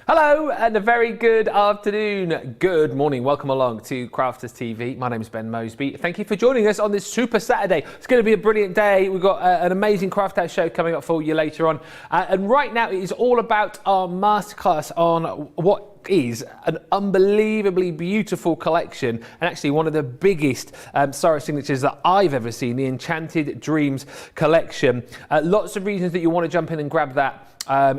Hello and a very good afternoon, good morning. Welcome along to Crafters TV. My name is Ben Moseby. Thank you for joining us on this Super Saturday. It's going to be a brilliant day. We've got an amazing craft house show coming up for you later on. And right now it is all about our masterclass on what is an unbelievably beautiful collection, and actually one of the biggest Sara signatures that I've ever seen, the Enchanted Dreams collection. Lots of reasons that you want to jump in and grab that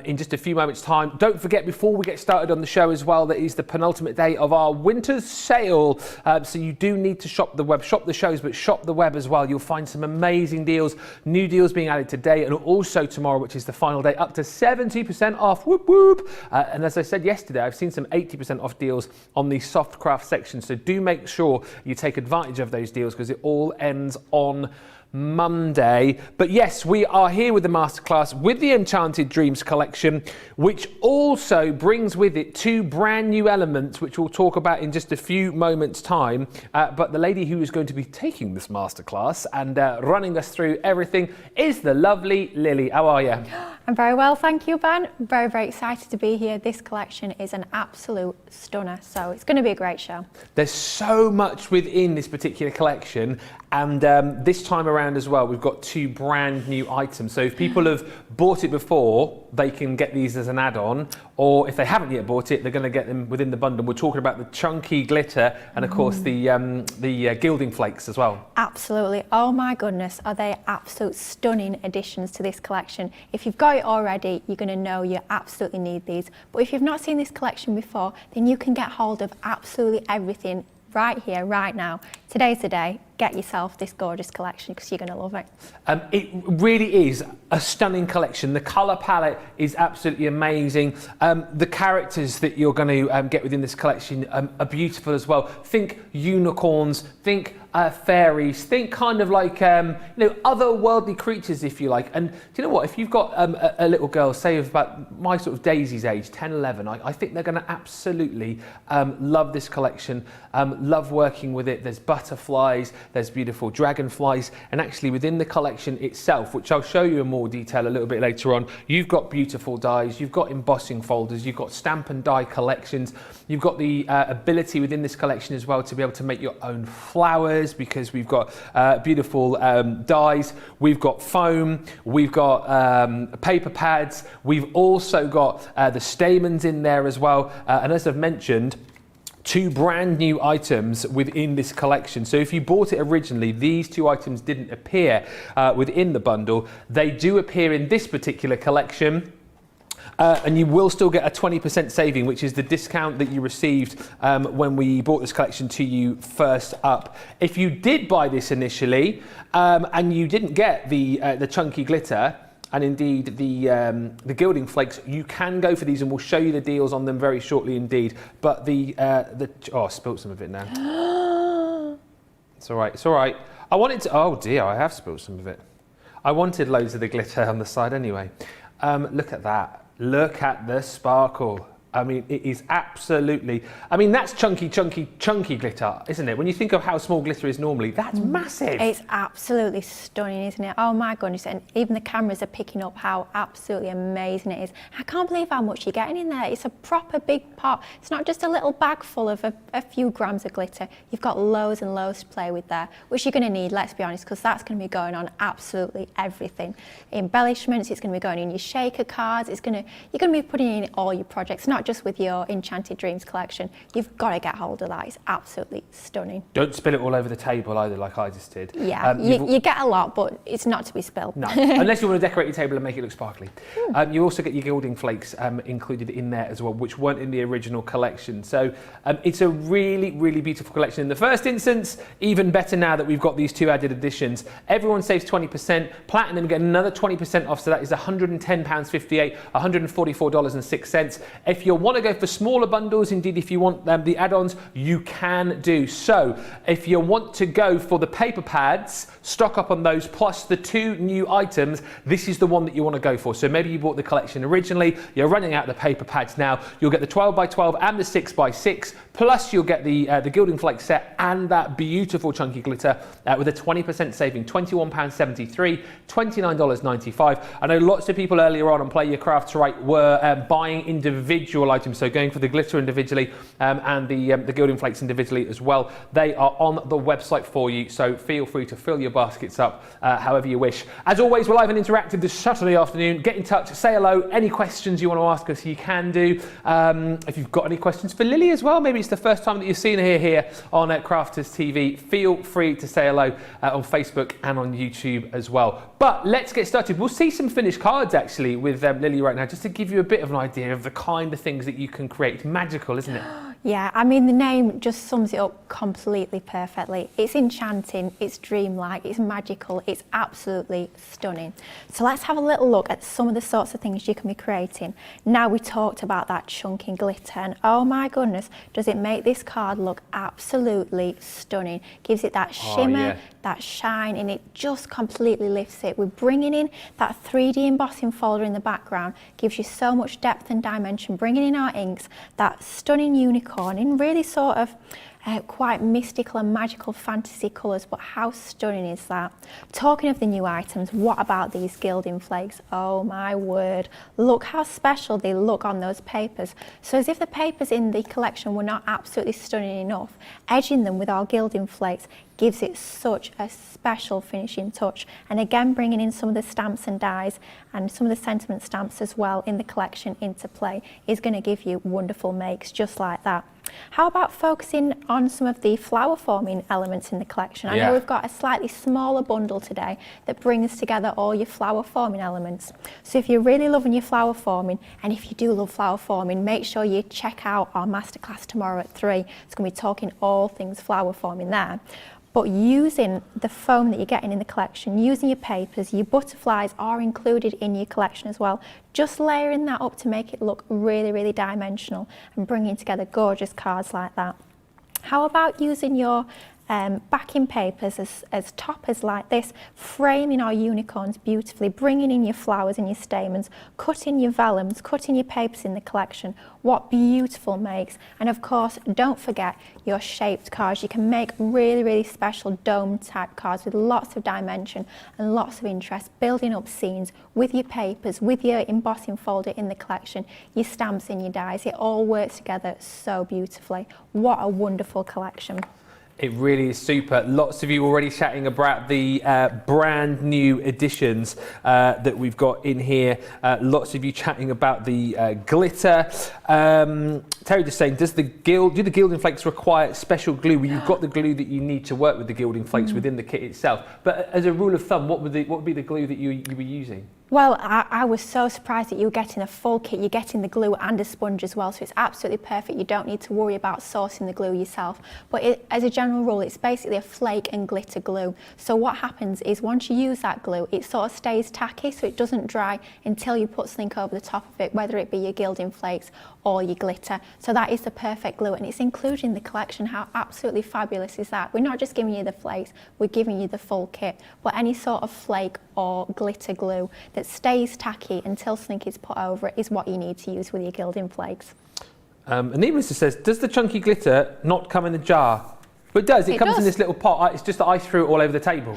in just a few moments time. Don't forget, before we get started on the show as well, that is the penultimate day of our winter sale, so you do need to shop the web, shop the shows, but shop the web as well. You'll find some amazing deals, new deals being added today and also tomorrow, which is the final day, up to 70% off. Whoop whoop. And as I said yesterday, I've seen some 80% off deals on the soft craft section, so do make sure you take advantage of those deals because it all ends on Monday. But yes, we are here with the masterclass with the Enchanted Dreams collection, which also brings with it two brand new elements, which we'll talk about in just a few moments time. But the lady who is going to be taking this masterclass and running us through everything is the lovely Lilly. How are you? I'm very well, thank you, Ben. Very, very excited to be here. This collection is an absolute stunner, so it's going to be a great show. There's so much within this particular collection, and this time around as well, we've got two brand new items. So if people have bought it before, they can get these as an add-on, or if they haven't yet bought it, they're going to get them within the bundle. We're talking about the chunky glitter and, of course, the gilding flakes as well. Absolutely. Oh my goodness, are they absolute stunning additions to this collection. If you've got it already, you're going to know you absolutely need these. But if you've not seen this collection before, then you can get hold of absolutely everything right here, right now. Today's the day. Get yourself this gorgeous collection because you're going to love it. It really is a stunning collection. The colour palette is absolutely amazing. The characters that you're going to get within this collection are beautiful as well. Think unicorns, think fairies, think kind of like otherworldly creatures, if you like. And do you know what? If you've got a little girl, say of about my sort of Daisy's age, 10, 11, I think they're going to absolutely love this collection, love working with it. There's butterflies, there's beautiful dragonflies, and actually within the collection itself, which I'll show you in more detail a little bit later on, you've got beautiful dies, you've got embossing folders, you've got stamp and die collections, you've got the ability within this collection as well to be able to make your own flowers, because we've got beautiful dies, we've got foam, we've got paper pads, we've also got the stamens in there as well, and as I've mentioned, two brand new items within this collection. So if you bought it originally, these two items didn't appear within the bundle. They do appear in this particular collection. And you will still get a 20% saving, which is the discount that you received when we brought this collection to you first up. If you did buy this initially and you didn't get the chunky glitter, and indeed the gilding flakes, you can go for these, and we'll show you the deals on them very shortly indeed. But oh, I spilt some of it now. It's all right, it's all right. I wanted to, oh dear, I have spilt some of it. I wanted loads of the glitter on the side anyway. Look at that, look at the sparkle. I mean, it is absolutely, I mean, that's chunky glitter, isn't it? When you think of how small glitter is normally, that's massive. It's absolutely stunning, isn't it? Oh my goodness, and even the cameras are picking up how absolutely amazing it is. I can't believe how much you're getting in there. It's a proper big pot. It's not just a little bag full of a few grams of glitter. You've got loads and loads to play with there, which you're going to need, let's be honest, because that's going to be going on absolutely everything. Embellishments, it's going to be going in your shaker cards, you're going to be putting in all your projects, not not just with your Enchanted Dreams collection. You've got to get hold of that. It's absolutely stunning. Don't spill it all over the table either, like I just did. Yeah, you get a lot, but it's not to be spilled. No, unless you want to decorate your table and make it look sparkly. You also get your gilding flakes included in there as well, which weren't in the original collection. So it's a really, really beautiful collection. In the first instance, even better now that we've got these two added additions. Everyone saves 20%. Platinum get another 20% off, so that is £110.58, $144.06. If you want to go for smaller bundles, indeed, if you want the add-ons, you can do so. If you want to go for the paper pads, stock up on those, plus the two new items, this is the one that you want to go for. So maybe you bought the collection originally, you're running out of the paper pads now, you'll get the 12x12 and the 6x6, plus you'll get the gilding flake set and that beautiful chunky glitter with a 20% saving, £21.73, $29.95. I know lots of people earlier on Play Your Crafts Right were buying individual items, so going for the glitter individually and the gilding flakes individually as well. They are on the website for you, so feel free to fill your baskets up however you wish. As always, we're live and interactive this Saturday afternoon. Get in touch, say hello. Any questions you want to ask us, you can do. If you've got any questions for Lily as well, maybe it's the first time that you've seen her here on Crafters TV, feel free to say hello on Facebook and on YouTube as well. But let's get started. We'll see some finished cards actually with Lily right now, just to give you a bit of an idea of the kind of things that you can create. It's magical, isn't it? Yeah, I mean, the name just sums it up completely perfectly. It's enchanting, it's dreamlike, it's magical, it's absolutely stunning. So let's have a little look at some of the sorts of things you can be creating. Now, we talked about that chunky glitter, and oh my goodness, does it make this card look absolutely stunning. Gives it that shimmer, that shine, and it just completely lifts it. We're bringing in that 3D embossing folder in the background, gives you so much depth and dimension, bringing in our inks, that stunning unicorn in really sort of quite mystical and magical fantasy colours, but how stunning is that? Talking of the new items, what about these gilding flakes? Oh my word, look how special they look on those papers. So as if the papers in the collection were not absolutely stunning enough, edging them with our gilding flakes gives it such a special finishing touch. And again, bringing in some of the stamps and dies and some of the sentiment stamps as well in the collection into play is going to give you wonderful makes just like that. How about focusing on some of the flower forming elements in the collection? I know we've got a slightly smaller bundle today that brings together all your flower forming elements. So if you're really loving your flower forming, and if you do love flower forming, make sure you check out our masterclass tomorrow at 3. It's going to be talking all things flower forming there. But using the foam that you're getting in the collection, using your papers, your butterflies are included in your collection as well. Just layering that up to make it look really, really dimensional and bringing together gorgeous cards like that. How about using your backing papers as toppers like this, framing our unicorns beautifully, bringing in your flowers and your stamens, cutting your vellums, cutting your papers in the collection. What beautiful makes. And of course, don't forget your shaped cards. You can make really, really special dome type cards with lots of dimension and lots of interest, building up scenes with your papers, with your embossing folder in the collection, your stamps and your dies. It all works together so beautifully. What a wonderful collection. It really is super. Lots of you already chatting about the brand new additions that we've got in here. Lots of you chatting about the glitter. Terry just saying, do the gilding flakes require special glue? Well, you've got the glue that you need to work with the gilding flakes within the kit itself. But as a rule of thumb, what would be the glue that you were using? Well, I was so surprised that you were getting a full kit. You're getting the glue and a sponge as well, so it's absolutely perfect. You don't need to worry about sourcing the glue yourself. But as a general rule, it's basically a flake and glitter glue. So what happens is once you use that glue, it sort of stays tacky, so it doesn't dry until you put something over the top of it, whether it be your gilding flakes or your glitter. So that is the perfect glue, and it's included in the collection. How absolutely fabulous is that? We're not just giving you the flakes, we're giving you the full kit. But any sort of flake or glitter glue that stays tacky until something is put over it is what you need to use with your gilding flakes. Anita says, does the chunky glitter not come in a jar? But it does. It comes in this little pot. It's just that I threw it all over the table.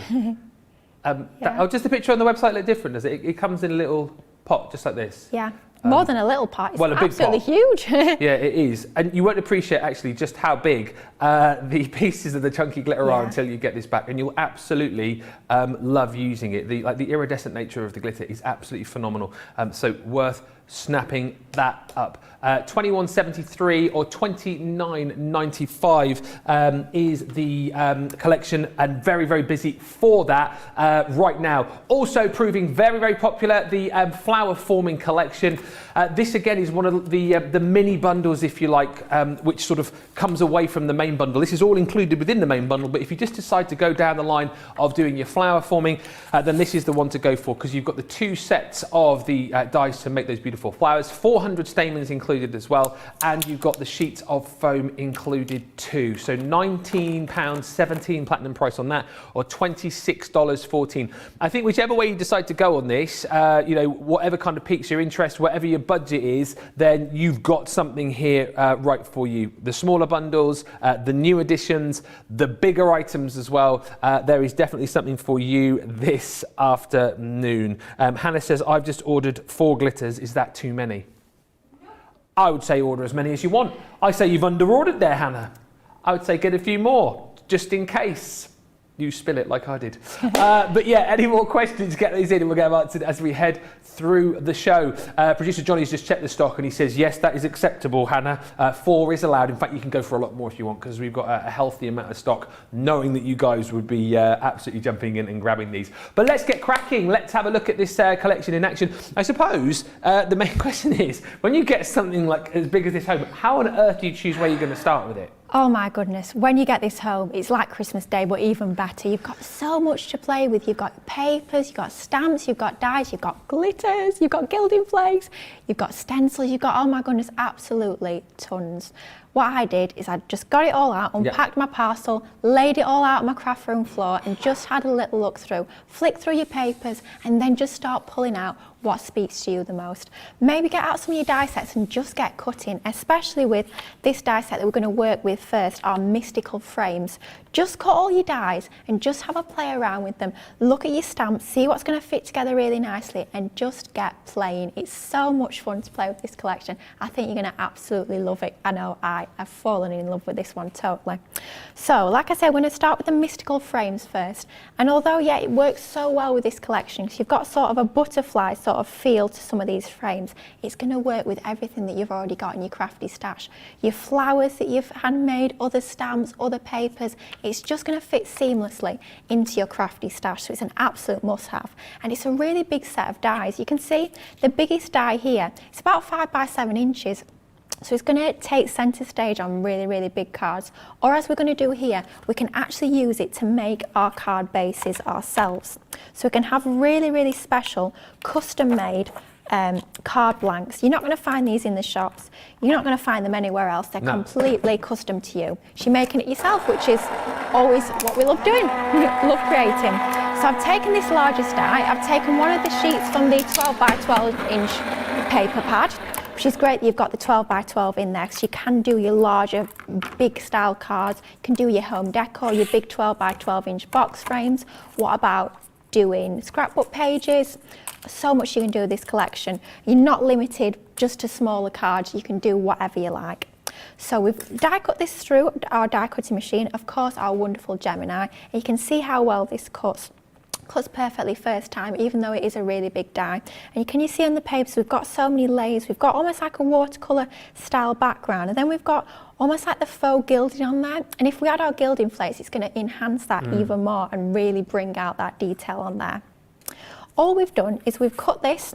Just the picture on the website look different, does it? It comes in a little pot, just like this. Yeah. More than a little pot, it's a big absolutely pot. huge. Yeah, it is. And you won't appreciate actually just how big the pieces of the chunky glitter are until you get this back. And you'll absolutely love using it. The iridescent nature of the glitter is absolutely phenomenal. So worth snapping that up. 21.73 or 29.95 is the collection, and very, very busy for that right now. Also proving very, very popular, the flower forming collection. This again is one of the mini bundles, if you like, which sort of comes away from the main bundle. This is all included within the main bundle, but if you just decide to go down the line of doing your flower forming, then this is the one to go for, because you've got the 2 sets of the dies to make those beautiful flowers, 400 stamens included as well, and you've got the sheets of foam included too. So £19.17 platinum price on that, or $26.14. I think whichever way you decide to go on this, you know, whatever kind of piques your interest, whatever your budget is, then you've got something here right for you. The smaller bundles, the new additions, the bigger items as well. There is definitely something for you this afternoon. Hannah says, I've just ordered 4 glitters. Is that too many? I would say order as many as you want. I say you've under-ordered there, Hannah. I would say get a few more, just in case you spill it like I did. But yeah, any more questions, get these in and we'll get them answered as we head through the show. Producer Johnny's just checked the stock and he says, yes, that is acceptable, Hannah. 4 is allowed. In fact, you can go for a lot more if you want, because we've got a healthy amount of stock, knowing that you guys would be absolutely jumping in and grabbing these. But let's get cracking. Let's have a look at this collection in action. I suppose the main question is, when you get something like as big as this home, how on earth do you choose where you're going to start with it? Oh my goodness, when you get this home, it's like Christmas Day, but even better. You've got so much to play with. You've got papers, you've got stamps, you've got dies, you've got glitters, you've got gilding flakes, you've got stencils, you've got, oh my goodness, absolutely tons. What I did is I just got it all out, unpacked my parcel, laid it all out on my craft room floor and just had a little look through, flick through your papers and then just start pulling out what speaks to you the most. Maybe get out some of your die sets and just get cutting, especially with this die set that we're going to work with first, our mystical frames. Just cut all your dies and just have a play around with them. Look at your stamps, see what's going to fit together really nicely and just get playing. It's so much fun to play with this collection. I think you're going to absolutely love it. I know I have fallen in love with this one totally. So like I said, we're going to start with the mystical frames first. And although, yeah, it works so well with this collection, because you've got sort of a butterfly sort of feel to some of these frames, it's going to work with everything that you've already got in your crafty stash. Your flowers that you've handmade, other stamps, other papers, it's just going to fit seamlessly into your crafty stash, so it's an absolute must-have. And it's a really big set of dies. You can see the biggest die here, it's about 5 by 7 inches. So it's going to take centre stage on really, really big cards. Or as we're going to do here, we can actually use it to make our card bases ourselves. So we can have really, really special, custom-made card blanks. You're not going to find these in the shops. You're not going to find them anywhere else. They're completely custom to you. You're making it yourself, which is always what we love doing. We love creating. So I've taken this largest die. I've taken one of the sheets from the 12 by 12 inch paper pad, which is great that you've got the 12 by 12 in there, because you can do your larger, big style cards. You can do your home decor, your big 12 by 12 inch box frames. What about doing scrapbook pages? So much you can do with this collection. You're not limited just to smaller cards. You can do whatever you like. So we've die cut this through our die cutting machine, of course our wonderful Gemini. And you can see how well this cuts perfectly first time, even though it is a really big die. And can you see on the papers, we've got so many layers. We've got almost like a watercolour style background, and then we've got almost like the faux gilding on there. And if we add our gilding flakes, it's going to enhance that even more and really bring out that detail on there. All we've done is we've cut this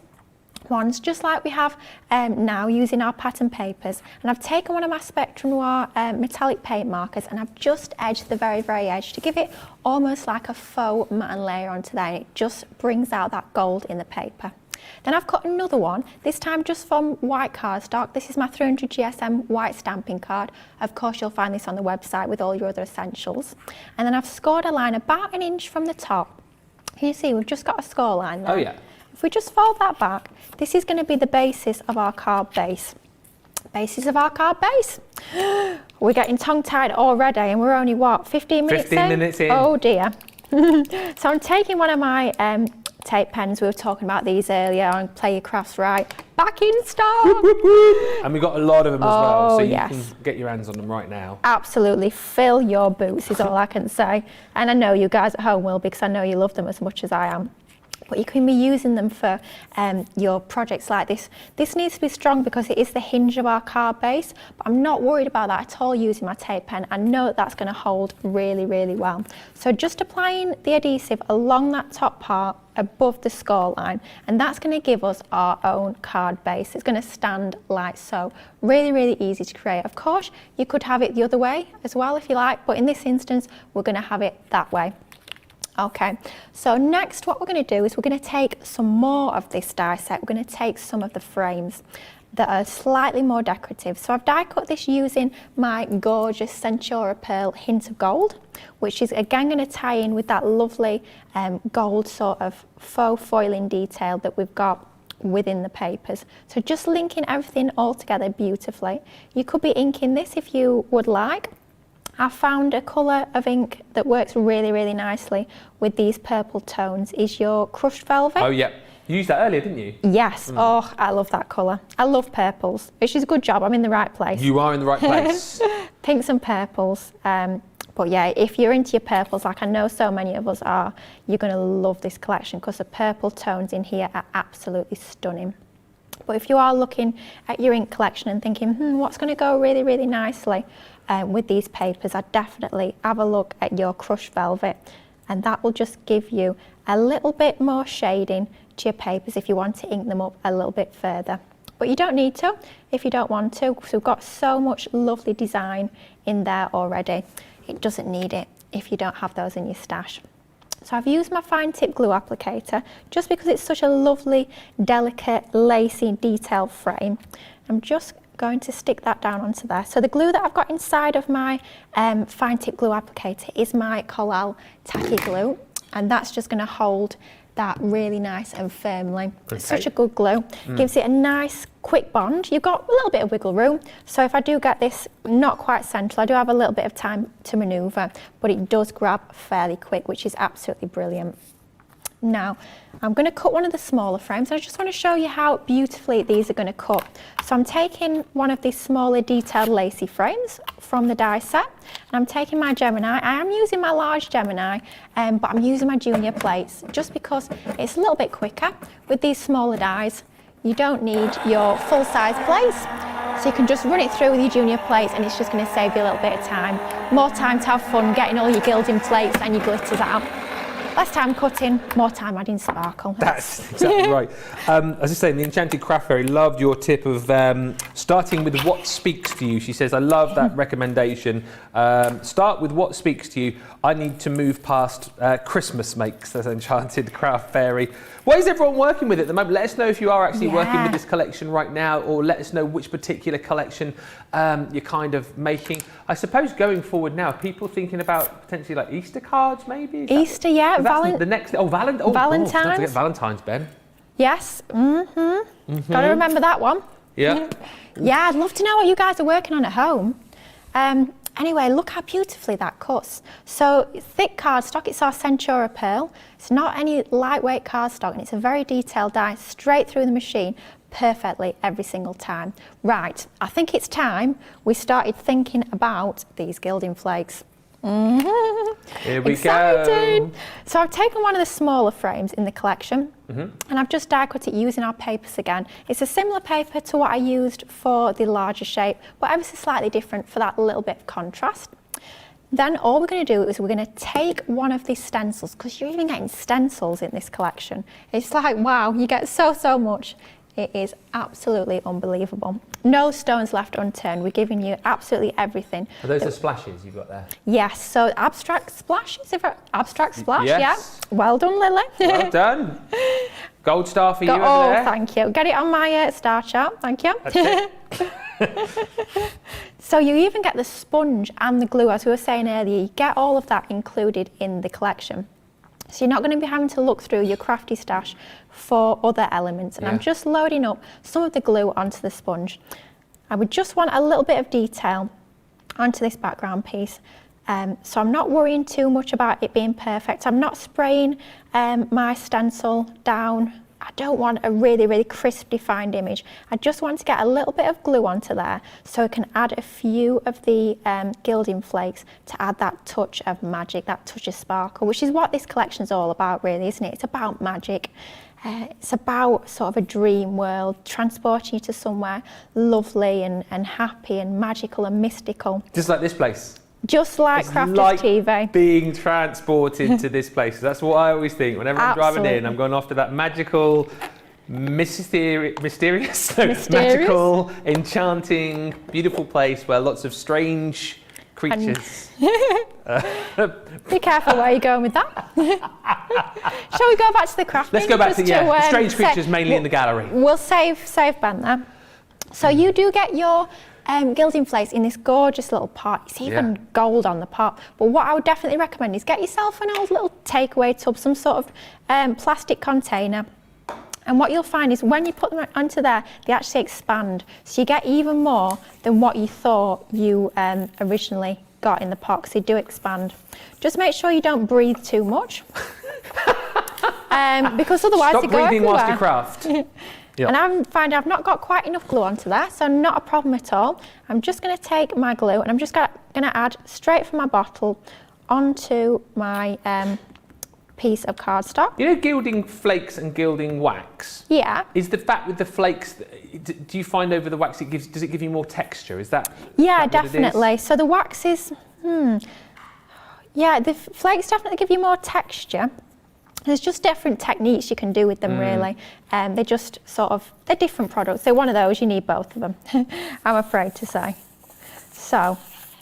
ones just like we have now using our pattern papers, and I've taken one of my Spectrum Noir metallic paint markers and I've just edged the very, very edge to give it almost like a faux matte layer onto there, and it just brings out that gold in the paper. Then I've cut another one, this time just from white cardstock. This is my 300 GSM white stamping card. Of course you'll find this on the website with all your other essentials. And then I've scored a line about 1 inch from the top. Can you see we've just got a score line there? Oh yeah. If we just fold that back, this is going to be the basis of our card base. Basis of our card base. We're getting tongue-tied already, and we're only, what, 15 minutes in? 15 minutes in. Oh dear. So I'm taking one of my tape pens, we were talking about these earlier on Play Your Crafts Right, back in stock. And we've got a lot of them as well, so you yes, can get your hands on them right now. Absolutely, fill your boots is all I can say. And I know you guys at home will, because I know you love them as much as I am. but you can be using them for your projects like this. This needs to be strong because it is the hinge of our card base, but I'm not worried about that at all using my tape pen. I know that that's going to hold really, really well. So just applying the adhesive along that top part above the score line, and that's going to give us our own card base. It's going to stand like so. Really, really easy to create. Of course, you could have it the other way as well if you like, but in this instance, we're going to have it that way. Okay, so next what we're going to do is we're going to take some more of this die set. We're going to take some of the frames that are slightly more decorative. So I've die cut this using my gorgeous Centura Pearl Hint of Gold, which is again going to tie in with that lovely gold sort of faux foiling detail that we've got within the papers. So just linking everything all together beautifully. You could be inking this if you would like. I found a colour of ink that works really, really nicely with these purple tones is your crushed velvet. Oh yeah, you used that earlier, didn't you? Yes, oh, I love that colour. I love purples, which is a good job, I'm in the right place. You are in the right place. Pinks and purples, but yeah, if you're into your purples, like I know so many of us are, you're going to love this collection because the purple tones in here are absolutely stunning. But if you are looking at your ink collection and thinking, what's going to go really, really nicely with these papers, I'd definitely have a look at your crushed velvet, and that will just give you a little bit more shading to your papers if you want to ink them up a little bit further. But you don't need to if you don't want to, because we've got so much lovely design in there already. It doesn't need it if you don't have those in your stash. So I've used my fine tip glue applicator just because it's such a lovely, delicate, lacy, detailed frame. I'm just going to stick that down onto there. So the glue that I've got inside of my fine tip glue applicator is my Collal tacky glue, and that's just going to hold that really nice and firmly. Okay. It's such a good glue. Gives it a nice quick bond. You've got a little bit of wiggle room, so if I do get this not quite central, I do have a little bit of time to manoeuvre, but it does grab fairly quick, which is absolutely brilliant. Now I'm going to cut one of the smaller frames, and I just want to show you how beautifully these are going to cut. So I'm taking one of these smaller detailed lacy frames from the die set, and I'm taking my Gemini. I am using my large Gemini, but I'm using my junior plates just because it's a little bit quicker. With these smaller dies, you don't need your full-size plates, so you can just run it through with your junior plates, and it's just going to save you a little bit of time. More time to have fun getting all your gilding plates and your glitters out. Less time cutting, more time adding sparkle. That's exactly right. As I say, the Enchanted Craft Fairy loved your tip of starting with what speaks to you. She says, I love that recommendation. Start with what speaks to you. I need to move past Christmas makes, says Enchanted Craft Fairy. What is everyone working with at the moment? Let us know if you are actually working with this collection right now, or let us know which particular collection you're kind of making. I suppose going forward now, people thinking about potentially like Easter cards maybe? Easter, yeah. The next, Valentine's. Don't forget Valentine's, Ben. Yes. Got to remember that one. Yeah. Yeah, I'd love to know what you guys are working on at home. Anyway, look how beautifully that cuts. So thick cardstock, it's our Centura Pearl. It's not any lightweight cardstock, and it's a very detailed die straight through the machine perfectly every single time. Right, I think it's time we started thinking about these gilding flakes. Here we Exciting. go. So I've taken one of the smaller frames in the collection, and I've just die cut it using our papers again. It's a similar paper to what I used for the larger shape, but ever so slightly different for that little bit of contrast. Then all we're going to do is we're going to take one of these stencils, because you're even getting stencils in this collection. It's like, wow, you get so much. It is absolutely unbelievable. No stones left unturned. We're giving you absolutely everything. Are those the splashes you've got there? Yes, so abstract splashes, abstract splash, Yes. yeah. Well done, Lily. Well done. Gold star for you over Oh, there. thank you. Get it on my star chart, thank you. That's it. So you even get the sponge and the glue, as we were saying earlier, you get all of that included in the collection. So you're not going to be having to look through your crafty stash for other elements. And I'm just loading up some of the glue onto the sponge. I would just want a little bit of detail onto this background piece. So I'm not worrying too much about it being perfect. I'm not spraying my stencil down I don't want a really, really crisp defined image. I just want to get a little bit of glue onto there so I can add a few of the gilding flakes to add that touch of magic, that touch of sparkle, which is what this collection is all about really, isn't it? It's about magic. It's about sort of a dream world, transporting you to somewhere lovely and happy and magical and mystical. Just like this place. Just like Crafty like TV. Being transported to this place. That's what I always think. Whenever I'm driving in, I'm going after that magical, mysterious, magical, enchanting, beautiful place where lots of strange creatures. Be careful where you're going with that. Shall we go back to the crafting? Let's go back to the strange creatures mainly in the gallery. We'll save Ben there. So you do get your gilding flakes in this gorgeous little pot. It's even gold on the pot. But what I would definitely recommend is get yourself an old little takeaway tub, some sort of plastic container. And what you'll find is when you put them onto there, they actually expand. So you get even more than what you thought you originally got in the pot, because they do expand. Just make sure you don't breathe too much. Because otherwise Stop they go breathing everywhere. whilst you craft. Yep. And I'm finding I've not got quite enough glue onto there, so not a problem at all. I'm just going to take my glue and I'm just going to add straight from my bottle onto my piece of cardstock. You know gilding flakes and gilding wax? Yeah. Is the fact with the flakes, do you find over the wax, does it give you more texture? Is that Yeah, definitely. So the wax is, yeah, the flakes definitely give you more texture. There's just different techniques you can do with them, really. They're just they're different products. They're one of those, you need both of them, I'm afraid to say. So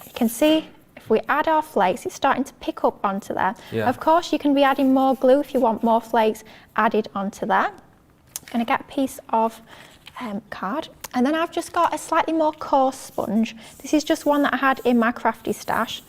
you can see if we add our flakes, it's starting to pick up onto there. Yeah. Of course, you can be adding more glue if you want more flakes added onto there. I'm going to get a piece of card. And then I've just got a slightly more coarse sponge. This is just one that I had in my crafty stash.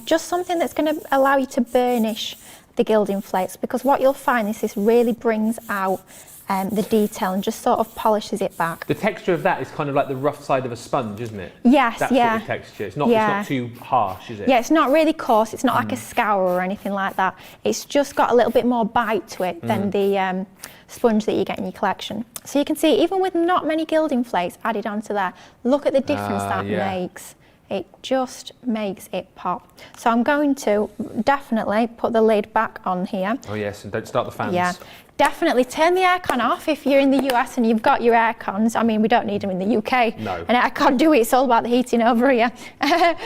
Just something that's going to allow you to burnish the gilding flakes, because what you'll find is this really brings out the detail and just sort of polishes it back. The texture of that is kind of like the rough side of a sponge, isn't it? Yes, that sort of texture. It's not too harsh, is it? Yeah, it's not really coarse. It's not like a scour or anything like that. It's just got a little bit more bite to it than the sponge that you get in your collection. So you can see, even with not many gilding flakes added onto there, look at the difference that makes. It just makes it pop. So I'm going to definitely put the lid back on here. Oh yes, and don't start the fans. Yeah, definitely turn the aircon off if you're in the US and you've got your aircons. I mean, we don't need them in the UK. No. And I can't do it, it's all about the heating over here.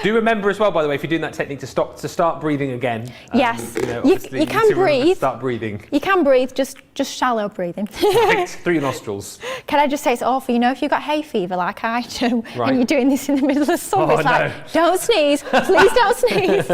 Do remember as well, by the way, if you're doing that technique, to start breathing again. Yes, you can breathe. Start breathing. You can breathe, just shallow breathing. Right, through your nostrils. Can I just say, it's awful, you know, if you've got hay fever like I do, Right. and you're doing this in the middle of summer, it's like, don't sneeze, please don't sneeze.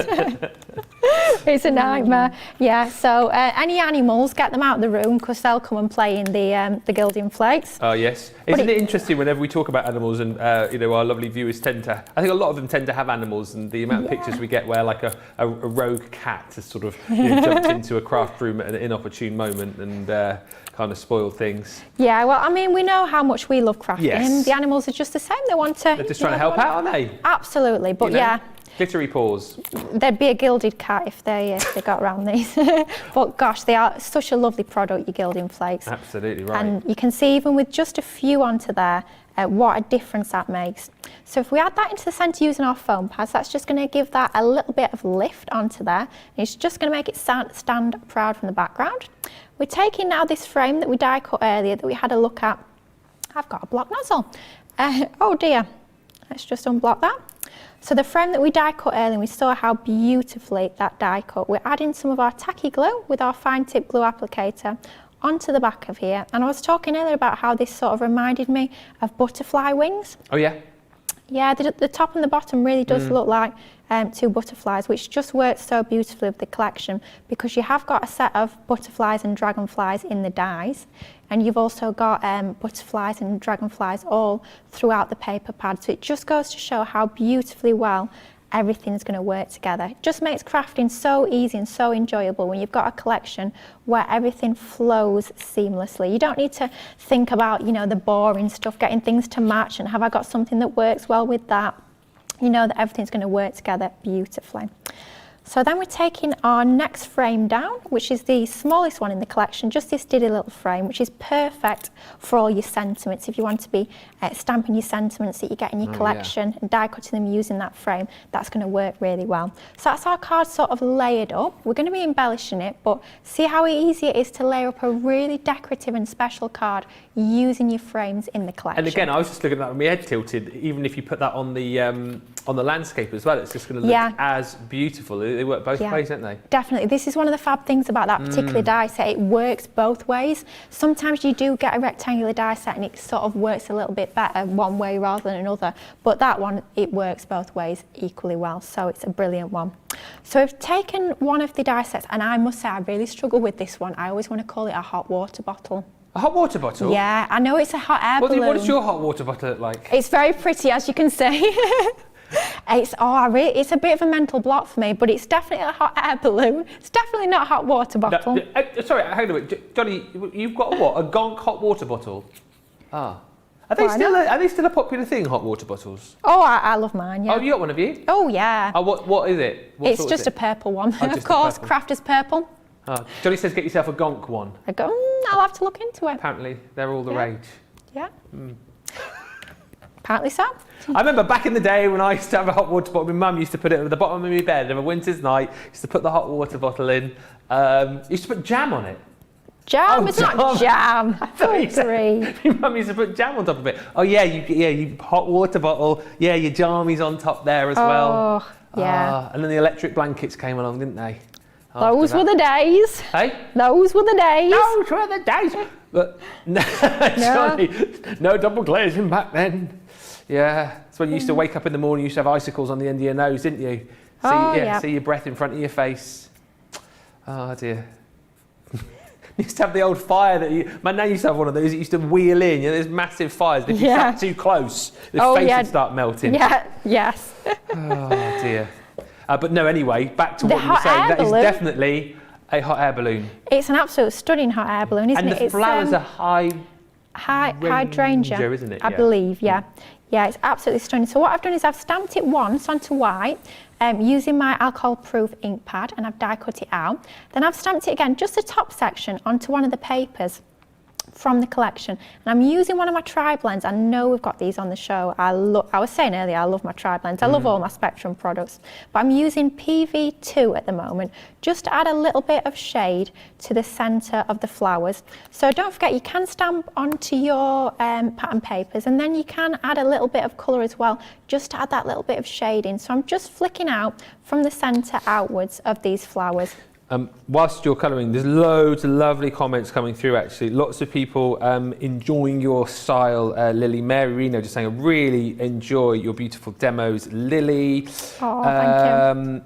It's a nightmare. Yeah, so any animals, get them out of the room, because they'll come and play in the gilding flakes. Oh yes. Isn't it interesting whenever we talk about animals, and our lovely viewers tend to, I think a lot of them tend to have animals, and the amount of pictures we get where like a rogue cat has sort of jumped into a craft room at an inopportune moment and kind of spoil things. Yeah, well, I mean, we know how much we love crafting. Yes. The animals are just the same. They want to... They're just trying to help out, aren't they? Absolutely, but yeah. Glittery paws. There'd be a gilded cat if they got around these. But gosh, they are such a lovely product, your gilding flakes. Absolutely right. And you can see even with just a few onto there, what a difference that makes. So if we add that into the centre using our foam pads, that's just going to give that a little bit of lift onto there. And it's just going to make it stand proud from the background. We're taking now this frame that we die cut earlier that we had a look at. I've got a block nozzle. Oh dear. Let's just unblock that. So the frame that we die cut earlier, we saw how beautifully that die cut. We're adding some of our tacky glue with our fine tip glue applicator onto the back of here. And I was talking earlier about how this sort of reminded me of butterfly wings. Oh yeah? Yeah, the top and the bottom really does look like two butterflies, which just works so beautifully with the collection, because you have got a set of butterflies and dragonflies in the dies, and you've also got butterflies and dragonflies all throughout the paper pad. So it just goes to show how beautifully well everything's going to work together. It just makes crafting so easy and so enjoyable when you've got a collection where everything flows seamlessly. You don't need to think about, the boring stuff, getting things to match, and have I got something that works well with that? You know that everything's going to work together beautifully. So then we're taking our next frame down, which is the smallest one in the collection, just this diddy little frame, which is perfect for all your sentiments. If you want to be stamping your sentiments that you get in your collection and die cutting them using that frame, that's going to work really well. So that's our card sort of layered up. We're going to be embellishing it, but see how easy it is to layer up a really decorative and special card using your frames in the collection. And again, I was just looking at that with my head tilted. Even if you put that on the landscape as well, it's just going to look as beautiful. They work both ways, don't they? Definitely. This is one of the fab things about that particular die set. It works both ways. Sometimes you do get a rectangular die set and it sort of works a little bit better one way rather than another. But that one, it works both ways equally well. So it's a brilliant one. So I've taken one of the die sets, and I must say I really struggle with this one. I always want to call it a hot water bottle. A hot water bottle? Yeah, I know it's a hot air balloon. What does your hot water bottle look like? It's very pretty, as you can see. It's a bit of a mental block for me, but it's definitely a hot air balloon. It's definitely not a hot water bottle. No, sorry, hang on a minute. Johnny, you've got a what? A gonk hot water bottle? Ah. Are they still a popular thing, hot water bottles? Oh, I love mine, yeah. Oh, you got one, have you? Oh, yeah. Oh, what is it? It's just a purple one. Of course, Crafter's purple. Oh, Johnny says get yourself a gonk one. I go, I'll have to look into it. Apparently, they're all the rage. Yeah. Apparently so. I remember back in the day when I used to have a hot water bottle, my mum used to put it at the bottom of my bed of a winter's night, used to put the hot water bottle in, used to put jam on it. Jam? Oh, it's not jam. My mum used to put jam on top of it. Oh yeah, you hot water bottle, your jammies on top there as well. Oh, yeah. And then the electric blankets came along, didn't they? Those were the days. Hey? Those were the days. Those were the days. But no, Johnny, no double glazing back then. Yeah, that's when you used to wake up in the morning, you used to have icicles on the end of your nose, didn't you? See your breath in front of your face. Oh dear. You used to have the old fire that my nan used to have one of those. It used to wheel in. You know, there's massive fires. And if you sat too close, the face would start melting. Yeah, yes. Oh dear. But no, anyway, back to what you were saying. That is definitely a hot air balloon. It's an absolute stunning hot air balloon, isn't it? And the flowers are hydrangea, isn't it? I believe, yeah. Yeah, it's absolutely stunning. So what I've done is I've stamped it once onto white using my alcohol-proof ink pad, and I've die cut it out. Then I've stamped it again, just the top section, onto one of the papers from the collection, and I'm using one of my tri-blends. I know we've got these on the show. I was saying earlier, I love my tri-blends. I love all my Spectrum products, but I'm using PV2 at the moment just to add a little bit of shade to the center of the flowers. So don't forget, you can stamp onto your pattern papers, and then you can add a little bit of color as well, just to add that little bit of shade in. So I'm just flicking out from the center outwards of these flowers. Whilst you're colouring, there's loads of lovely comments coming through actually. Lots of people enjoying your style, Lily. Mary Reno just saying, I really enjoy your beautiful demos, Lily. Oh, thank you.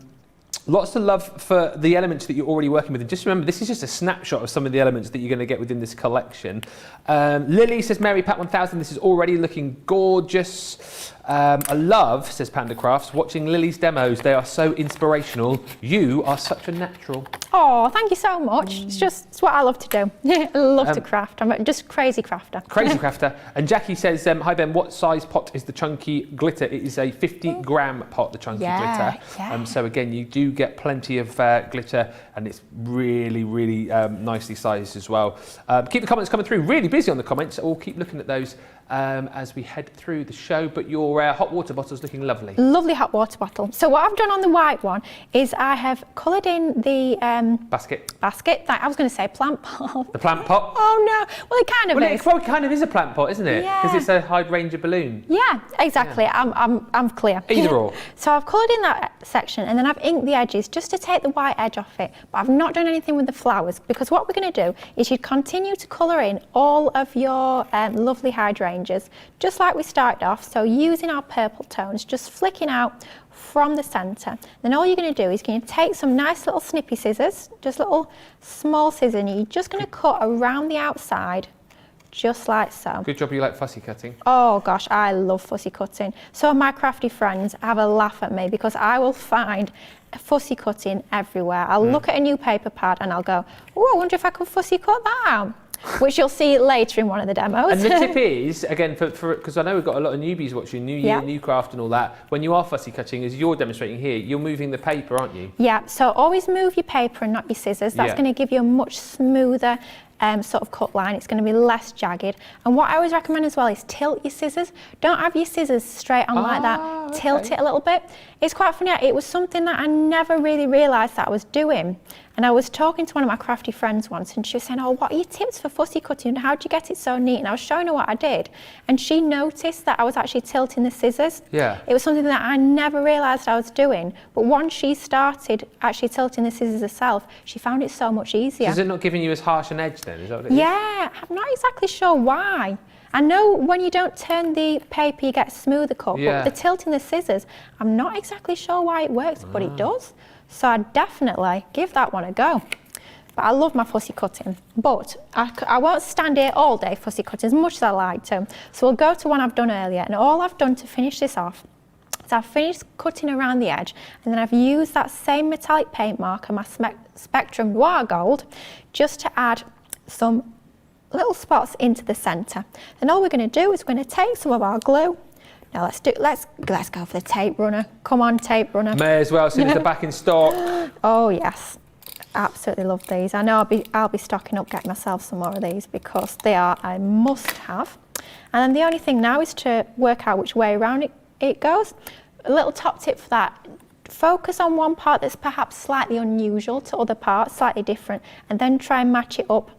Lots of love for the elements that you're already working with. And just remember, this is just a snapshot of some of the elements that you're going to get within this collection. Lily says, Mary Pat 1000, this is already looking gorgeous. I love, says Panda Crafts, watching Lily's demos. They are so inspirational. You are such a natural. Oh, thank you so much. It's what I love to do. I love to craft. I'm just crazy crafter. Crazy crafter. And Jackie says, hi Ben, what size pot is the chunky glitter? It is a 50-gram pot, the chunky glitter. Yeah. So again, you do get plenty of glitter, and it's really, really nicely sized as well. Keep the comments coming through. Really busy on the comments, so we'll keep looking at those as we head through the show. But your hot water bottle's looking lovely. Lovely hot water bottle. So what I've done on the white one is I have coloured in the basket. I was going to say plant pot. The plant pot? Oh no. Well, it kind of is. It kind of is a plant pot, isn't it? Yeah. Because it's a hydrangea balloon. Yeah, exactly. Yeah. I'm clear. Either or. So I've coloured in that section, and then I've inked the edges just to take the white edge off it. But I've not done anything with the flowers, because what we're going to do is you continue to colour in all of your lovely hydrangeas, just like we started off. So using our purple tones, just flicking out from the centre. Then all you're going to do is you're going to take some nice little snippy scissors, just little small scissors, and you're just going to cut around the outside, just like so. Good job, you like fussy cutting. Oh gosh, I love fussy cutting. So my crafty friends have a laugh at me because I will find fussy cutting everywhere. I'll look at a new paper pad and I'll go, oh, I wonder if I could fussy cut that out. which you'll see later in one of the demos. And the tip is, again, because I know we've got a lot of newbies watching, New Year, New Craft and all that, when you are fussy cutting, as you're demonstrating here, you're moving the paper, aren't you? Yeah, so always move your paper and not your scissors. That's going to give you a much smoother sort of cut line. It's going to be less jagged. And what I always recommend as well is tilt your scissors. Don't have your scissors straight on like that. Tilt it a little bit. It's quite funny. It was something that I never really realised that I was doing. And I was talking to one of my crafty friends once, and she was saying, oh, what are your tips for fussy cutting? How do you get it so neat? And I was showing her what I did. And she noticed that I was actually tilting the scissors. Yeah. It was something that I never realised I was doing. But once she started actually tilting the scissors herself, she found it so much easier. So is it not giving you as harsh an edge then? Is that what it is? Yeah, I'm not exactly sure why. I know when you don't turn the paper, you get a smoother cut, but the tilting the scissors, I'm not exactly sure why it works, but it does. So I'd definitely give that one a go. But I love my fussy cutting, but I won't stand here all day fussy cutting as much as I like to. So we'll go to one I've done earlier, and all I've done to finish this off is I've finished cutting around the edge, and then I've used that same metallic paint marker, my Spectrum Noir Gold, just to add some little spots into the centre. And all we're going to do is we're going to take some of our glue. Now let's go for the tape runner. Come on, tape runner. May as well, as soon as they're back in stock. Oh yes, absolutely love these. I know I'll be stocking up, getting myself some more of these because they are a must-have. And then the only thing now is to work out which way around it goes. A little top tip for that: focus on one part that's perhaps slightly unusual to other parts, slightly different, and then try and match it up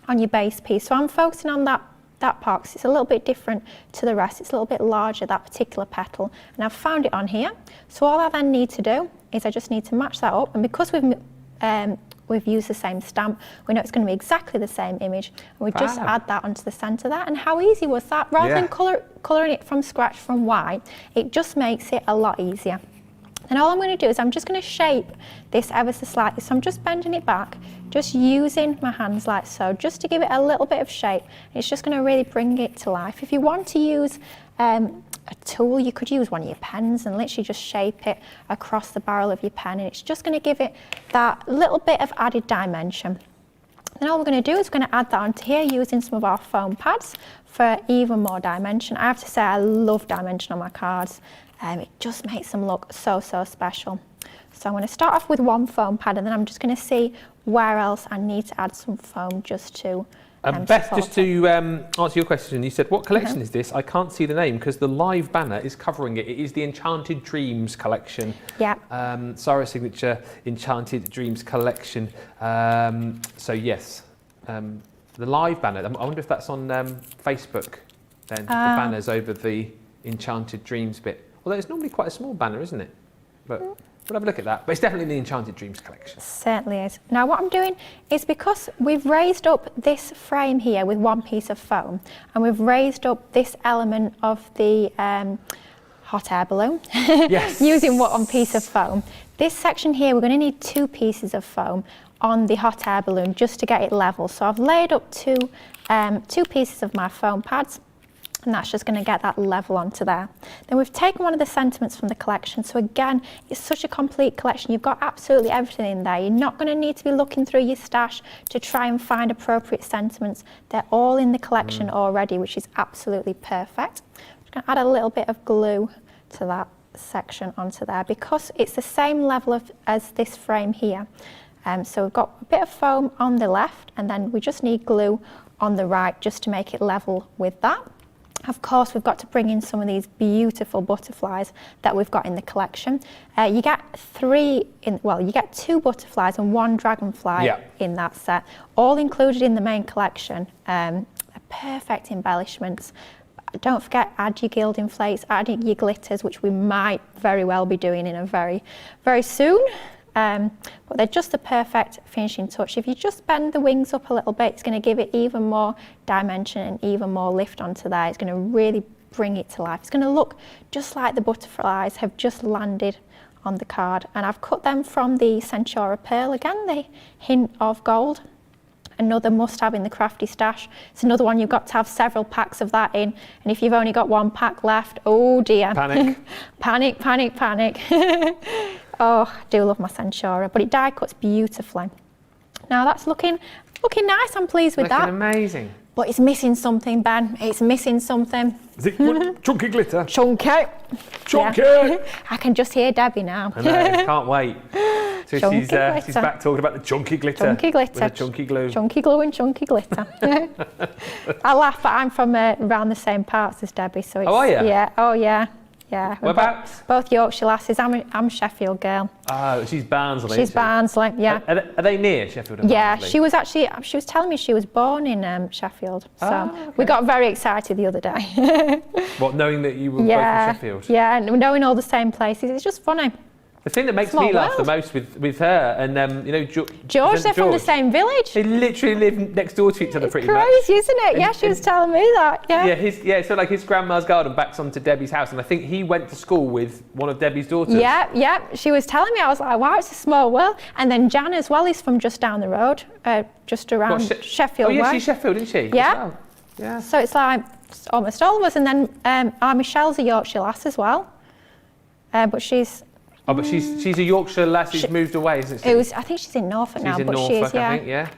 on your base piece. So I'm focusing on that part because it's a little bit different to the rest. It's a little bit larger, that particular petal, and I've found it on here. So all I then need to do is I just need to match that up, and because we've used the same stamp, we know it's going to be exactly the same image, and we just add that onto the centre there. And how easy was that? Rather than colouring it from scratch from white, it just makes it a lot easier. And all I'm going to do is I'm just going to shape this ever so slightly. So I'm just bending it back, just using my hands like so, just to give it a little bit of shape. It's just going to really bring it to life. If you want to use a tool, you could use one of your pens and literally just shape it across the barrel of your pen, and it's just going to give it that little bit of added dimension. Then all we're going to do is we're going to add that onto here using some of our foam pads for even more dimension. I have to say I love dimension on my cards. It just makes them look so special. So I'm going to start off with one foam pad, and then I'm just going to see where else I need to add some foam just to Beth, just to answer your question, you said, what collection is this? I can't see the name because the live banner is covering it. It is the Enchanted Dreams collection. Yeah. Sara signature Enchanted Dreams collection. So yes, the live banner, I wonder if that's on Facebook then, the banners over the Enchanted Dreams bit. Although it's normally quite a small banner, isn't it? But we'll have a look at that. But it's definitely the Enchanted Dreams collection. Certainly is. Now what I'm doing is, because we've raised up this frame here with one piece of foam, and we've raised up this element of the hot air balloon using one piece of foam. This section here, we're going to need two pieces of foam on the hot air balloon just to get it level. So I've laid up two pieces of my foam pads, and that's just going to get that level onto there. Then we've taken one of the sentiments from the collection. So again, it's such a complete collection. You've got absolutely everything in there. You're not going to need to be looking through your stash to try and find appropriate sentiments. They're all in the collection already, which is absolutely perfect. I'm just going to add a little bit of glue to that section onto there because it's the same level as this frame here. So we've got a bit of foam on the left, and then we just need glue on the right just to make it level with that. Of course, we've got to bring in some of these beautiful butterflies that we've got in the collection. You get two butterflies and one dragonfly in that set, all included in the main collection. Perfect embellishments. Don't forget, add your gilding flakes, add your glitters, which we might very well be doing in a very, very soon. But they're just the perfect finishing touch. If you just bend the wings up a little bit, it's going to give it even more dimension and even more lift onto there. It's going to really bring it to life. It's going to look just like the butterflies have just landed on the card. And I've cut them from the Centaura Pearl. Again, the hint of gold. Another must-have in the crafty stash. It's another one you've got to have several packs of that in. And if you've only got one pack left, oh dear. Panic. Panic, panic, panic. Oh, I do love my Centaura, but it die cuts beautifully. now. That's looking nice. I'm pleased with that. Amazing. But it's missing something, Ben. It's missing something. Is it chunky glitter? Chunky. Chunky. Yeah. I can just hear Debbie now. I know, can't wait. So she's back talking about the chunky glitter. Chunky glitter. With the chunky glue. Chunky glue and chunky glitter. I laugh, but I'm from around the same parts as Debbie. So it's, oh, are you? Yeah. Oh, yeah. Yeah. Whereabouts? Both Yorkshire lasses. I'm a Sheffield girl. Oh, she's Barnsley. She's Barnsley, yeah. Are they near Sheffield and Yeah, Barnsley? she was telling me she was born in Sheffield. So we got very excited the other day. What, knowing that you were both from Sheffield? Yeah, and knowing all the same places. It's just funny. The thing that makes me laugh the most with her and you know George, they're from the same village. They literally live next door to each other pretty much. Crazy, isn't it? Yeah, she was telling me that. Yeah. So like his grandma's garden backs onto Debbie's house, and I think he went to school with one of Debbie's daughters. Yeah. She was telling me. I was like, wow, it's a small world. And then Jan as well is from just down the road, just around Sheffield. Oh yeah, way. she's Sheffield, isn't she? Yeah. Well? Yeah. So it's like almost all of us, and then Michelle's a Yorkshire lass as well, but she's. Oh, but she's a Yorkshire lass who's moved away, isn't she? I think she's in Norfolk now, but Norfolk, she is, yeah. I think, yeah.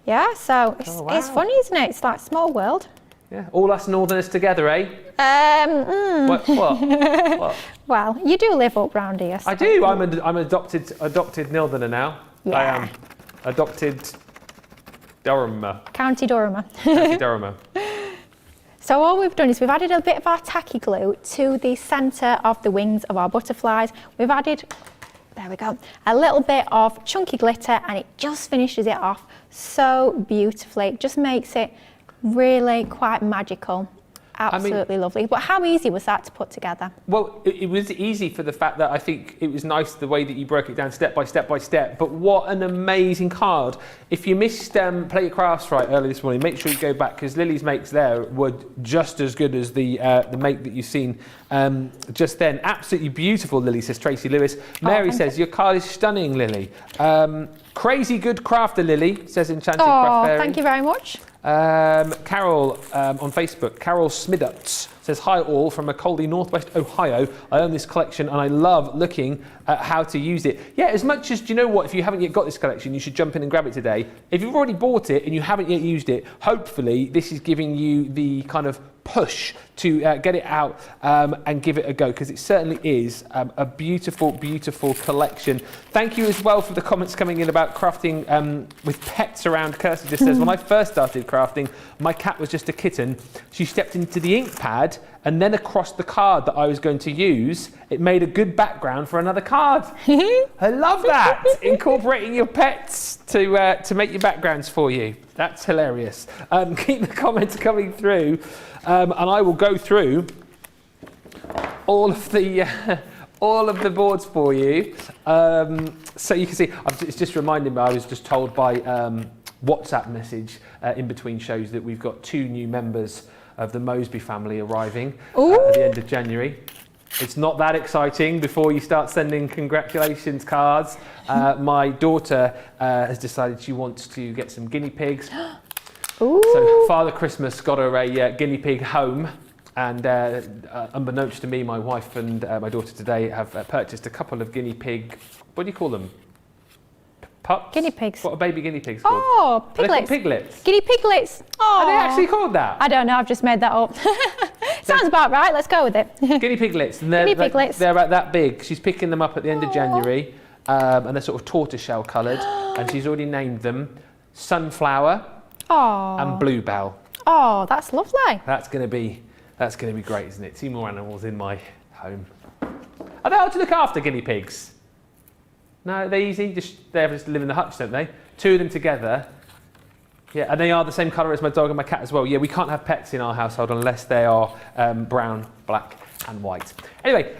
Yeah, so it's funny, isn't it? It's like a small world. Yeah, all us northerners together, eh? What? Well, you do live up round here. So. I do. I'm an adopted northerner now. Yeah. I am adopted Durhamer. County Durham. County Durham. So all we've done is we've added a bit of our tacky glue to the centre of the wings of our butterflies. We've added, there we go, a little bit of chunky glitter, and it just finishes it off so beautifully. It just makes it really quite magical. Absolutely lovely. But how easy was that to put together? Well, it was easy for the fact that I think it was nice the way that you broke it down step by step by step. But what an amazing card. If you missed Play Your Crafts Right earlier this morning, make sure you go back, because Lily's makes there were just as good as the make that you've seen just then. Absolutely beautiful, Lily, says Tracy Lewis. Mary says, your card is stunning, Lily. Crazy good crafter, Lily, says Enchanted Craft Fairy. Thank you very much. Carol on Facebook, Carol Smiduts says, hi all from Macaulay, Northwest Ohio. I own this collection and I love looking at how to use it. Yeah, as much as, do you know what, if you haven't yet got this collection, you should jump in and grab it today. If you've already bought it and you haven't yet used it, hopefully this is giving you the kind of push to get it out and give it a go, because it certainly is a beautiful, beautiful collection. Thank you as well for the comments coming in about crafting with pets around. Kirsty just says, when I first started crafting, my cat was just a kitten. She stepped into the ink pad and then across the card that I was going to use, it made a good background for another card. I love that. Incorporating your pets to make your backgrounds for you. That's hilarious. Keep the comments coming through, and I will go through all of the boards for you. So you can see, it's just reminding me, I was just told by WhatsApp message in between shows that we've got 2 new members of the Moseby family arriving at the end of January. It's not that exciting before you start sending congratulations cards. My daughter has decided she wants to get some guinea pigs. So Father Christmas got her a guinea pig home. And unbeknownst to me, my wife and my daughter today have purchased a couple of guinea pig, what do you call them? Pups? Guinea pigs. What are baby guinea pigs called? Oh, piglets. Are they called piglets? Guinea piglets. Oh. Are they actually called that? I don't know, I've just made that up. Sounds about right, let's go with it. Guinea piglets. And they're, guinea piglets. They're about that big. She's picking them up at the end of January, and they're sort of tortoiseshell coloured, and she's already named them Sunflower and Bluebell. Oh, that's lovely. That's going to be great, isn't it? 2 more animals in my home. Are they hard to look after, guinea pigs? No, they're easy. They just live in the hutch, don't they? 2 of them together. Yeah, and they are the same colour as my dog and my cat as well. Yeah, we can't have pets in our household unless they are brown, black and white. Anyway,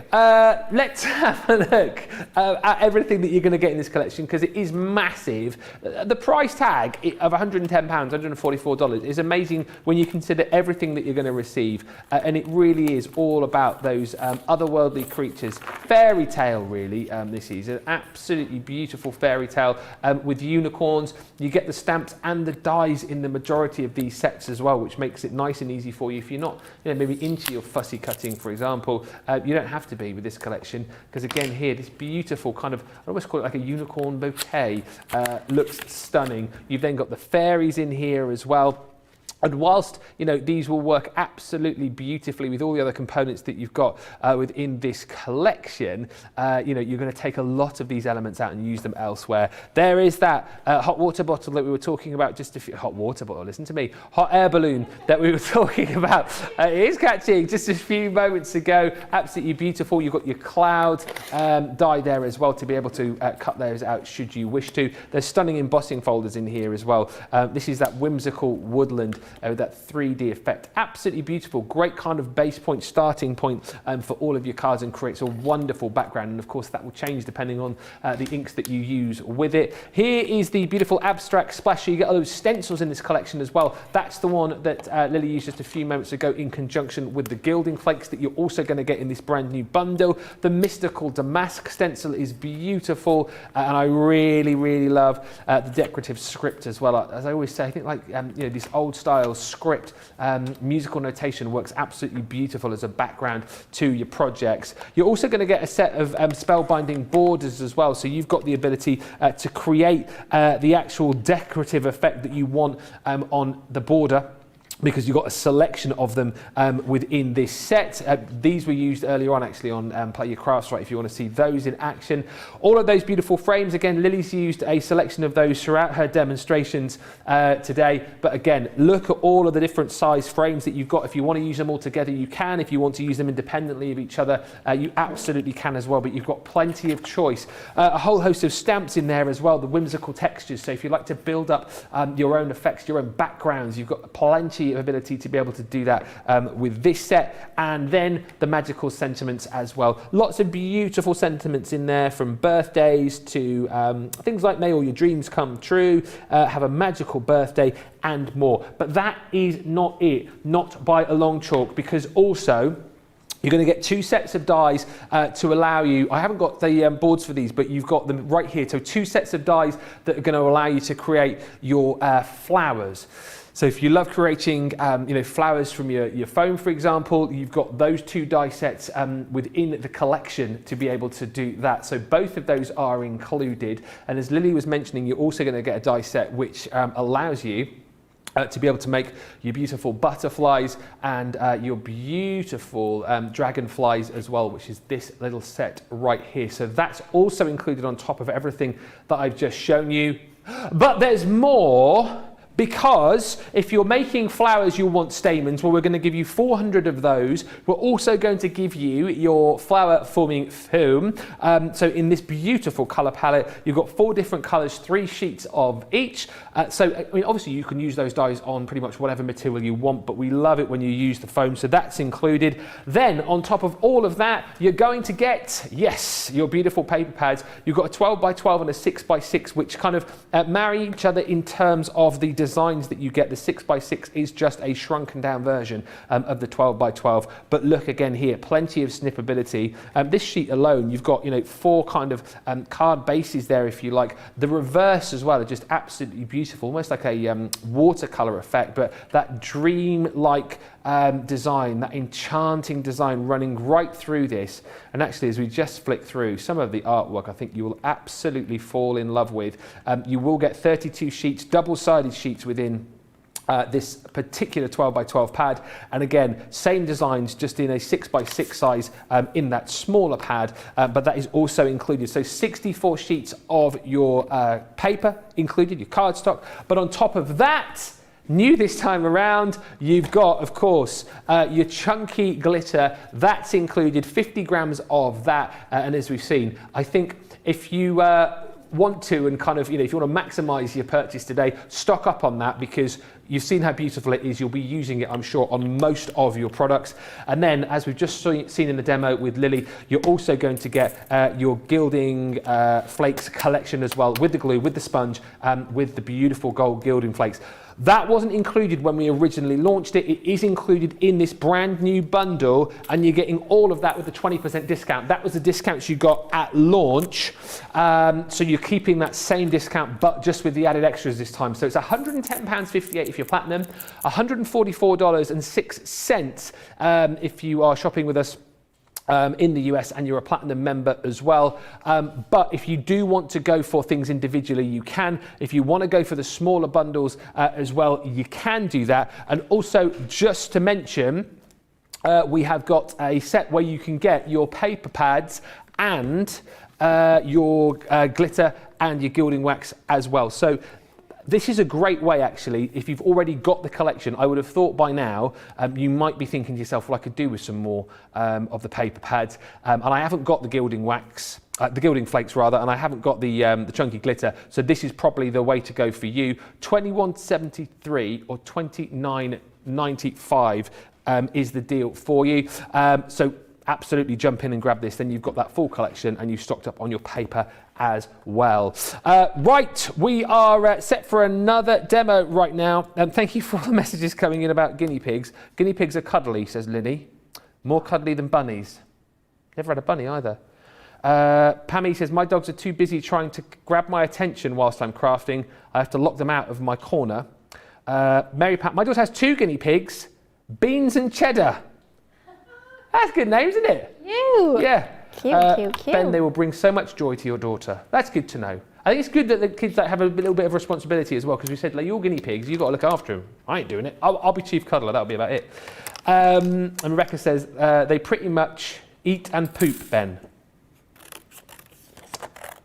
let's have a look at everything that you're going to get in this collection, because it is massive. The price tag of £110, $144 is amazing when you consider everything that you're going to receive, and it really is all about those otherworldly creatures. Fairy tale, really. This is an absolutely beautiful fairy tale with unicorns. You get the stamps and the dies in the majority of these sets as well, which makes it nice and easy for you if you're not, maybe into your fussy cutting, for example. example. You don't have to be with this collection, because again here, this beautiful kind of, I almost call it like a unicorn bouquet, looks stunning. You've then got the fairies in here as well. And whilst, you know, these will work absolutely beautifully with all the other components that you've got within this collection, you know, you're going to take a lot of these elements out and use them elsewhere. There is that hot water bottle that we were talking about just a few, hot water bottle, listen to me, hot air balloon that we were talking about. It is catching just a few moments ago. Absolutely beautiful. You've got your cloud die there as well to be able to cut those out should you wish to. There's stunning embossing folders in here as well. This is that whimsical woodland with that 3D effect. Absolutely beautiful, great kind of base point, starting point for all of your cards, and creates a wonderful background. And of course that will change depending on the inks that you use with it. Here is the beautiful abstract splasher. You get all those stencils in this collection as well. That's the one that Lily used just a few moments ago in conjunction with the gilding flakes that you're also going to get in this brand new bundle. The mystical damask stencil is beautiful, and I really, really love the decorative script as well. As I always say, I think like you know, this old style script musical notation works absolutely beautiful as a background to your projects. You're also going to get a set of spellbinding borders as well, so you've got the ability to create the actual decorative effect that you want on the border, because you've got a selection of them within this set. These were used earlier on actually on Play Your Crafts Right if you want to see those in action. All of those beautiful frames, again, Lily's used a selection of those throughout her demonstrations today. But again, look at all of the different size frames that you've got. If you want to use them all together, you can. If you want to use them independently of each other, you absolutely can as well, but you've got plenty of choice. A whole host of stamps in there as well, the whimsical textures. So if you like to build up your own effects, your own backgrounds, you've got plenty of ability to be able to do that with this set. And then the magical sentiments as well. Lots of beautiful sentiments in there, from birthdays to things like may all your dreams come true, have a magical birthday, and more. But that is not it, not by a long chalk, because also you're going to get two sets of dies to allow you, I haven't got the boards for these, but you've got them right here. So two sets of dies that are going to allow you to create your flowers. So if you love creating you know, flowers from your phone, for example, you've got those two die sets within the collection to be able to do that. So both of those are included. And as Lily was mentioning, you're also going to get a die set which allows you to be able to make your beautiful butterflies and your beautiful dragonflies as well, which is this little set right here. So that's also included on top of everything that I've just shown you. But there's more. Because if you're making flowers, you'll want stamens. Well, we're going to give you 400 of those. We're also going to give you your flower forming foam. So in this beautiful color palette, you've got 4 different colors, 3 sheets of each. So I mean, obviously you can use those dyes on pretty much whatever material you want, but we love it when you use the foam. So that's included. Then on top of all of that, you're going to get, yes, your beautiful paper pads. You've got a 12 by 12 and a 6 by 6, which kind of marry each other in terms of the designs that you get. The 6 by 6 is just a shrunken down version of the 12 by 12. But look again here, plenty of snippability. This sheet alone, you've got, you know, 4 kind of card bases there, if you like. The reverse as well are just absolutely beautiful, almost like a watercolor effect, but that dream-like design, that enchanting design running right through this. And actually, as we just flick through some of the artwork, I think you will absolutely fall in love with. You will get 32 sheets, double-sided sheets within this particular 12 by 12 pad, and again, same designs, just in a 6 by 6 size in that smaller pad, but that is also included. So 64 sheets of your paper included, your cardstock, but on top of that, new this time around, you've got, of course, your chunky glitter. That's included, 50 grams of that, and as we've seen, I think if you want to, and kind of, you know, if you want to maximize your purchase today, stock up on that, because you've seen how beautiful it is. You'll be using it, I'm sure, on most of your products. And then, as we've just seen in the demo with Lily, you're also going to get your gilding flakes collection as well, with the glue, with the sponge, with the beautiful gold gilding flakes. That wasn't included when we originally launched it. It is included in this brand new bundle, and you're getting all of that with a 20% discount. That was the discounts you got at launch. So you're keeping that same discount, but just with the added extras this time. So it's £110.58 if you're platinum, $144.06 if you are shopping with us in the US, and you're a platinum member as well. But if you do want to go for things individually, you can. If you want to go for the smaller bundles as well, you can do that. And also, just to mention, we have got a set where you can get your paper pads and your glitter and your gilding wax as well. So this is a great way, actually. If you've already got the collection, I would have thought by now you might be thinking to yourself, well, I could do with some more of the paper pads. And I haven't got the gilding wax, the gilding flakes rather, and I haven't got the chunky glitter. So this is probably the way to go for you. £21.73 or £29.95 is the deal for you. So absolutely jump in and grab this. Then you've got that full collection and you've stocked up on your paper as well. Right, we are set for another demo right now. And thank you for all the messages coming in about guinea pigs. Guinea pigs are cuddly, says Lilly. More cuddly than bunnies. Never had a bunny either. Pammy says, my dogs are too busy trying to grab my attention whilst I'm crafting. I have to lock them out of my corner. Mary Pat, my daughter has 2 guinea pigs, Beans and Cheddar. That's a good name, isn't it? Cute. Yeah. Cute. Ben, they will bring so much joy to your daughter. That's good to know. I think it's good that the kids have a little bit of responsibility as well, because we said, like, you're guinea pigs, you've got to look after them. I ain't doing it. I'll be chief cuddler, that'll be about it. And Rebecca says, they pretty much eat and poop, Ben.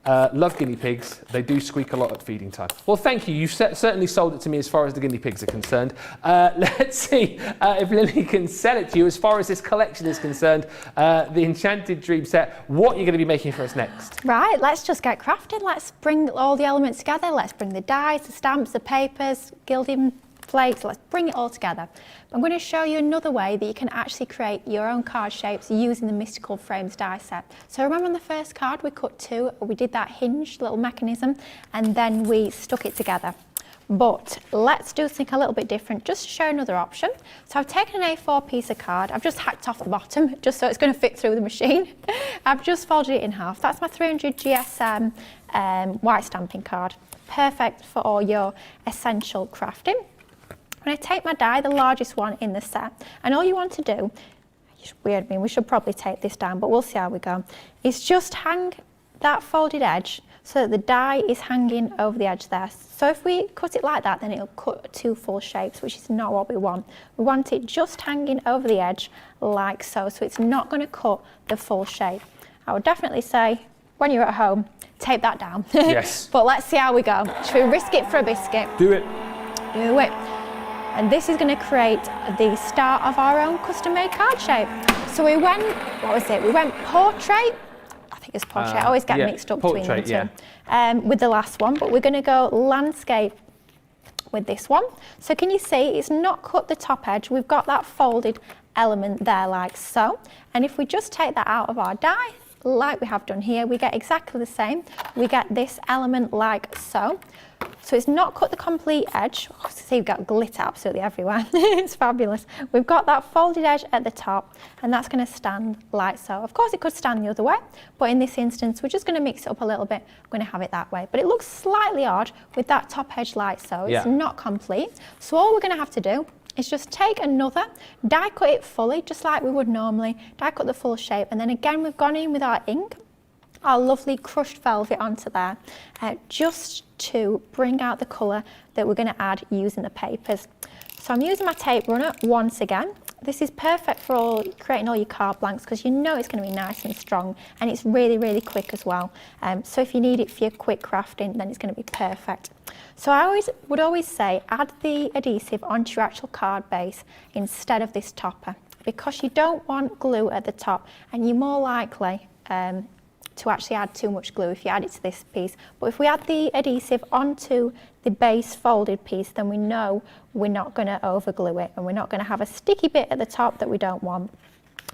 Love guinea pigs. They do squeak a lot at feeding time. Well, thank you. You've certainly sold it to me as far as the guinea pigs are concerned. Let's see if Lilly can sell it to you as far as this collection is concerned. The Enchanted Dream set. What are you going to be making for us next? Right, let's just get crafting. Let's bring all the elements together. Let's bring the dies, the stamps, the papers, gilding flakes. Let's bring it all together. I'm going to show you another way that you can actually create your own card shapes using the Mystical Frames die set. So remember on the first card we cut 2, we did that hinge little mechanism and then we stuck it together. But let's do something a little bit different just to show another option. So I've taken an A4 piece of card, I've just hacked off the bottom just so it's going to fit through the machine. I've just folded it in half. That's my 300 GSM white stamping card. Perfect for all your essential crafting. I'm going to take my die, the largest one in the set, and all you want to do, weird me, we should probably take this down, but we'll see how we go, is just hang that folded edge so that the die is hanging over the edge there. So if we cut it like that, then it'll cut 2 full shapes, which is not what we want. We want it just hanging over the edge like so, so it's not going to cut the full shape. I would definitely say, when you're at home, tape that down. Yes. But let's see how we go. Should we risk it for a biscuit? Do it. Do it. And this is going to create the start of our own custom-made card shape. So we went, what was it? We went portrait. I think it's portrait. I always get mixed up between them two. With the last one, but we're going to go landscape with this one. So can you see it's not cut the top edge? We've got that folded element there like so. And if we just take that out of our die, like we have done here, we get exactly the same. We get this element like so. So it's not cut the complete edge. Oh, see, we've got glitter absolutely everywhere. It's fabulous. We've got that folded edge at the top, and that's going to stand like so. Of course, it could stand the other way, but in this instance, we're just going to mix it up a little bit. I'm going to have it that way. But it looks slightly odd with that top edge like so. It's not complete. So all we're going to have to do is just take another, die cut it fully, just like we would normally, die cut the full shape, and then again, we've gone in with our ink, our lovely crushed velvet onto there, just to bring out the colour that we're going to add using the papers. So I'm using my tape runner once again. This is perfect for creating all your card blanks because you know it's going to be nice and strong, and it's really, really quick as well. So if you need it for your quick crafting, then it's going to be perfect. So I would always say add the adhesive onto your actual card base instead of this topper, because you don't want glue at the top, and you're more likely to actually add too much glue if you add it to this piece. But if we add the adhesive onto the base folded piece, then we know we're not going to over glue it, and we're not going to have a sticky bit at the top that we don't want,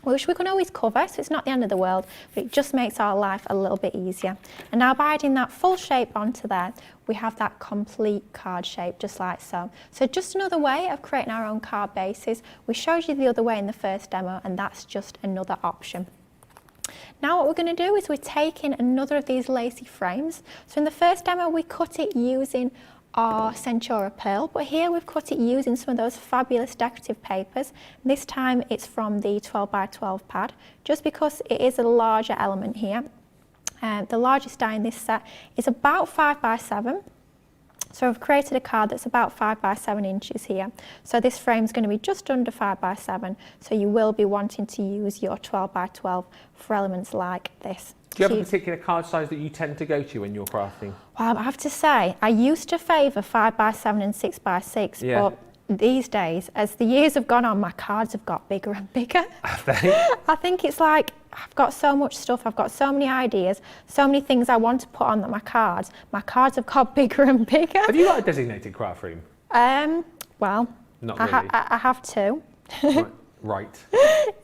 which we can always cover, so it's not the end of the world, but it just makes our life a little bit easier. And now by adding that full shape onto there, we have that complete card shape just like so. So just another way of creating our own card bases. We showed you the other way in the first demo, and that's just another option. Now what we're going to do is we're taking another of these lacy frames. So in the first demo we cut it using or Centura pearl, but here we've cut it using some of those fabulous decorative papers. This time it's from the 12 by 12 pad, just because it is a larger element here. The largest die in this set is about 5 by 7. So I've created a card that's about 5 by 7 inches here. So this frame's going to be just under 5 by 7. So you will be wanting to use your 12 by 12 for elements like this. Do you have a particular card size that you tend to go to when you're crafting? Well, I have to say, I used to favour 5 by 7 and 6 by 6, but these days, as the years have gone on, my cards have got bigger and bigger. Have they? I think it's like, I've got so much stuff, I've got so many ideas, so many things I want to put on my cards have got bigger and bigger. Have you got a designated craft room? Well, not really. I have 2. Right.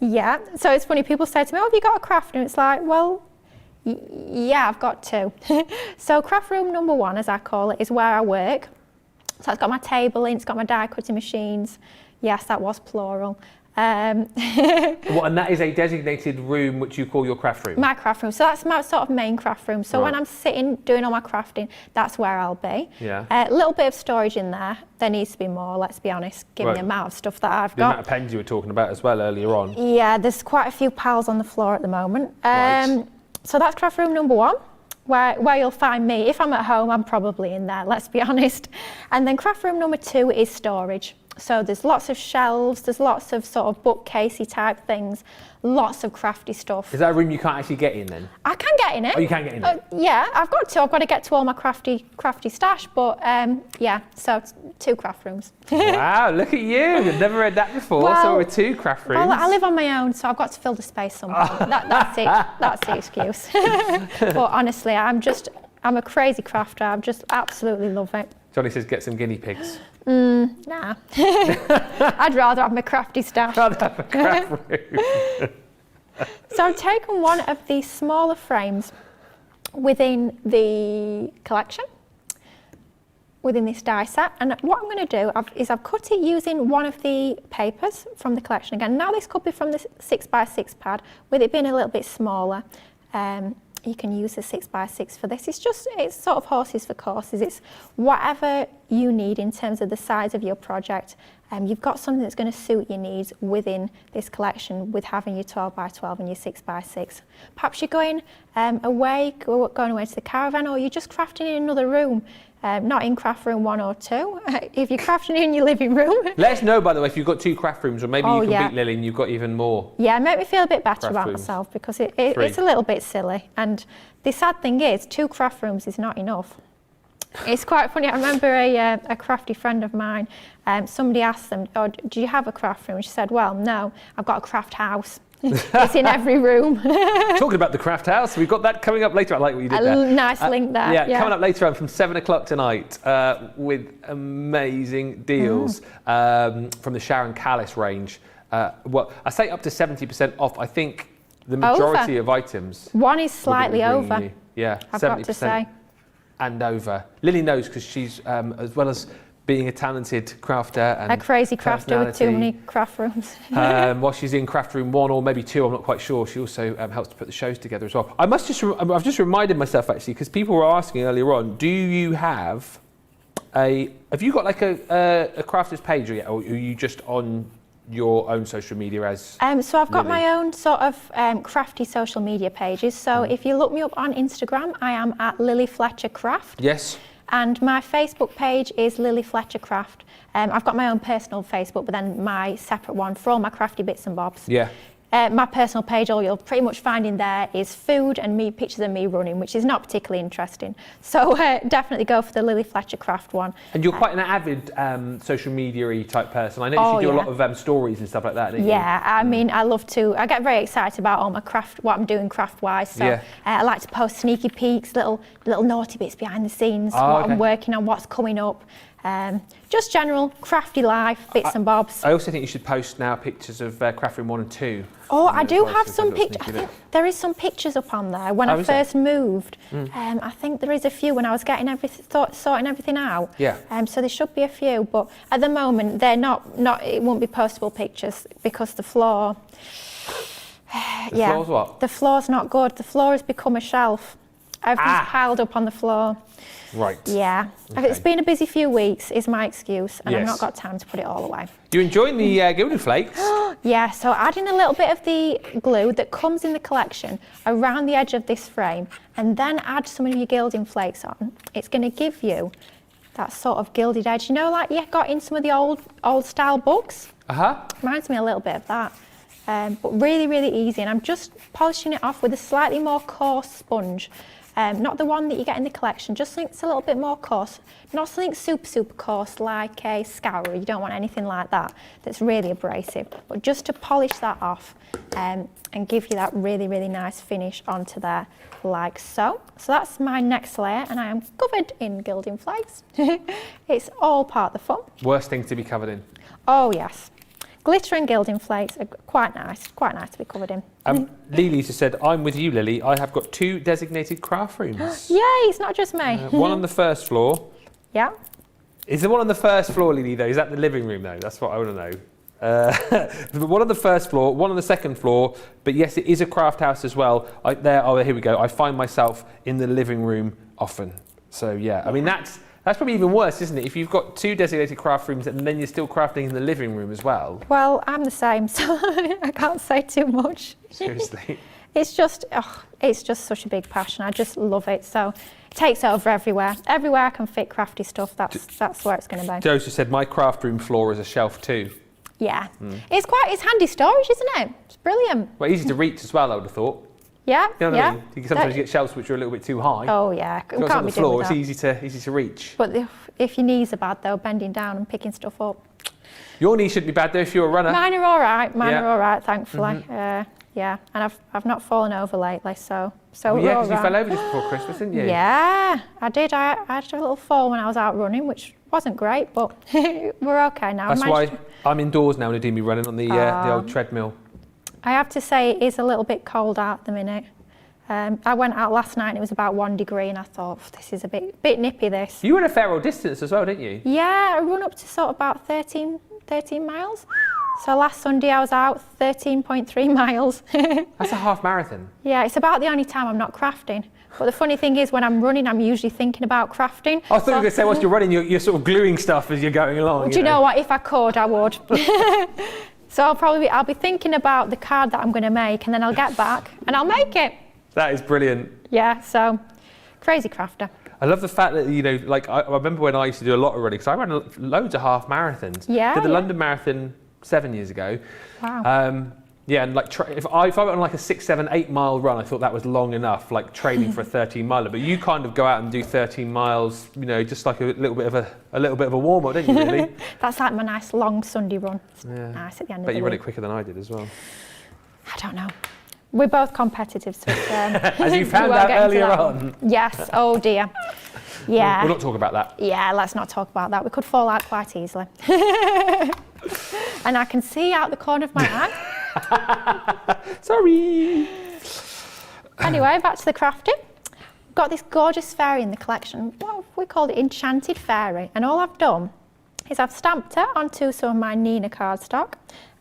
Yeah, so it's funny, people say to me, oh, have you got a craft room? It's like, well, yeah, I've got 2. So craft room number 1, as I call it, is where I work. So it's got my table in, it's got my die cutting machines. Yes, that was plural. And that is a designated room which you call your craft room? My craft room. So that's my sort of main craft room. So when I'm sitting doing all my crafting, that's where I'll be. Yeah. A little bit of storage in there. There needs to be more, let's be honest, given the amount of stuff that I've got. The amount of pens you were talking about as well earlier on. Yeah, there's quite a few piles on the floor at the moment. So that's craft room number 1. Where you'll find me. If I'm at home, I'm probably in there, let's be honest. And then craft room number 2 is storage. So there's lots of shelves, there's lots of sort of bookcasey type things, lots of crafty stuff. Is that a room you can't actually get in then? I can get in it. Oh, you can get in it? Yeah, I've got to get to all my crafty stash, but yeah, so 2 craft rooms. Wow, look at you. I've never read that before. Well, so we're 2 craft rooms. Well, I live on my own, so I've got to fill the space somehow. That's it. That's the excuse. But honestly, I'm a crazy crafter. I just absolutely love it. Johnny says get some guinea pigs. Nah. I'd rather have my crafty stash. Rather have a craft room. So I've taken one of the smaller frames within the collection, within this die set, and what I'm going to do is I've cut it using one of the papers from the collection again. Now this could be from the 6 by 6 pad, with it being a little bit smaller. You can use the 6 by 6 for this. It's sort of horses for courses. It's whatever you need in terms of the size of your project. You've got something that's going to suit your needs within this collection with having your 12 by 12 and your 6 by 6. Perhaps you're going away to the caravan, or you're just crafting in another room. Not in craft room 1 or 2. If you're crafting in your living room. Let us know, by the way, if you've got 2 craft rooms, or maybe you can beat Lily and you've got even more. Yeah, make me feel a bit better about myself, because it's a little bit silly. And the sad thing is, 2 craft rooms is not enough. It's quite funny. I remember a crafty friend of mine, somebody asked them, oh, do you have a craft room? She said, well, no, I've got a craft house. It's in every room. Talking about the craft house, we've got that coming up later. I like what you did there. Nice link there. Yeah, coming up later on from 7 o'clock tonight with amazing deals from the Sharon Callis range. Well, I say up to 70% off. I think the majority of items. One is slightly over. Yeah, I've 70% got to say. And over. Lily knows, because she's, as well as being a talented crafter and a crazy crafter with too many craft rooms. While she's in craft room 1 or maybe 2, I'm not quite sure, she also helps to put the shows together as well. I've just reminded myself, actually, because people were asking earlier on, have you got like a crafter's page yet, or are you just on your own social media as So I've got Lily? my own sort of crafty social media pages. So if you look me up on Instagram, I am at Lilly Fletcher Craft. Yes. And my Facebook page is Lilly Fletcher Craft. I've got my own personal Facebook, but then my separate one for all my crafty bits and bobs. Yeah. My personal page, all you'll pretty much find in there is food and pictures of me running, which is not particularly interesting. So definitely go for the Lilly Fletcher Craft one. And you're quite an avid social media-y type person. I know you do a lot of stories and stuff like that, don't you? Yeah, I mean, I get very excited about all my craft, what I'm doing craft-wise. So I like to post sneaky peeks, little naughty bits behind the scenes, I'm working on, what's coming up. Just general crafty life, bits and bobs. I also think you should post now pictures of craft room 1 and 2. Oh, I do have some pictures. I think there is some pictures up on there when I first moved. I think there is a few when I was getting sorting everything out. Yeah. So there should be a few, but at the moment they're not. It won't be postable pictures because the floor. The floor's what? The floor's not good. The floor has become a shelf. Everything's piled up on the floor. Right. Yeah. Okay. It's been a busy few weeks, is my excuse, and I've Yes. not got time to put it all away. You enjoying the gilding flakes? Yeah, so adding a little bit of the glue that comes in the collection around the edge of this frame, and then add some of your gilding flakes on. It's going to give you that sort of gilded edge. You know, like you got in some of the old style books? Reminds me a little bit of that. But really, really easy. And I'm just polishing it off with a slightly more coarse sponge. Not the one that you get in the collection, just something that's a little bit more coarse. Not something super, super coarse like a scourer. You don't want anything like that that's really abrasive. But just to polish that off and give you that really, really nice finish onto there, like so. So that's my next layer, and I am covered in gilding flakes. It's all part of the fun. Worst thing to be covered in. Oh, yes. Glitter and gilding flakes are quite nice to be covered in. Lily just said, I'm with you, Lily. I have got 2 designated craft rooms. Yay, it's not just me. One on the first floor. Yeah. Is the one on the first floor, Lily, though? Is that the living room, though? That's what I want to know. One on the first floor, one on the second floor. But yes, it is a craft house as well. Here we go. I find myself in the living room often. So, yeah. I mean, that's probably even worse, isn't it? If you've got 2 designated craft rooms and then you're still crafting in the living room as well. Well, I'm the same, so I can't say too much. Seriously. It's just such a big passion. I just love it. So it takes over everywhere. Everywhere I can fit crafty stuff, that's where it's going to be. Joe just said, my craft room floor is a shelf too. Yeah. It's handy storage, isn't it? It's brilliant. Well, easy to reach as well, I would have thought. Yeah, You know what I mean? Sometimes you get shelves which are a little bit too high. Oh yeah, If it's on the floor, it's easy to reach. But if your knees are bad though, bending down and picking stuff up. Your knees shouldn't be bad though if you're a runner. Mine are all right. Mine Yeah. are all right, thankfully. Yeah, and I've not fallen over lately, so Well, we're yeah, all because you right. fell over just before Christmas, didn't you? Yeah, I did. I had a little fall when I was out running, which wasn't great, but we're okay now. That's why I'm indoors now when they do me running on the old treadmill. I have to say it is a little bit cold out at the minute. I went out last night and it was about 1 degree, and I thought, this is a bit nippy, this. You were in a fair old distance as well, didn't you? Yeah, I run up to sort of about 13 miles. So last Sunday I was out 13.3 miles. That's a half marathon. Yeah, it's about the only time I'm not crafting. But the funny thing is, when I'm running, I'm usually thinking about crafting. I thought you were going to say, whilst you're running, you're sort of gluing stuff as you're going along. Do you know what? If I could, I would. So I'll be thinking about the card that I'm going to make, and then I'll get back and I'll make it. That is brilliant. Yeah, so crazy crafter. I love the fact that, you know, like I remember when I used to do a lot of running, because I ran loads of half marathons. Yeah. Did the London Marathon 7 years ago. Wow. Yeah, and like if I went on like a 6, 7, 8 mile run, I thought that was long enough, like training for a 13 miler. But you kind of go out and do 13 miles, you know, just like a little bit of a warm up, didn't you? Really? That's like my nice long Sunday run. It's Yeah. nice at the end of Bet the you week. run it quicker than I did as well. I don't know. We're both competitive, so As you we found won't out get into earlier that on. one. Yes. Oh dear. Yeah. We'll not talk about that. Yeah. Let's not talk about that. We could fall out quite easily. And I can see out the corner of my eye. Sorry. Anyway, back to the crafting. Got this gorgeous fairy in the collection. Well, we called it Enchanted Fairy. And all I've done is I've stamped her onto some of my Nina cardstock.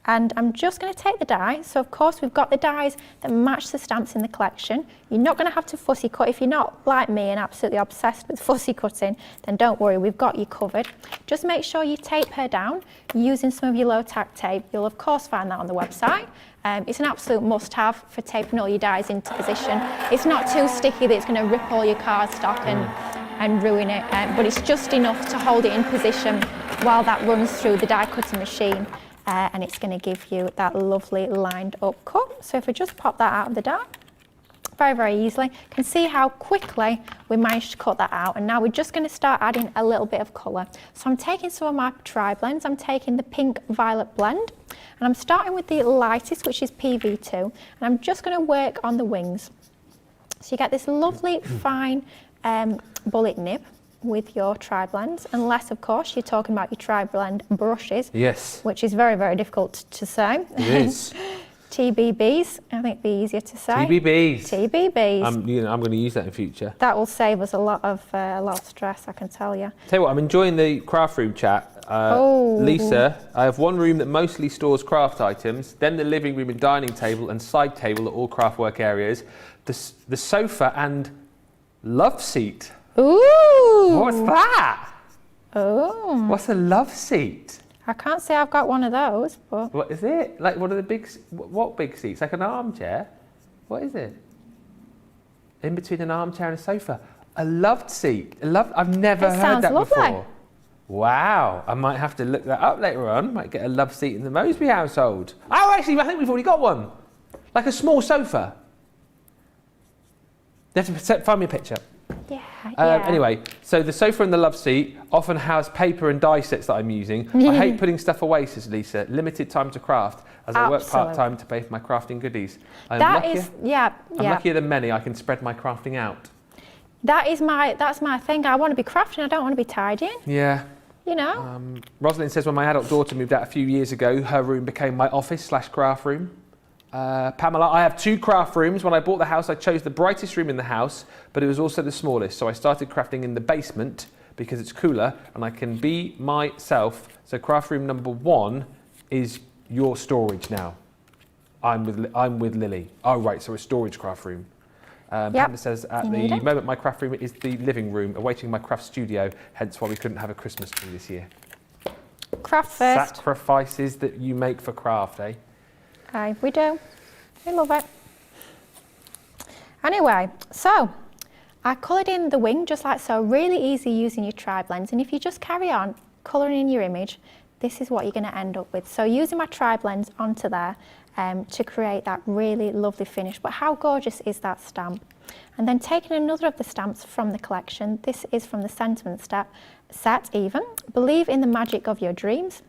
And I'm just going to take the die. So of course we've got the dies that match the stamps in the collection. You're not going to have to fussy cut. If you're not like me and absolutely obsessed with fussy cutting, then don't worry, we've got you covered. Just make sure you tape her down using some of your low tack tape. You'll of course find that on the website. It's an absolute must-have for taping all your dies into position. It's not too sticky that it's going to rip all your cardstock and ruin it, but it's just enough to hold it in position while that runs through the die cutting machine. And it's going to give you that lovely lined up cut. So if we just pop that out of the die, very, very easily, you can see how quickly we managed to cut that out. And now we're just going to start adding a little bit of colour. So I'm taking some of my tri-blends, I'm taking the pink violet blend, and I'm starting with the lightest, which is PV2, and I'm just going to work on the wings. So you get this lovely fine bullet nib with your tri-blends, unless of course you're talking about your tri-blend brushes. Yes. Which is very, very difficult to say. It is. TBBs, I think it'd be easier to say. TBBs. TBBs. I'm going to use that in future. That will save us a lot of stress, I can tell you. Tell you what, I'm enjoying the craft room chat. Lisa, I have one room that mostly stores craft items, then the living room and dining table and side table are all craft work areas. The sofa and Love seat. Ooh. What's that? Oh. What's a love seat? I can't say I've got one of those, but... What is it? Like one of the big, what big seats? Like an armchair? What is it? In between an armchair and a sofa. A loved seat. I've never heard that lovely. before. Wow. I might have to look that up later on. Might get a love seat in the Moseby household. Oh, actually, I think we've already got one. Like a small sofa. You have to find me a picture. Yeah. Anyway, so the sofa and the love seat often has paper and die sets that I'm using. I hate putting stuff away, says Lisa. Limited time to craft, as I work part-time to pay for my crafting goodies. I'm luckier than many. I can spread my crafting out. That's my thing. I want to be crafting. I don't want to be tidying. Yeah. You know. Rosalind says when my adult daughter moved out a few years ago, her room became my office/craft room. Pamela, I have 2 craft rooms. When I bought the house, I chose the brightest room in the house, but it was also the smallest. So I started crafting in the basement because it's cooler and I can be myself. So craft room number 1 is your storage now. I'm with Lily. Oh, right. So a storage craft room. Pamela says at the moment my craft room is the living room, awaiting my craft studio. Hence why we couldn't have a Christmas tree this year. Craft first. Sacrifices that you make for craft, eh? Aye, we do. We love it. Anyway, so I coloured in the wing just like so. Really easy using your tri blends. And if you just carry on colouring in your image, this is what you're going to end up with. So using my tri blends onto there to create that really lovely finish. But how gorgeous is that stamp? And then taking another of the stamps from the collection. This is from the sentiment set even. Believe in the magic of your dreams,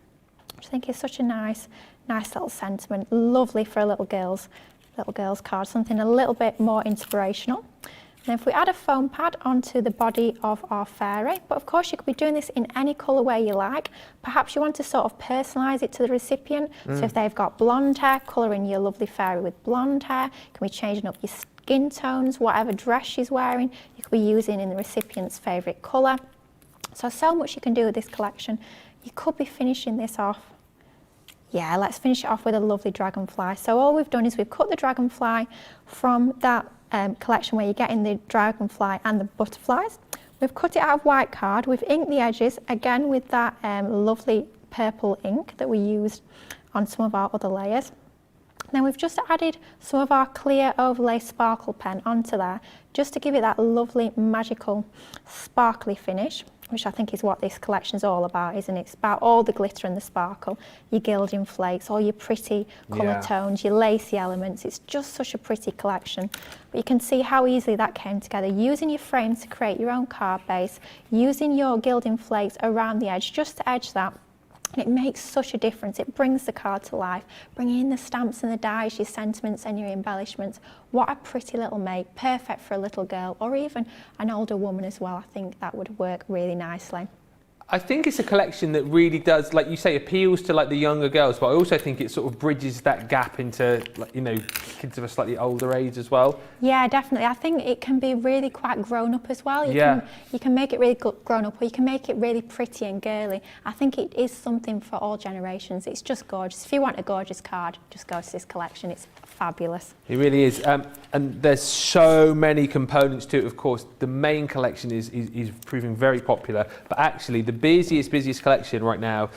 which I think is such a nice little sentiment, lovely for a little girl's card, something a little bit more inspirational. And then if we add a foam pad onto the body of our fairy, but of course you could be doing this in any colourway you like. Perhaps you want to sort of personalise it to the recipient. So if they've got blonde hair, colour in your lovely fairy with blonde hair. You can be changing up your skin tones, whatever dress she's wearing, you could be using in the recipient's favourite colour. So much you can do with this collection. You could be finishing this off. Yeah, let's finish it off with a lovely dragonfly. So all we've done is we've cut the dragonfly from that collection where you're getting the dragonfly and the butterflies. We've cut it out of white card. We've inked the edges, again with that lovely purple ink that we used on some of our other layers. Then we've just added some of our clear overlay sparkle pen onto there, just to give it that lovely, magical, sparkly finish, which I think is what this collection is all about, isn't it? It's about all the glitter and the sparkle, your gilding flakes, all your pretty colour tones, your lacy elements. It's just such a pretty collection. But you can see how easily that came together, using your frames to create your own card base, using your gilding flakes around the edge, just to edge that. And it makes such a difference. It brings the card to life, bringing in the stamps and the dies, your sentiments and your embellishments. What a pretty little make, perfect for a little girl or even an older woman as well. I think that would work really nicely. I think it's a collection that really does, like you say, appeals to like the younger girls, but I also think it sort of bridges that gap into, like, you know, kids of a slightly older age as well. Yeah, definitely. I think it can be really quite grown up as well. You can make it really grown up, or you can make it really pretty and girly. I think it is something for all generations. It's just gorgeous. If you want a gorgeous card, just go to this collection. It's fabulous. It really is. And there's so many components to it, of course. The main collection is proving very popular, but actually the busiest collection right now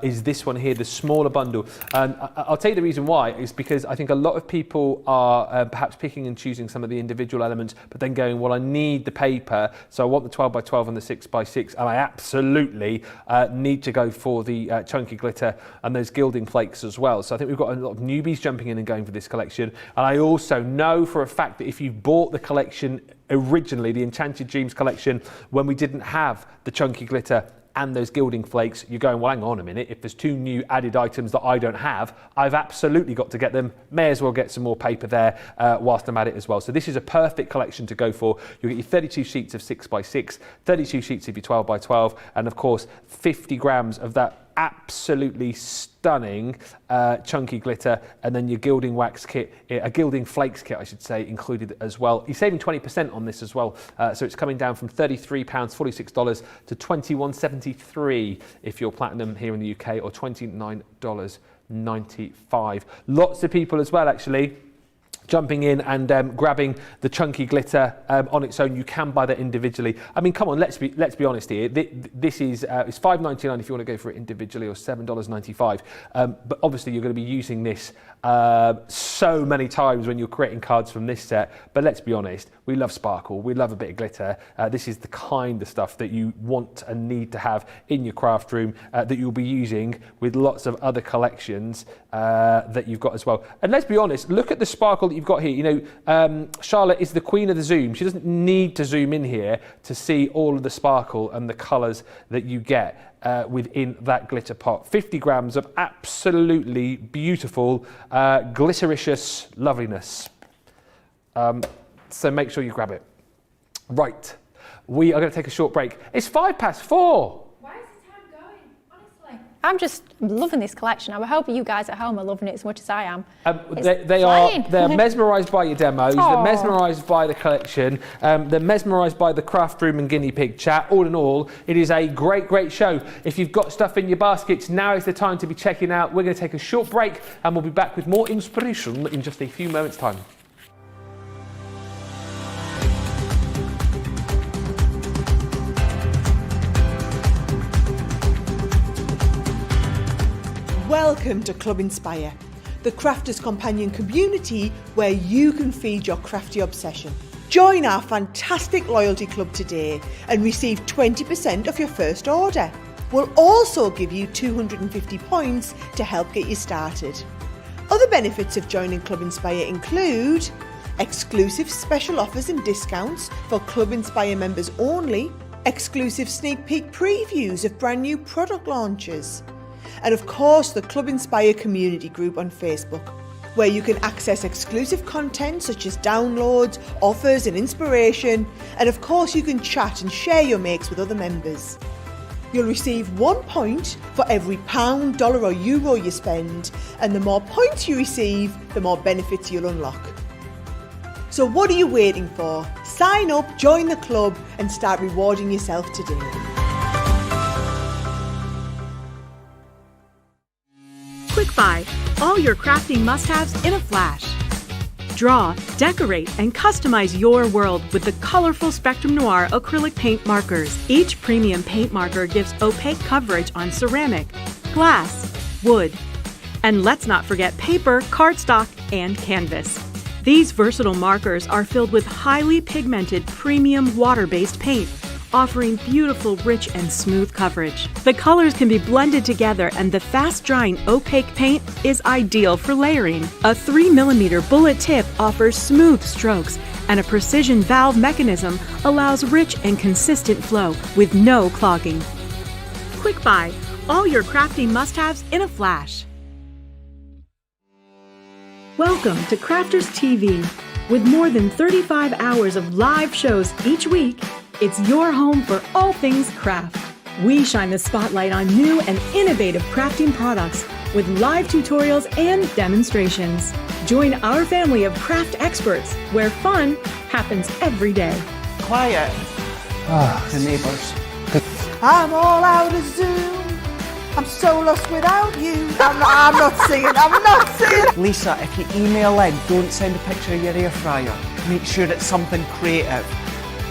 is this one here, the smaller bundle. And I'll tell you the reason why is because I think a lot of people are perhaps picking and choosing some of the individual elements, but then going, well, I need the paper, so I want the 12 by 12 and the 6 by 6, and I absolutely need to go for the chunky glitter and those gilding flakes as well. So I think we've got a lot of newbies jumping in and going for this collection. And I also know for a fact that if you bought the collection originally, the Enchanted Dreams collection, when we didn't have the chunky glitter and those gilding flakes, you're going, well, hang on a minute, if there's 2 new added items that I don't have, I've absolutely got to get them. May as well get some more paper there whilst I'm at it as well. So this is a perfect collection to go for. You'll get your 32 sheets of 6 by 6, 32 sheets of your 12 by 12, and of course 50 grams of that absolutely stunning chunky glitter, and then your gilding wax kit, a gilding flakes kit I should say, included as well. You're saving 20% on this as well, so it's coming down from £33, $46 to $21.73 if you're platinum here in the UK, or $29.95. Lots of people as well actually jumping in and grabbing the chunky glitter on its own. You can buy that individually. I mean, come on, let's be honest here. This is it's $5.99 if you want to go for it individually, or $7.95. But obviously, you're going to be using this so many times when you're creating cards from this set. But let's be honest, we love sparkle, we love a bit of glitter. This is the kind of stuff that you want and need to have in your craft room, that you'll be using with lots of other collections that you've got as well. And let's be honest, look at the sparkle that you've got here. You know, Charlotte is the queen of the zoom. She doesn't need to zoom in here to see all of the sparkle and the colours that you get within that glitter pot. 50 grams of absolutely beautiful glittericious loveliness. So make sure you grab it. Right, we are going to take a short break. It's 4:05. Why is the time going? Honestly, I'm just loving this collection. I hope you guys at home are loving it as much as I am. They're mesmerised by your demos. Aww. They're mesmerised by the collection. They're mesmerised by the craft room and guinea pig chat. All in all, it is a great show. If you've got stuff in your baskets, now is the time to be checking out. We're going to take a short break and we'll be back with more inspiration in just a few moments' time. Welcome to Club Inspire, the crafters' companion community where you can feed your crafty obsession. Join our fantastic loyalty club today and receive 20% off your first order. We'll also give you 250 points to help get you started. Other benefits of joining Club Inspire include exclusive special offers and discounts for Club Inspire members only, exclusive sneak peek previews of brand new product launches, and of course the Club Inspire community group on Facebook, where you can access exclusive content such as downloads, offers and inspiration, and of course you can chat and share your makes with other members. You'll receive 1 point for every pound, dollar or euro you spend, and the more points you receive, the more benefits you'll unlock. So what are you waiting for? Sign up, join the club and start rewarding yourself today. Quick Buy, all your crafting must-haves in a flash. Draw, decorate, and customize your world with the colorful Spectrum Noir acrylic paint markers. Each premium paint marker gives opaque coverage on ceramic, glass, wood, and let's not forget paper, cardstock, and canvas. These versatile markers are filled with highly pigmented premium water-based paint, offering beautiful, rich, and smooth coverage. The colors can be blended together and the fast-drying opaque paint is ideal for layering. A 3mm bullet tip offers smooth strokes and a precision valve mechanism allows rich and consistent flow with no clogging. Quick Buy, all your crafting must-haves in a flash. Welcome to Crafters TV. With more than 35 hours of live shows each week, it's your home for all things craft. We shine the spotlight on new and innovative crafting products with live tutorials and demonstrations. Join our family of craft experts where fun happens every day. Quiet. The neighbours. I'm all out of Zoom. I'm so lost without you. I'm not singing. Lisa, if you email in, don't send a picture of your air fryer. Make sure it's something creative.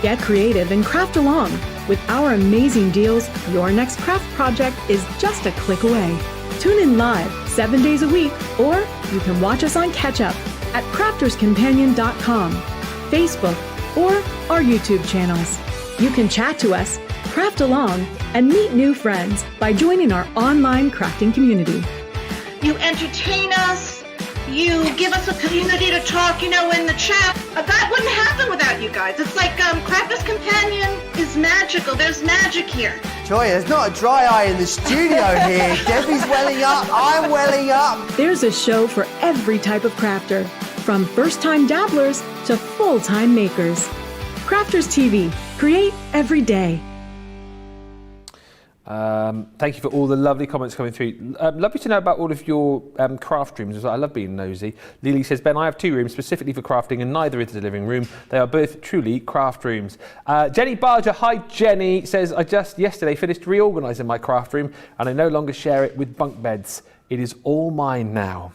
Get creative and craft along. With our amazing deals, your next craft project is just a click away. Tune in live 7 days a week, or you can watch us on Catch Up at crafterscompanion.com, Facebook, or our YouTube channels. You can chat to us, craft along, and meet new friends by joining our online crafting community. You entertain us. You give us a community to talk, in the chat. That wouldn't happen without you guys. It's like Crafter's Companion is magical. There's magic here. Joy, there's not a dry eye in the studio here. Debbie's welling up, I'm welling up. There's a show for every type of crafter, from first-time dabblers to full-time makers. Crafters TV, create every day. Thank you for all the lovely comments coming through. Lovely to know about all of your craft rooms as well. I love being nosy. Lily says, Ben, I have 2 rooms specifically for crafting and neither is the living room. They are both truly craft rooms. Jenny Barger, hi Jenny, says, I just yesterday finished reorganising my craft room and I no longer share it with bunk beds. It is all mine now.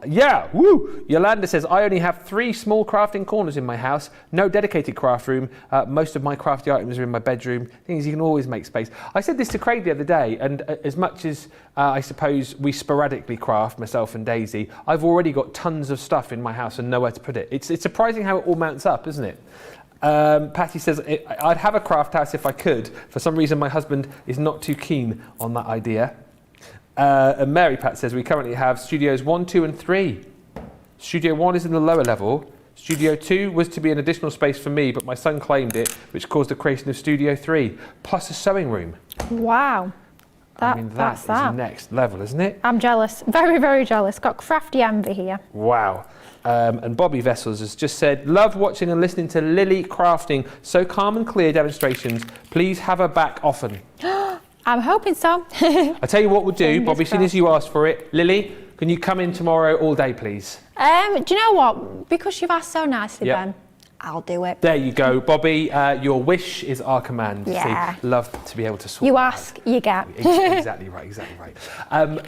Yeah, woo! Yolanda says, I only have 3 small crafting corners in my house, no dedicated craft room. Most of my crafty items are in my bedroom. Thing is, you can always make space. I said this to Craig the other day, and as much as I suppose we sporadically craft, myself and Daisy, I've already got tons of stuff in my house and nowhere to put it. It's surprising how it all mounts up, isn't it? Patty says, I'd have a craft house if I could. For some reason, my husband is not too keen on that idea. And Mary Pat says, we currently have studios 1, 2 and 3. Studio 1 is in the lower level. Studio 2 was to be an additional space for me, but my son claimed it, which caused the creation of Studio 3, plus a sewing room. Wow. That's next level, isn't it? I'm jealous. Very, very jealous. Got crafty envy here. Wow. And Bobby Vessels has just said, love watching and listening to Lilly crafting. So calm and clear demonstrations. Please have her back often. I'm hoping so. I tell you what we'll do, Fingers Bobby, seeing as you asked for it. Lily, can you come in tomorrow all day, please? Do you know what? Because you've asked so nicely, Yep. Ben, I'll do it. There you go, Bobby. Your wish is our command. Yeah. See, love to be able to sort You that ask, you get. Exactly right, exactly right.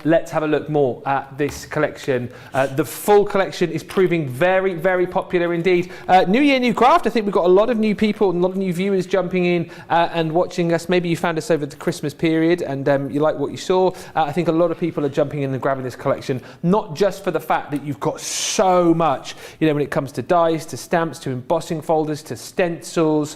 Let's have a look more at this collection. The full collection is proving very, very popular indeed. New year, new craft. I think we've got a lot of new people and a lot of new viewers jumping in and watching us. Maybe you found us over the Christmas period and you like what you saw. I think a lot of people are jumping in and grabbing this collection, not just for the fact that you've got so much, you know, when it comes to dies, to stamps, to embossing folders, to stencils,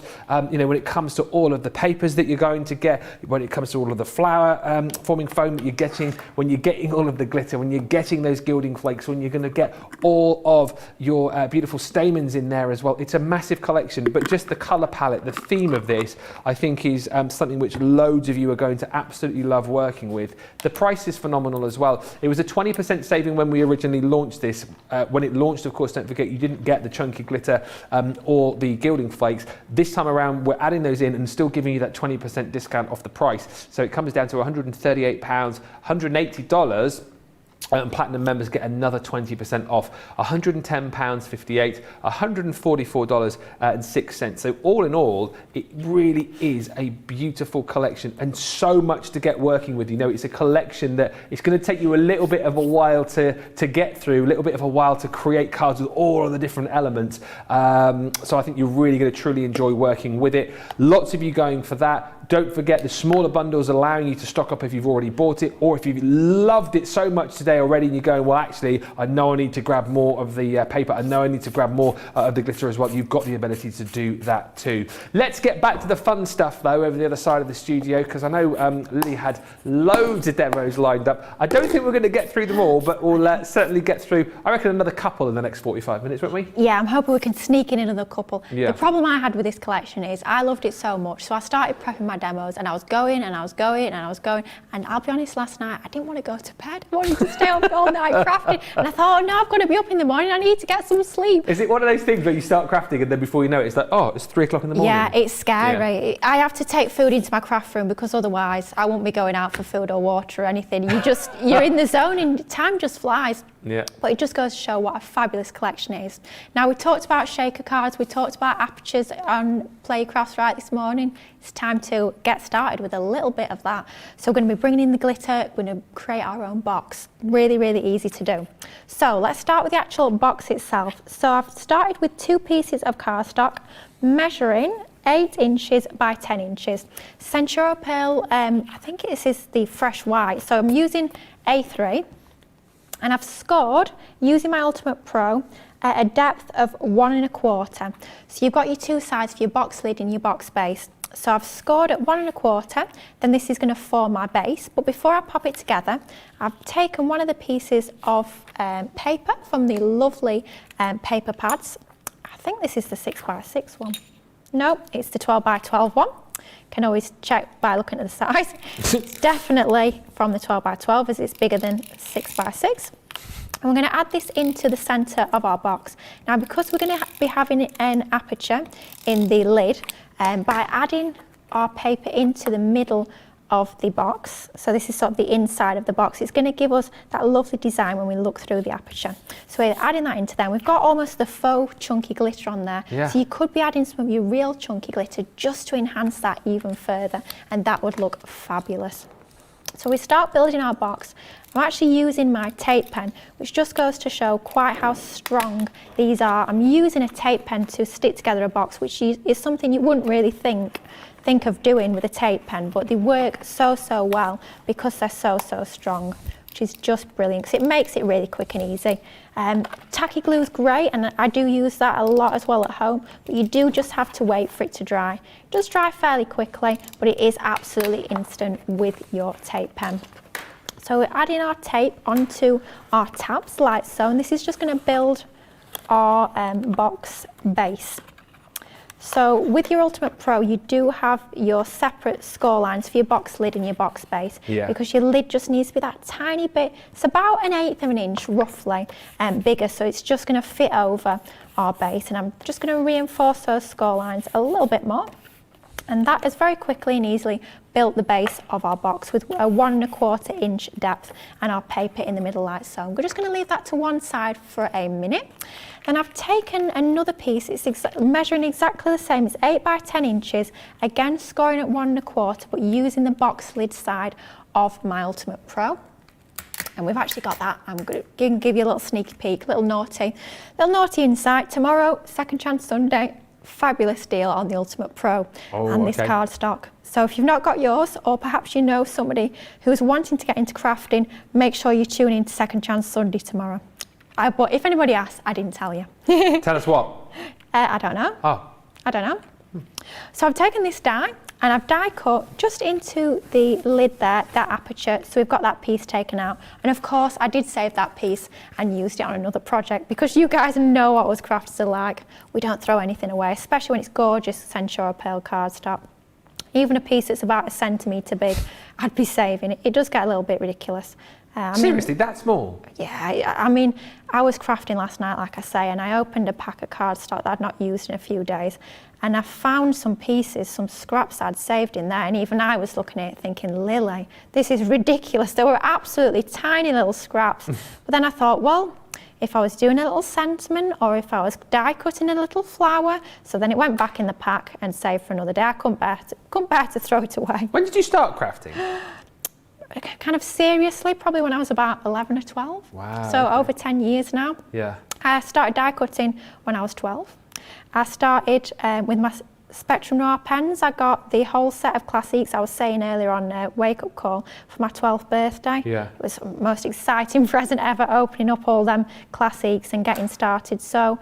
you know, when it comes to all of the papers that you're going to get, when it comes to all of the flower forming foam that you're getting, when you're getting all of the glitter, when you're getting those gilding flakes, when you're going to get all of your beautiful stamens in there as well. It's a massive collection, but just the colour palette, the theme of this, I think is something which loads of you are going to absolutely love working with. The price is phenomenal as well. It was a 20% saving when we originally launched this. When it launched, of course, don't forget, you didn't get the chunky glitter or the gilding flakes. This time around, we're adding those in and still giving you that 20% discount off the price. So it comes down to £138, $180. And Platinum members get another 20% off, £110.58, $144.06. So all in all, it really is a beautiful collection and so much to get working with. You know, it's a collection that it's going to take you a little bit of a while to get through, a little bit of a while to create cards with all of the different elements. So I think you're really going to truly enjoy working with it. Lots of you going for that. Don't forget the smaller bundles allowing you to stock up if you've already bought it, or if you've loved it so much today already and you're going, well, actually, I know I need to grab more of the paper. I know I need to grab more of the glitter as well. You've got the ability to do that too. Let's get back to the fun stuff, though, over the other side of the studio, because I know Lily had loads of demos lined up. I don't think we're going to get through them all, but we'll certainly get through, I reckon, another couple in the next 45 minutes, won't we? Yeah, I'm hoping we can sneak in another couple. Yeah. The problem I had with this collection is I loved it so much, so I started prepping my demos and I was going and I was going and I was going, and I'll be honest, last night I didn't want to go to bed. I wanted to stay up all night crafting, and I thought, oh no, I've got to be up in the morning, I need to get some sleep. Is it one of those things where you start crafting and then before you know it, it's like, oh, it's 3 o'clock in the morning? Yeah, it's scary. Yeah. I have to take food into my craft room because otherwise I won't be going out for food or water or anything. You're in the zone and time just flies. Yeah. But it just goes to show what a fabulous collection it is. Now, we talked about shaker cards, we talked about apertures on Playcrafts right this morning. It's time to get started with a little bit of that. So we're going to be bringing in the glitter, we're going to create our own box. Really, really easy to do. So let's start with the actual box itself. So I've started with 2 pieces of cardstock, measuring 8 inches by 10 inches. Centura Pearl, I think this is the fresh white. So I'm using A3. And I've scored, using my Ultimate Pro, at a depth of 1 1/4. So you've got your 2 sides for your box lid and your box base. So I've scored at 1 1/4, then this is going to form my base. But before I pop it together, I've taken one of the pieces of paper from the lovely paper pads. I think this is the 6x6 one. No, it's the 12x12 one. Can always check by looking at the size. Definitely from the 12x12, as it's bigger than 6x6. And we're going to add this into the centre of our box. Now, because we're going to be having an aperture in the lid, by adding our paper into the middle of the box, so this is sort of the inside of the box, it's going to give us that lovely design when we look through the aperture. So we're adding that into there. We've got almost the faux chunky glitter on there. Yeah. So you could be adding some of your real chunky glitter just to enhance that even further, and that would look fabulous. So we start building our box. I'm actually using my tape pen, which just goes to show quite how strong these are. I'm using a tape pen to stick together a box, which is something you wouldn't really think of doing with a tape pen, but they work so well because they're so strong, which is just brilliant because it makes it really quick and easy. Tacky glue is great, and I do use that a lot as well at home, but you do just have to wait for it to dry. It does dry fairly quickly, but it is absolutely instant with your tape pen. So we're adding our tape onto our tabs like so, and this is just going to build our box base. So with your Ultimate Pro, you do have your separate score lines for your box lid and your box base, because your lid just needs to be that tiny bit. It's about 1/8 of an inch roughly bigger, so it's just going to fit over our base, and I'm just going to reinforce those score lines a little bit more. And that has very quickly and easily built the base of our box with a 1 1/4 inch depth and our paper in the middle like so. We're just going to leave that to one side for a minute. And I've taken another piece, it's measuring exactly the same, it's 8 by 10 inches, again scoring at 1 1/4, but using the box lid side of my Ultimate Pro. And we've actually got that. I'm going to give you a little sneaky peek, little naughty insight. Tomorrow, Second Chance Sunday, fabulous deal on the Ultimate Pro and this cardstock. So if you've not got yours, or perhaps you know somebody who's wanting to get into crafting, make sure you tune in to Second Chance Sunday tomorrow. But if anybody asks, I didn't tell you. Tell us what? I don't know. Oh. I don't know. So I've taken this die and I've die cut just into the lid there, that aperture, so we've got that piece taken out. And of course I did save that piece and used it on another project, because you guys know what us crafters are like. We don't throw anything away, especially when it's gorgeous Censura Pearl cardstock. Even a piece that's about 1 centimetre big, I'd be saving it. It does get a little bit ridiculous. Seriously, that small? Yeah, I mean, I was crafting last night, like I say, and I opened a pack of cardstock that I'd not used in a few days, and I found some pieces, some scraps I'd saved in there, and even I was looking at it thinking, Lily, this is ridiculous. They were absolutely tiny little scraps. But then I thought, well, if I was doing a little sentiment, or if I was die cutting a little flower, so then it went back in the pack and saved for another day. I couldn't bear to throw it away. When did you start crafting? Kind of seriously, probably when I was about 11 or 12. Wow. So over 10 years now. Yeah. I started die cutting when I was 12. I started with my Spectrum Noir pens. I got the whole set of classics I was saying earlier on Wake Up Call for my 12th birthday. Yeah. It was the most exciting present ever, opening up all them classics and getting started. So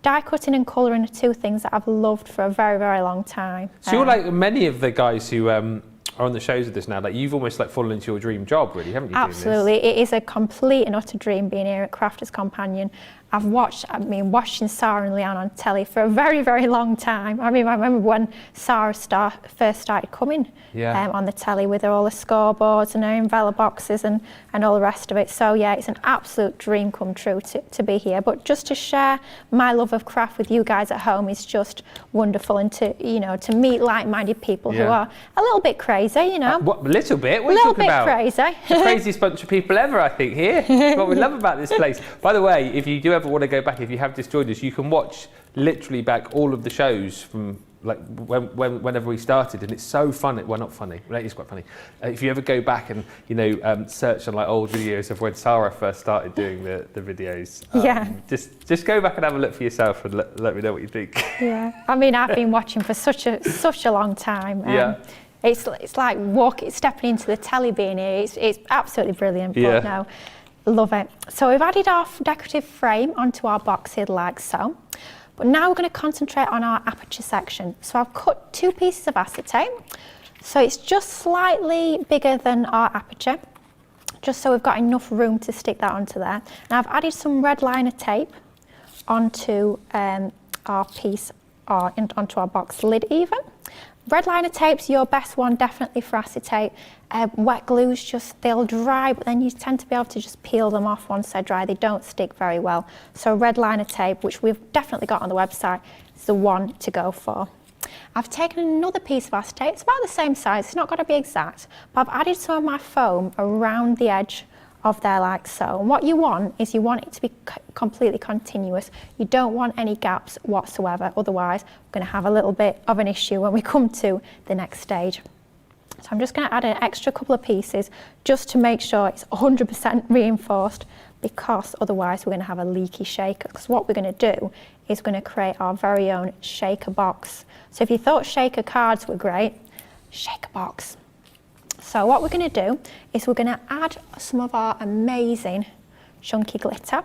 die cutting and colouring are two things that I've loved for a very long time. So you're like many of the guys who are on the shows with this now, like you've almost like fallen into your dream job, really, haven't you? Absolutely, it is a complete and utter dream being here at Crafters Companion. I've been watching Sara and Leanne on telly for a very long time. I mean, I remember when Sara first started coming on the telly with all the scoreboards and her Invella boxes and all the rest of it. So yeah, it's an absolute dream come true to be here. But just to share my love of craft with you guys at home is just wonderful, and to meet like-minded people who are a little bit crazy, What, a little bit? What are you talking about? A little bit crazy. The craziest bunch of people ever, I think, here. What we love about this place. By the way, if you do ever want to go back, if you have just joined us, you can watch literally back all of the shows from like whenever we started, and it's so funny. Well, not funny, well, it is quite funny. If you ever go back and search on like old videos of when Sara first started doing the videos, just go back and have a look for yourself and let me know what you think. Yeah, I mean, I've been watching for such a long time. It's like stepping into the telly being here. It's absolutely brilliant. But no, love it. So we've added our decorative frame onto our box here like so. But now we're going to concentrate on our aperture section. So I've cut 2 pieces of acetate. So it's just slightly bigger than our aperture, just so we've got enough room to stick that onto there. Now I've added some red liner tape onto our piece, onto our box lid even. Red liner tape's your best one definitely for acetate. Wet glues they'll dry, but then you tend to be able to just peel them off once they're dry. They don't stick very well. So red liner tape, which we've definitely got on the website, is the one to go for. I've taken another piece of acetate. It's about the same size, it's not got to be exact, but I've added some of my foam around the edge of there like so. And what you want is you want it to be completely continuous. You don't want any gaps whatsoever, otherwise we're going to have a little bit of an issue when we come to the next stage. So I'm just going to add an extra couple of pieces just to make sure it's 100% reinforced, because otherwise we're going to have a leaky shaker. Because what we're going to do is going to create our very own shaker box. So if you thought shaker cards were great, shaker box. So what we're going to do is we're going to add some of our amazing chunky glitter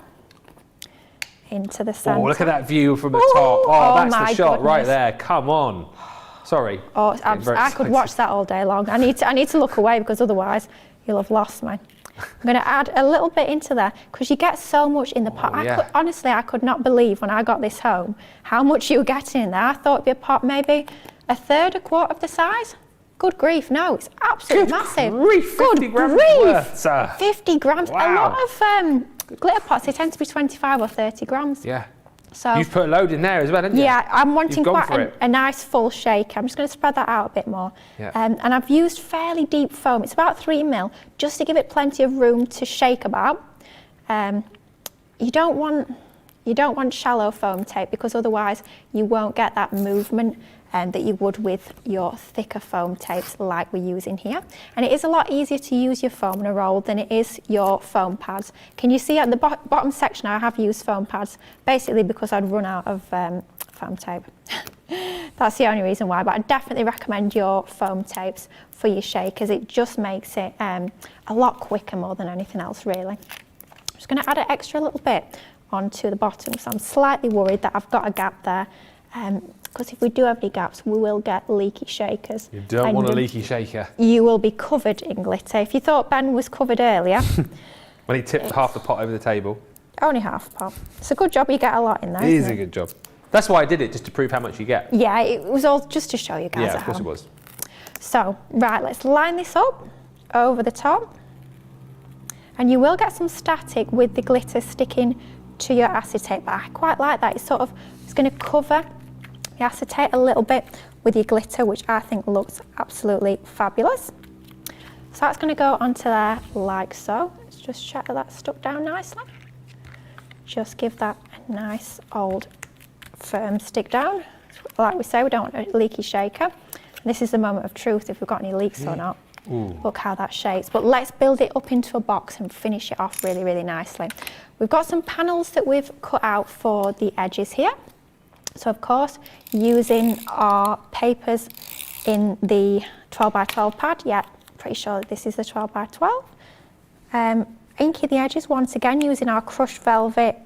into the centre. Oh, look at that view from the top. Oh, that's the shot right there. Come on. Sorry. Oh, I could watch that all day long. I need to look away, because otherwise you'll have lost me. I'm going to add a little bit into there, because you get so much in the pot. Honestly, I could not believe when I got this home how much you were getting in there. I thought it'd be a pot maybe a third, a quarter of the size. Good grief, no, it's absolutely massive. Grief, 50 grams worth, sir. 50 grams. Wow. A lot of glitter pots, they tend to be 25 or 30 grams. Yeah. So you've put a load in there as well, haven't you? Yeah, I'm wanting quite a nice full shaker. I'm just going to spread that out a bit more. Yeah. And I've used fairly deep foam. It's about 3 mil, just to give it plenty of room to shake about. You don't want shallow foam tape, because otherwise you won't get that movement that you would with your thicker foam tapes like we're using here. And it is a lot easier to use your foam in a roll than it is your foam pads. Can you see at the bottom section I have used foam pads, basically because I'd run out of foam tape. That's the only reason why, but I definitely recommend your foam tapes for your shakers. It just makes it a lot quicker more than anything else, really. I'm just going to add an extra little bit onto the bottom, so I'm slightly worried that I've got a gap there. Because if we do have any gaps, we will get leaky shakers. You don't want a leaky shaker. You will be covered in glitter. If you thought Ben was covered earlier. When he tipped half the pot over the table. Only half a pot. It's a good job you get a lot in there. It is a good job. That's why I did it, just to prove how much you get. Yeah, it was all just to show you guys Yeah, of course it was. So, right, let's line this up over the top. And you will get some static with the glitter sticking to your acetate, but I quite like that. It's going to cover the acetate a little bit with your glitter, which I think looks absolutely fabulous. So that's going to go onto there like so. Let's just check that that's stuck down nicely. Just give that a nice old firm stick down. Like we say, we don't want a leaky shaker. And this is the moment of truth, if we've got any leaks or not. Ooh. Look how that shakes. But let's build it up into a box and finish it off really, really nicely. We've got some panels that we've cut out for the edges here. So of course, using our papers in the 12 by 12 pad, yeah, pretty sure that this is the 12 by 12. Inking the edges once again using our crushed velvet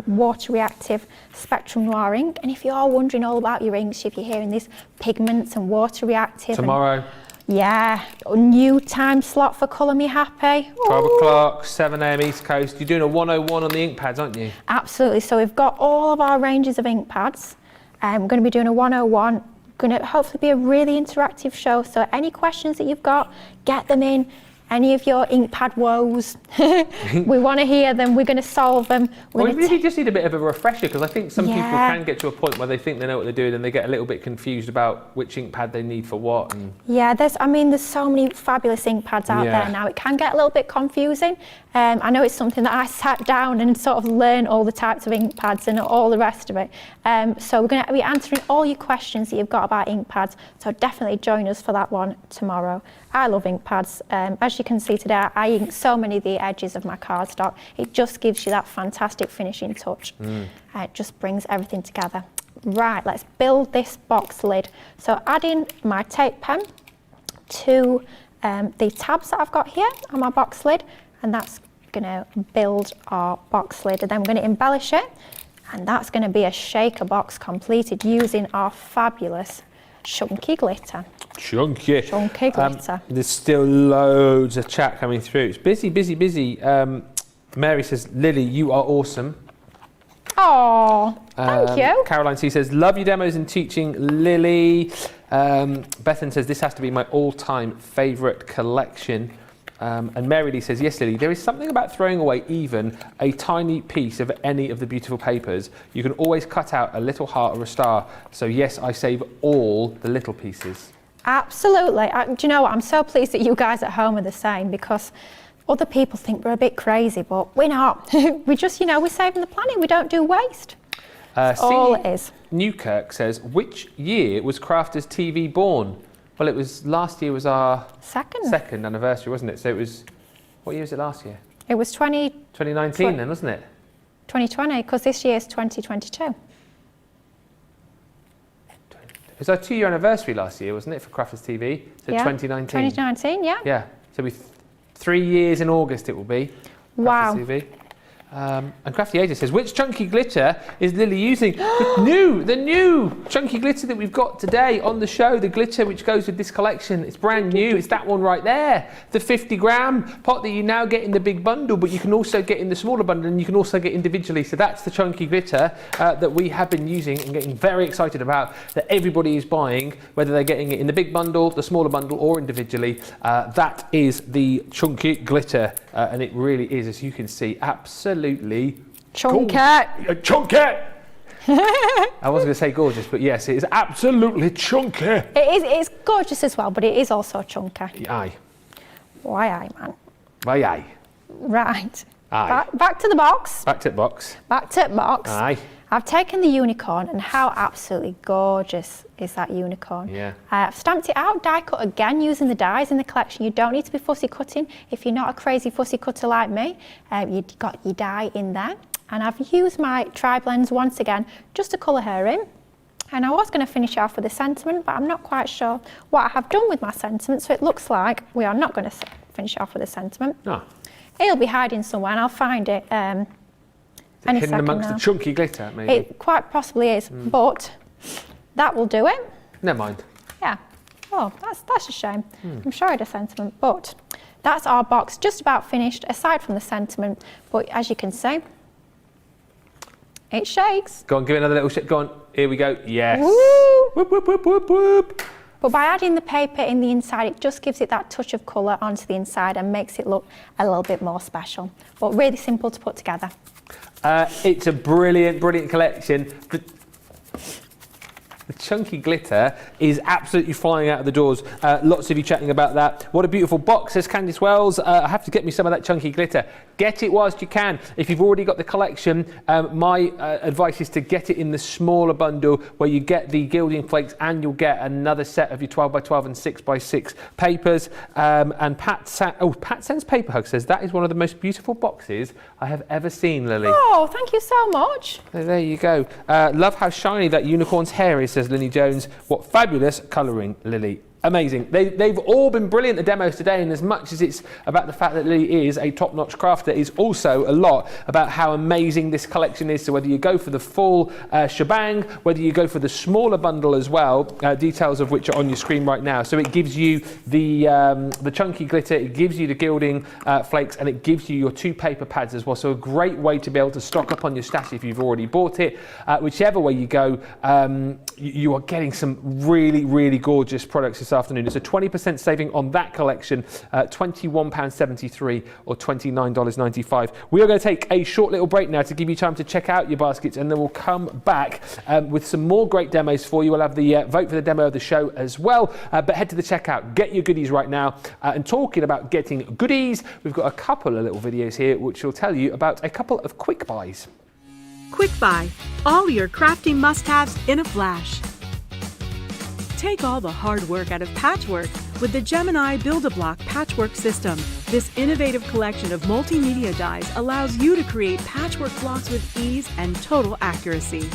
water reactive Spectrum Noir ink. And if you're wondering all about your inks, if you're hearing this pigments and water reactive. Tomorrow. Yeah, a new time slot for Colour Me Happy. 12 o'clock, 7 a.m. East Coast. You're doing a 101 on the ink pads, aren't you? Absolutely. So we've got all of our ranges of ink pads. We're going to be doing a 101. Going to hopefully be a really interactive show. So any questions that you've got, get them in. Any of your ink pad woes, we want to hear them. We're going to solve them. We really just need a bit of a refresher, because I think some people can get to a point where they think they know what they're doing and they get a little bit confused about which ink pad they need for what. And yeah, there's so many fabulous ink pads out there now. It can get a little bit confusing. I know it's something that I sat down and sort of learned all the types of ink pads and all the rest of it. So we're going to be answering all your questions that you've got about ink pads. So definitely join us for that one tomorrow. I love ink pads. As you can see today, I ink so many of the edges of my cardstock. It just gives you that fantastic finishing touch. It just brings everything together. Right, let's build this box lid. So adding my tape pen to the tabs that I've got here on my box lid, and that's going to build our box lid. And then we're going to embellish it, and that's going to be a shaker box completed using our fabulous chunky glitter. Chunky glitter. There's still loads of chat coming through. It's busy, busy, busy. Mary says, Lily, you are awesome. Oh, thank you. Caroline C says, love your demos and teaching, Lily. Bethan says, this has to be my all-time favourite collection. And Mary Lee says, yes, Lily, there is something about throwing away even a tiny piece of any of the beautiful papers. You can always cut out a little heart or a star. So yes, I save all the little pieces. Absolutely. Do you know what? I'm so pleased that you guys at home are the same, because other people think we're a bit crazy, but we're not. We just, we're saving the planet. We don't do waste. All it is. Newkirk says, which year was Crafters TV born? Well, it was last year was our Second. anniversary, wasn't it? So it was, what year was it last year? It was 2019 then, wasn't it? 2020, because this year is 2022. It was our 2-year anniversary last year, wasn't it, for Crafters TV? So Yeah. 2019. 2019, yeah. Yeah. So 3 years in August it will be. Wow. Crafters TV. And Crafty Asia says, which chunky glitter is Lily using? The new chunky glitter that we've got today on the show, the glitter which goes with this collection. It's brand new. It's that one right there. The 50-gram pot that you now get in the big bundle, but you can also get in the smaller bundle, and you can also get individually. So that's the chunky glitter that we have been using and getting very excited about, that everybody is buying, whether they're getting it in the big bundle, the smaller bundle, or individually. That is the chunky glitter, and it really is, as you can see, absolutely Chunky. Chunky! I was going to say gorgeous, but yes, it is absolutely chunky. It's gorgeous as well, but it is also chunky. Aye. Why, aye, man. Why, aye. Right. Aye. Back to the box. Back to the box. Back to the box. Aye. I've taken the unicorn, and how absolutely gorgeous is that unicorn? Yeah. I've stamped it out, die cut again using the dies in the collection. You don't need to be fussy cutting. If you're not a crazy fussy cutter like me, you've got your die in there. And I've used my tri-blends once again just to colour her in. And I was going to finish off with a sentiment, but I'm not quite sure what I have done with my sentiment, so it looks like we are not going to finish off with a sentiment. No. It'll be hiding somewhere, and I'll find it any Hidden second amongst now. the chunky glitter, maybe. It quite possibly is, but that will do it. Never mind. Yeah. Oh, that's a shame. I'm sure I had a sentiment, but that's our box just about finished, aside from the sentiment. But as you can see, it shakes. Go on, give it another little shake. Go on. Here we go. Yes. Woo! Whoop, whoop, whoop, whoop, whoop. But by adding the paper in the inside, it just gives it that touch of colour onto the inside and makes it look a little bit more special. But really simple to put together. It's a brilliant, brilliant collection. The chunky glitter is absolutely flying out of the doors. Lots of you chatting about that. What a beautiful box, says Candice Wells. I have to get me some of that chunky glitter. Get it whilst you can. If you've already got the collection, my advice is to get it in the smaller bundle where you get the gilding flakes and you'll get another set of your 12x12 and 6x6 papers. And Pat sends Paper Hug, says that is one of the most beautiful boxes I have ever seen, Lily. Oh, thank you so much. There you go. Love how shiny that unicorn's hair is, says Lily Jones. What fabulous colouring, Lily. Amazing. They've all been brilliant, the demos today, and as much as it's about the fact that Lily is a top-notch crafter, it's also a lot about how amazing this collection is. So whether you go for the full shebang, whether you go for the smaller bundle as well, details of which are on your screen right now. So it gives you the chunky glitter, it gives you the gilding flakes, and it gives you your 2 paper pads as well. So a great way to be able to stock up on your stash if you've already bought it. Whichever way you go, you are getting some really, really gorgeous products this afternoon. It's a 20% saving on that collection, £21.73 or $29.95. We are going to take a short little break now to give you time to check out your baskets, and then we'll come back with some more great demos for you. We'll have the vote for the demo of the show as well, but head to the checkout, get your goodies right now. And talking about getting goodies, we've got a couple of little videos here which will tell you about a couple of quick buys. Quick Buy, all your crafty must-haves in a flash. Take all the hard work out of patchwork with the Gemini Build-A-Block Patchwork System. This innovative collection of multimedia dies allows you to create patchwork blocks with ease and total accuracy.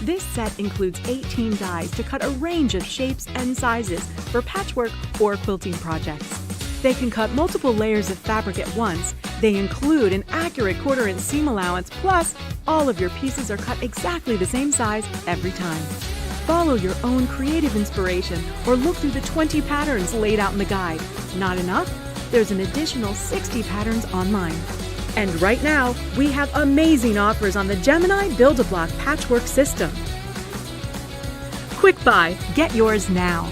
This set includes 18 dies to cut a range of shapes and sizes for patchwork or quilting projects. They can cut multiple layers of fabric at once. They include an accurate 1/4 inch seam allowance, plus all of your pieces are cut exactly the same size every time. Follow your own creative inspiration or look through the 20 patterns laid out in the guide. Not enough? There's an additional 60 patterns online. And right now, we have amazing offers on the Gemini Build-A-Block Patchwork System. Quick Buy, get yours now.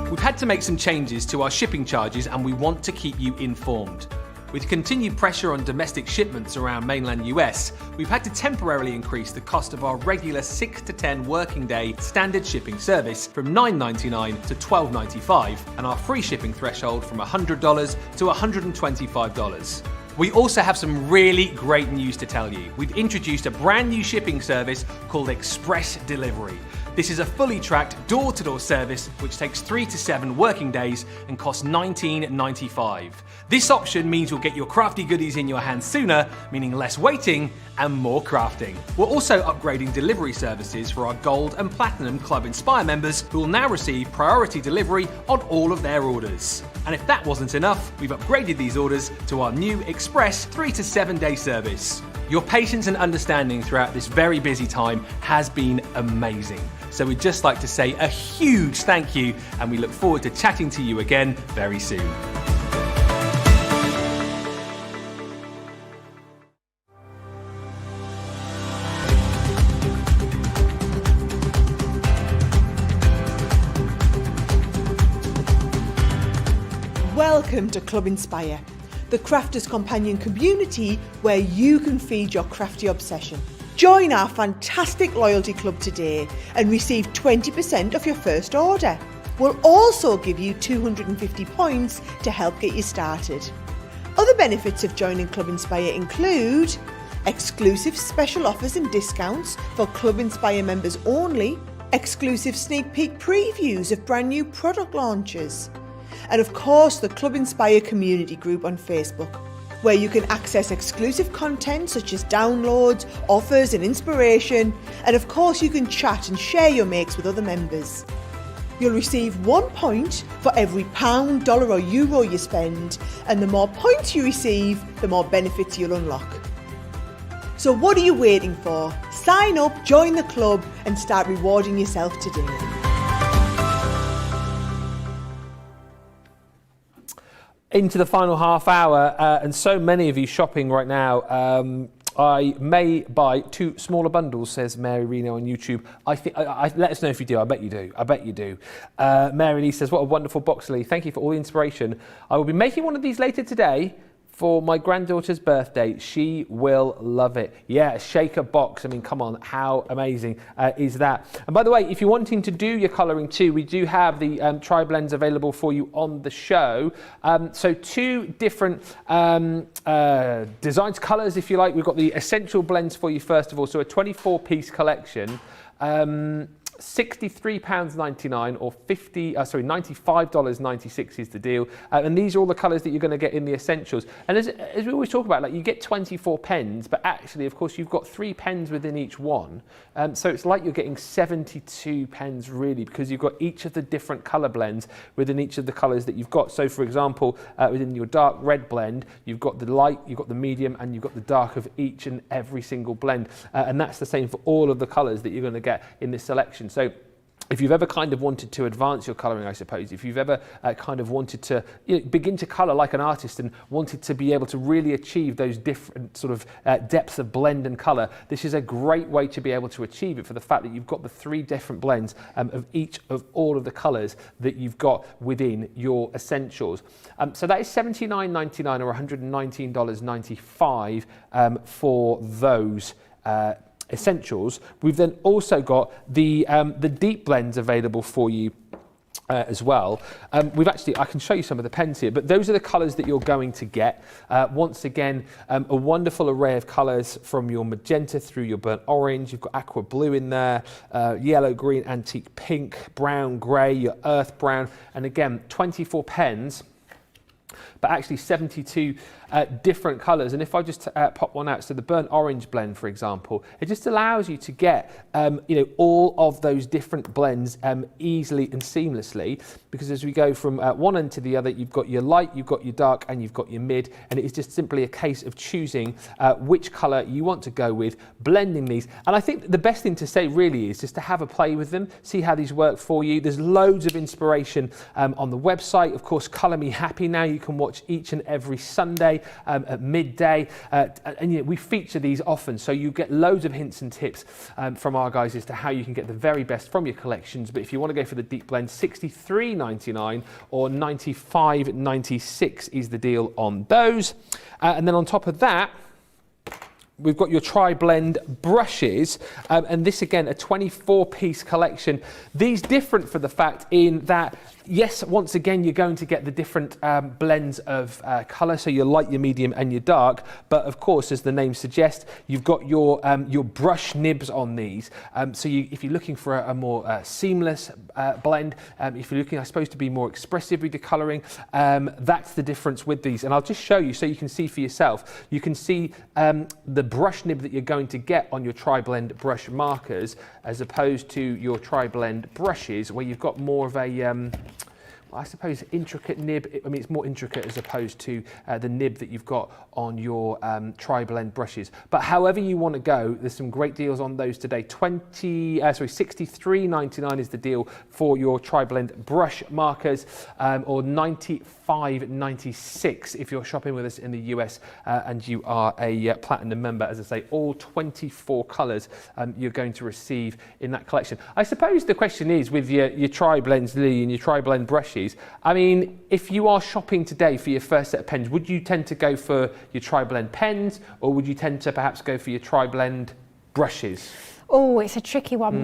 We've had to make some changes to our shipping charges, and we want to keep you informed. With continued pressure on domestic shipments around mainland US, we've had to temporarily increase the cost of our regular 6 to 10 working day standard shipping service from $9.99 to $12.95, and our free shipping threshold from $100 to $125. We also have some really great news to tell you. We've introduced a brand new shipping service called Express Delivery. This is a fully tracked door-to-door service which takes 3 to 7 working days and costs $19.95. This option means you'll get your crafty goodies in your hands sooner, meaning less waiting and more crafting. We're also upgrading delivery services for our Gold and Platinum Club Inspire members who will now receive priority delivery on all of their orders. And if that wasn't enough, we've upgraded these orders to our new Express 3 to 7 day service. Your patience and understanding throughout this very busy time has been amazing. So we'd just like to say a huge thank you, and we look forward to chatting to you again very soon. Welcome to Club Inspire, the crafters companion community where you can feed your crafty obsession. Join our fantastic loyalty club today and receive 20% off your first order. We'll also give you 250 points to help get you started. Other benefits of joining Club Inspire include exclusive special offers and discounts for Club Inspire members only, exclusive sneak peek previews of brand new product launches, and of course the Club Inspire community group on Facebook, where you can access exclusive content such as downloads, offers and inspiration, and of course you can chat and share your makes with other members. You'll receive 1 point for every pound, dollar or euro you spend, and the more points you receive, the more benefits you'll unlock. So what are you waiting for? Sign up, join the club and start rewarding yourself today. Into the final half hour, and so many of you shopping right now. I may buy 2 smaller bundles, says Mary Reno on YouTube. Let us know if you do. I bet you do. I bet you do. Mary Lee says, what a wonderful box, Lee. Thank you for all the inspiration. I will be making one of these later today for my granddaughter's birthday. She will love it. Yeah, a shaker box. I mean, come on, how amazing is that? And by the way, if you're wanting to do your colouring too, we do have the tri-blends available for you on the show. So 2 different designs, colours, if you like. We've got the essential blends for you first of all. So a 24-piece collection. £63.99 or $95.96 is the deal, and these are all the colours that you're going to get in the essentials. And as we always talk about, like, you get 24 pens, but actually of course you've got 3 pens within each one, so it's like you're getting 72 pens really, because you've got each of the different colour blends within each of the colours that you've got. So for example, within your dark red blend, you've got the light, you've got the medium, and you've got the dark of each and every single blend, and that's the same for all of the colours that you're going to get in this selection. So if you've ever kind of wanted to advance your colouring, I suppose, if you've ever kind of wanted to begin to colour like an artist and wanted to be able to really achieve those different sort of depths of blend and colour, this is a great way to be able to achieve it, for the fact that you've got the 3 different blends of each of all of the colours that you've got within your essentials. So that is $79.99 or $119.95 for those essentials. We've then also got the deep blends available for you as well. We've actually, I can show you some of the pens here, but those are the colours that you're going to get. Once again, a wonderful array of colours from your magenta through your burnt orange. You've got aqua blue in there, yellow, green, antique pink, brown, grey, your earth brown, and again, 24 pens, but actually 72 different colours. And if I just pop one out, so the burnt orange blend, for example, it just allows you to get all of those different blends easily and seamlessly, because as we go from one end to the other, you've got your light, you've got your dark, and you've got your mid, and it is just simply a case of choosing which colour you want to go with, blending these. And I think the best thing to say really is just to have a play with them, see how these work for you. There's loads of inspiration on the website. Of course, Colour Me Happy now you can watch each and every Sunday at midday, and we feature these often, so you get loads of hints and tips from our guys as to how you can get the very best from your collections. But if you want to go for the deep blend, $63.99 or $95.96 is the deal on those. And then on top of that, we've got your tri-blend brushes, and this again, a 24-piece collection. These different for the fact in that, yes, once again, you're going to get the different blends of colour, so your light, your medium and your dark, but of course, as the name suggests, you've got your brush nibs on these. So if you're looking for a more seamless blend, if you're looking, I suppose, to be more expressive with your colouring, that's the difference with these. And I'll just show you so you can see for yourself. You can see the brush nib that you're going to get on your tri-blend brush markers as opposed to your tri-blend brushes, where you've got more of a I suppose intricate nib. I mean, it's more intricate as opposed to the nib that you've got on your tri-blend brushes. But however you want to go, there's some great deals on those today. $63.99 is the deal for your tri-blend brush markers, or $95.96 if you're shopping with us in the US and you are a platinum member. As I say, all 24 colours you're going to receive in that collection. I suppose the question is, with your tri-blends, Lilly, and your tri-blend brushes, I mean, if you are shopping today for your first set of pens, would you tend to go for your tri-blend pens, or would you tend to perhaps go for your tri-blend brushes? Oh, it's a tricky one.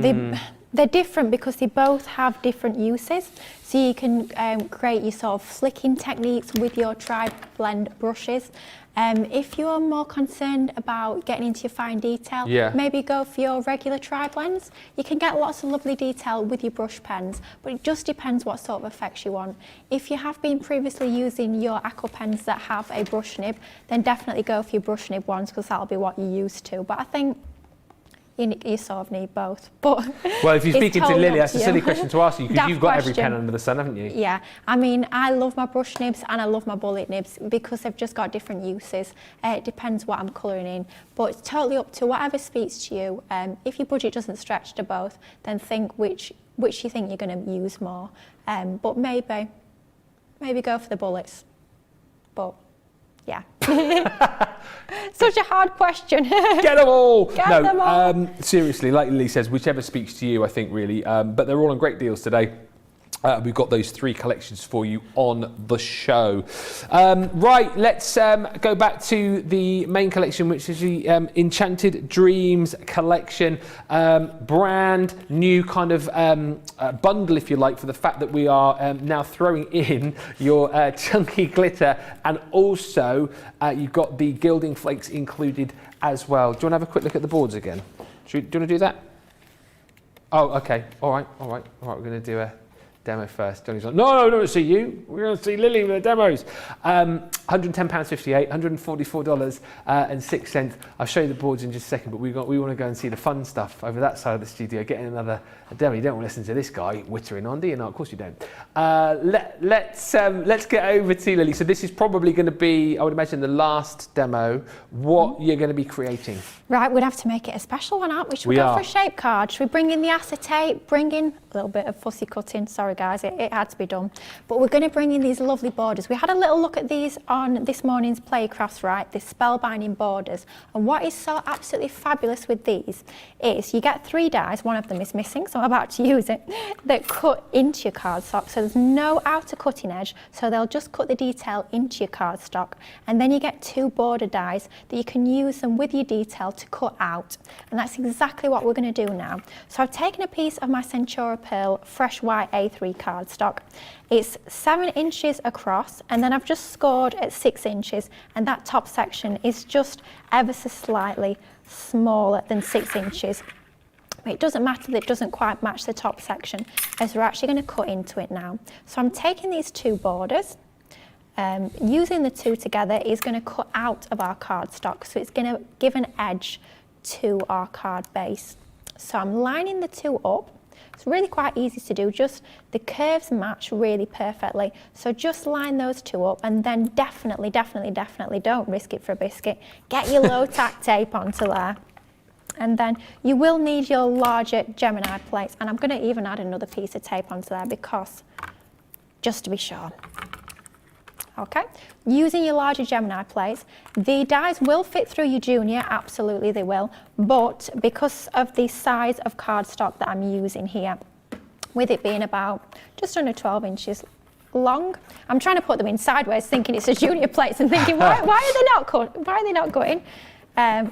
They're different because they both have different uses. So you can create your sort of flicking techniques with your tri-blend brushes. If you're more concerned about getting into your fine detail, maybe go for your regular tri-blends. You can get lots of lovely detail with your brush pens, but it just depends what sort of effects you want. If you have been previously using your aqua pens that have a brush nib, then definitely go for your brush nib ones, because that'll be what you're used to. But I think you sort of need both. But well, if you're speaking to Lilly, that's a silly question to ask you, because you've got every pen under the sun, haven't you? Yeah, I mean, I love my brush nibs and I love my bullet nibs because they've just got different uses. It depends what I'm colouring in, but it's totally up to whatever speaks to you. If your budget doesn't stretch to both, then think which you think you're going to use more. But maybe go for the bullets. But yeah. Such a hard question. Get them all! Get them all. Seriously, like Lilly says, whichever speaks to you, I think, really. But they're all on great deals today. We've got those 3 collections for you on the show. Right, let's go back to the main collection, which is the Enchanted Dreams collection. Brand new kind of bundle, if you like, for the fact that we are now throwing in your chunky glitter, and also you've got the gilding flakes included as well. Do you want to have a quick look at the boards again? Do you want to do that? Oh, okay. All right. We're going to do a demo first. Johnny's like, no, I don't want to see you. We're going to see Lilly with the demos. £110.58, $144.06. I'll show you the boards in just a second, but we want to go and see the fun stuff over that side of the studio, getting another demo. You don't want to listen to this guy whittering on, do you? No, of course you don't. Let's get over to Lilly. So this is probably going to be, I would imagine, the last demo. What you're going to be creating? Right, we'd have to make it a special one, aren't we? Should we go for a shape card? Should we bring in the acetate, bring in a little bit of fussy cutting? Sorry guys, it had to be done. But we're going to bring in these lovely borders. We had a little look at these on this morning's Playcrafts, right? These spellbinding borders. And what is so absolutely fabulous with these is you get 3 dies, one of them is missing, so I'm about to use it, that cut into your cardstock. So there's no outer cutting edge, so they'll just cut the detail into your cardstock. And then you get 2 border dies that you can use them with your detail to cut out. And that's exactly what we're going to do now. So I've taken a piece of my Centura Pearl Fresh White A3 cardstock. It's 7 inches across, and then I've just scored at 6 inches, and that top section is just ever so slightly smaller than 6 inches. But it doesn't matter that it doesn't quite match the top section, as we're actually going to cut into it now. So I'm taking these 2 borders. Using the 2 together is going to cut out of our cardstock, so it's going to give an edge to our card base. So I'm lining the 2 up. It's really quite easy to do, just the curves match really perfectly. So just line those 2 up, and then definitely don't risk it for a biscuit. Get your low tack tape onto there. And then you will need your larger Gemini plates, and I'm going to even add another piece of tape onto there because, just to be sure. Okay, using your larger Gemini plates, the dies will fit through your Junior, absolutely they will, but because of the size of cardstock that I'm using here, with it being about just under 12 inches long, I'm trying to put them in sideways thinking it's a Junior plates and thinking why are they not going? and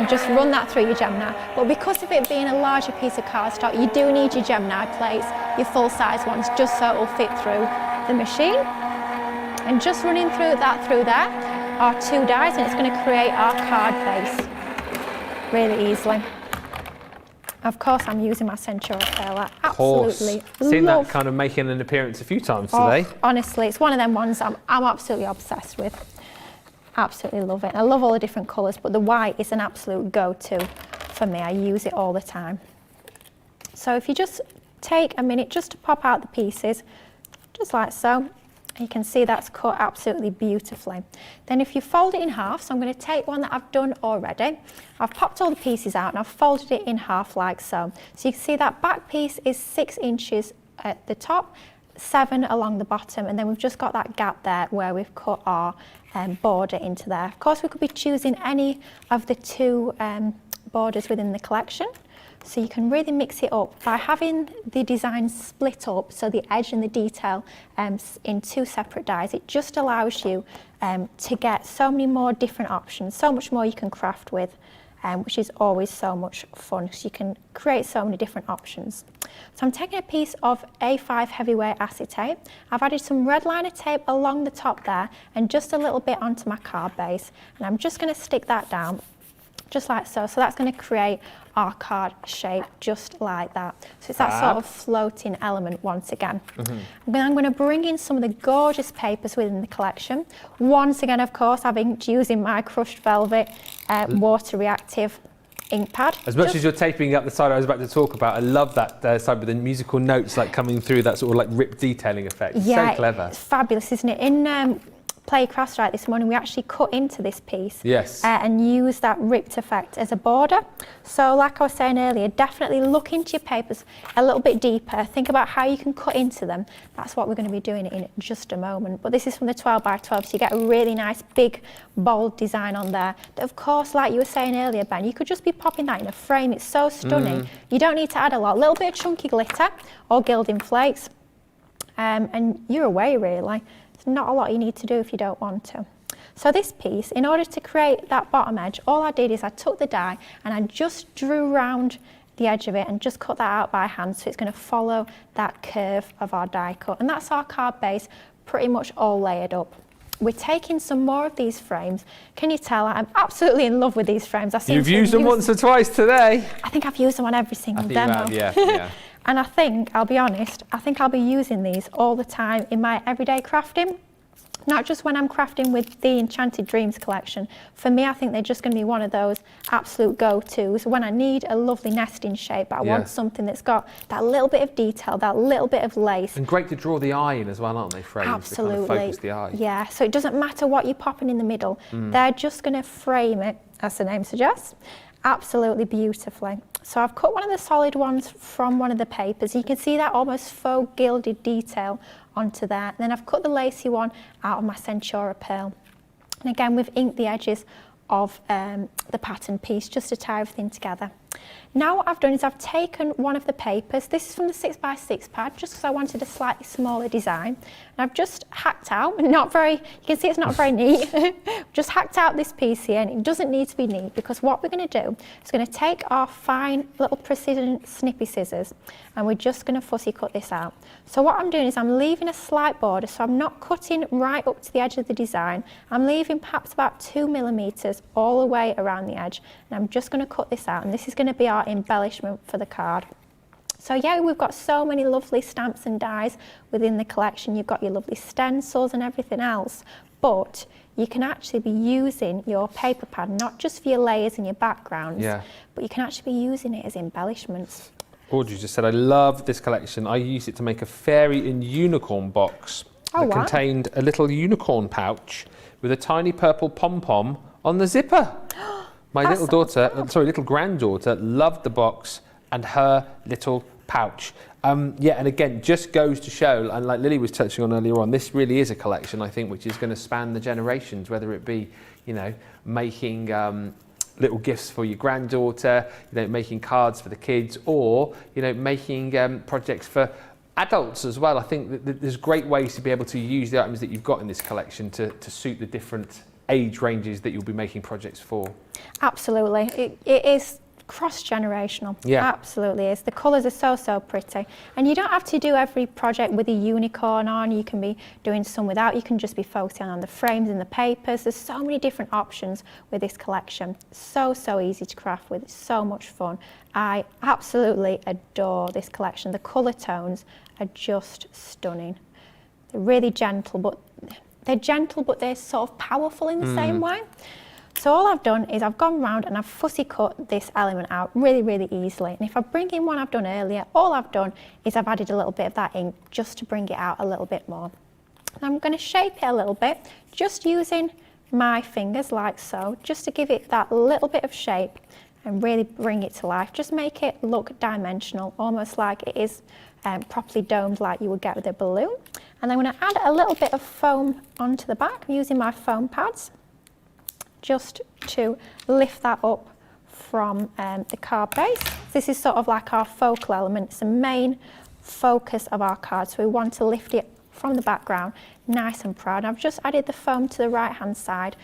just run that through your Gemini. But because of it being a larger piece of cardstock, you do need your Gemini plates, your full-size ones, just so it will fit through the machine. And just running through there are 2 dies, and it's going to create our card base really easily. Of course, I'm using my Centaur pearl. I absolutely seen love that kind of making an appearance a few times today. Honestly, it's one of them ones I'm absolutely obsessed with. Absolutely love it. I love all the different colours, but the white is an absolute go-to for me. I use it all the time. So if you just take a minute just to pop out the pieces, just like so, you can see that's cut absolutely beautifully. Then if you fold it in half, so I'm going to take one that I've done already. I've popped all the pieces out and I've folded it in half like so. So you can see that back piece is 6 inches at the top, 7 along the bottom, and then we've just got that gap there where we've cut our border into there. Of course, we could be choosing any of the 2 borders within the collection. So you can really mix it up by having the design split up, so the edge and the detail in 2 separate dies. It just allows you to get so many more different options, so much more you can craft with, which is always so much fun because you can create so many different options. So I'm taking a piece of A5 heavyweight acetate. I've added some red liner tape along the top there and just a little bit onto my card base, and I'm just going to stick that down just like so. So that's going to create our card shape just like that. So it's that sort of floating element once again. Then I'm going to bring in some of the gorgeous papers within the collection. Once again, of course, I've inked using my crushed velvet water reactive ink pad. As much as you're taping up the side I was about to talk about, I love that side with the musical notes like coming through, that sort of like rip detailing effect. Yeah, so clever. It's fabulous, isn't it? In Play Crafts right this morning, we actually cut into this piece and use that ripped effect as a border. So like I was saying earlier, definitely look into your papers a little bit deeper. Think about how you can cut into them. That's what we're going to be doing in just a moment. But this is from the 12 by 12, so you get a really nice big bold design on there. That, of course, like you were saying earlier, Ben, you could just be popping that in a frame. It's so stunning. You don't need to add a lot. A little bit of chunky glitter or gilding flakes, and you're away really. Not a lot you need to do if you don't want to. So this piece, in order to create that bottom edge, all I did is I took the die and I just drew round the edge of it and just cut that out by hand, so it's going to follow that curve of our die cut. And that's our card base pretty much all layered up. We're taking some more of these frames. Can you tell I'm absolutely in love with these frames? You've used them once or twice today. I think I've used them on every single demo. Yeah. And I think, I'll be honest, I think I'll be using these all the time in my everyday crafting. Not just when I'm crafting with the Enchanted Dreams collection. For me, I think they're just going to be one of those absolute go-tos when I need a lovely nesting shape, but I want something that's got that little bit of detail, that little bit of lace. And great to draw the eye in as well, aren't they, frames? Absolutely. To kind of focus the eye. Yeah, so it doesn't matter what you're popping in the middle. They're just going to frame it, as the name suggests, absolutely beautifully. So I've cut one of the solid ones from one of the papers. You can see that almost faux gilded detail onto there. And then I've cut the lacy one out of my Centaur pearl. And again, we've inked the edges of the pattern piece just to tie everything together. Now what I've done is I've taken one of the papers. This is from the 6x6 pad, just because I wanted a slightly smaller design. And I've just hacked out, you can see it's not very neat. Just hacked out this piece here, and it doesn't need to be neat, because what we're going to do is going to take our fine little precision snippy scissors, and we're just going to fussy cut this out. So what I'm doing is I'm leaving a slight border, so I'm not cutting right up to the edge of the design. I'm leaving perhaps about 2 millimeters all the way around the edge, and I'm just going to cut this out, and this is going to be our embellishment for the card. So yeah, we've got so many lovely stamps and dies within the collection. You've got your lovely stencils and everything else, but you can actually be using your paper pad not just for your layers and your backgrounds, but you can actually be using it as embellishments. Audrey just said, I love this collection. I used it to make a fairy and unicorn box that contained a little unicorn pouch with a tiny purple pom-pom on the zipper. My little granddaughter loved the box and her little pouch. And again, just goes to show, and like Lily was touching on earlier on, this really is a collection, I think, which is going to span the generations, whether it be, making little gifts for your granddaughter, making cards for the kids, or, making projects for adults as well. I think that there's great ways to be able to use the items that you've got in this collection to suit the different age ranges that you'll be making projects for. Absolutely, it is cross-generational. Yeah. Absolutely is. The colours are so pretty, and you don't have to do every project with a unicorn on. You can be doing some without. You can just be focusing on the frames and the papers. There's so many different options with this collection. So easy to craft with. It's so much fun. I absolutely adore this collection. The colour tones are just stunning. They're really gentle, but they're sort of powerful in the same way. So all I've done is I've gone round and I've fussy cut this element out really easily. And if I bring in one I've done earlier, all I've done is I've added a little bit of that ink just to bring it out a little bit more. And I'm going to shape it a little bit, just using my fingers like so, just to give it that little bit of shape and really bring it to life. Just make it look dimensional, almost like it is properly domed like you would get with a balloon. And I'm going to add a little bit of foam onto the back using my foam pads, just to lift that up from the card base. This is sort of like our focal element. It's the main focus of our card, so we want to lift it from the background nice and proud. I've just added the foam to the right hand side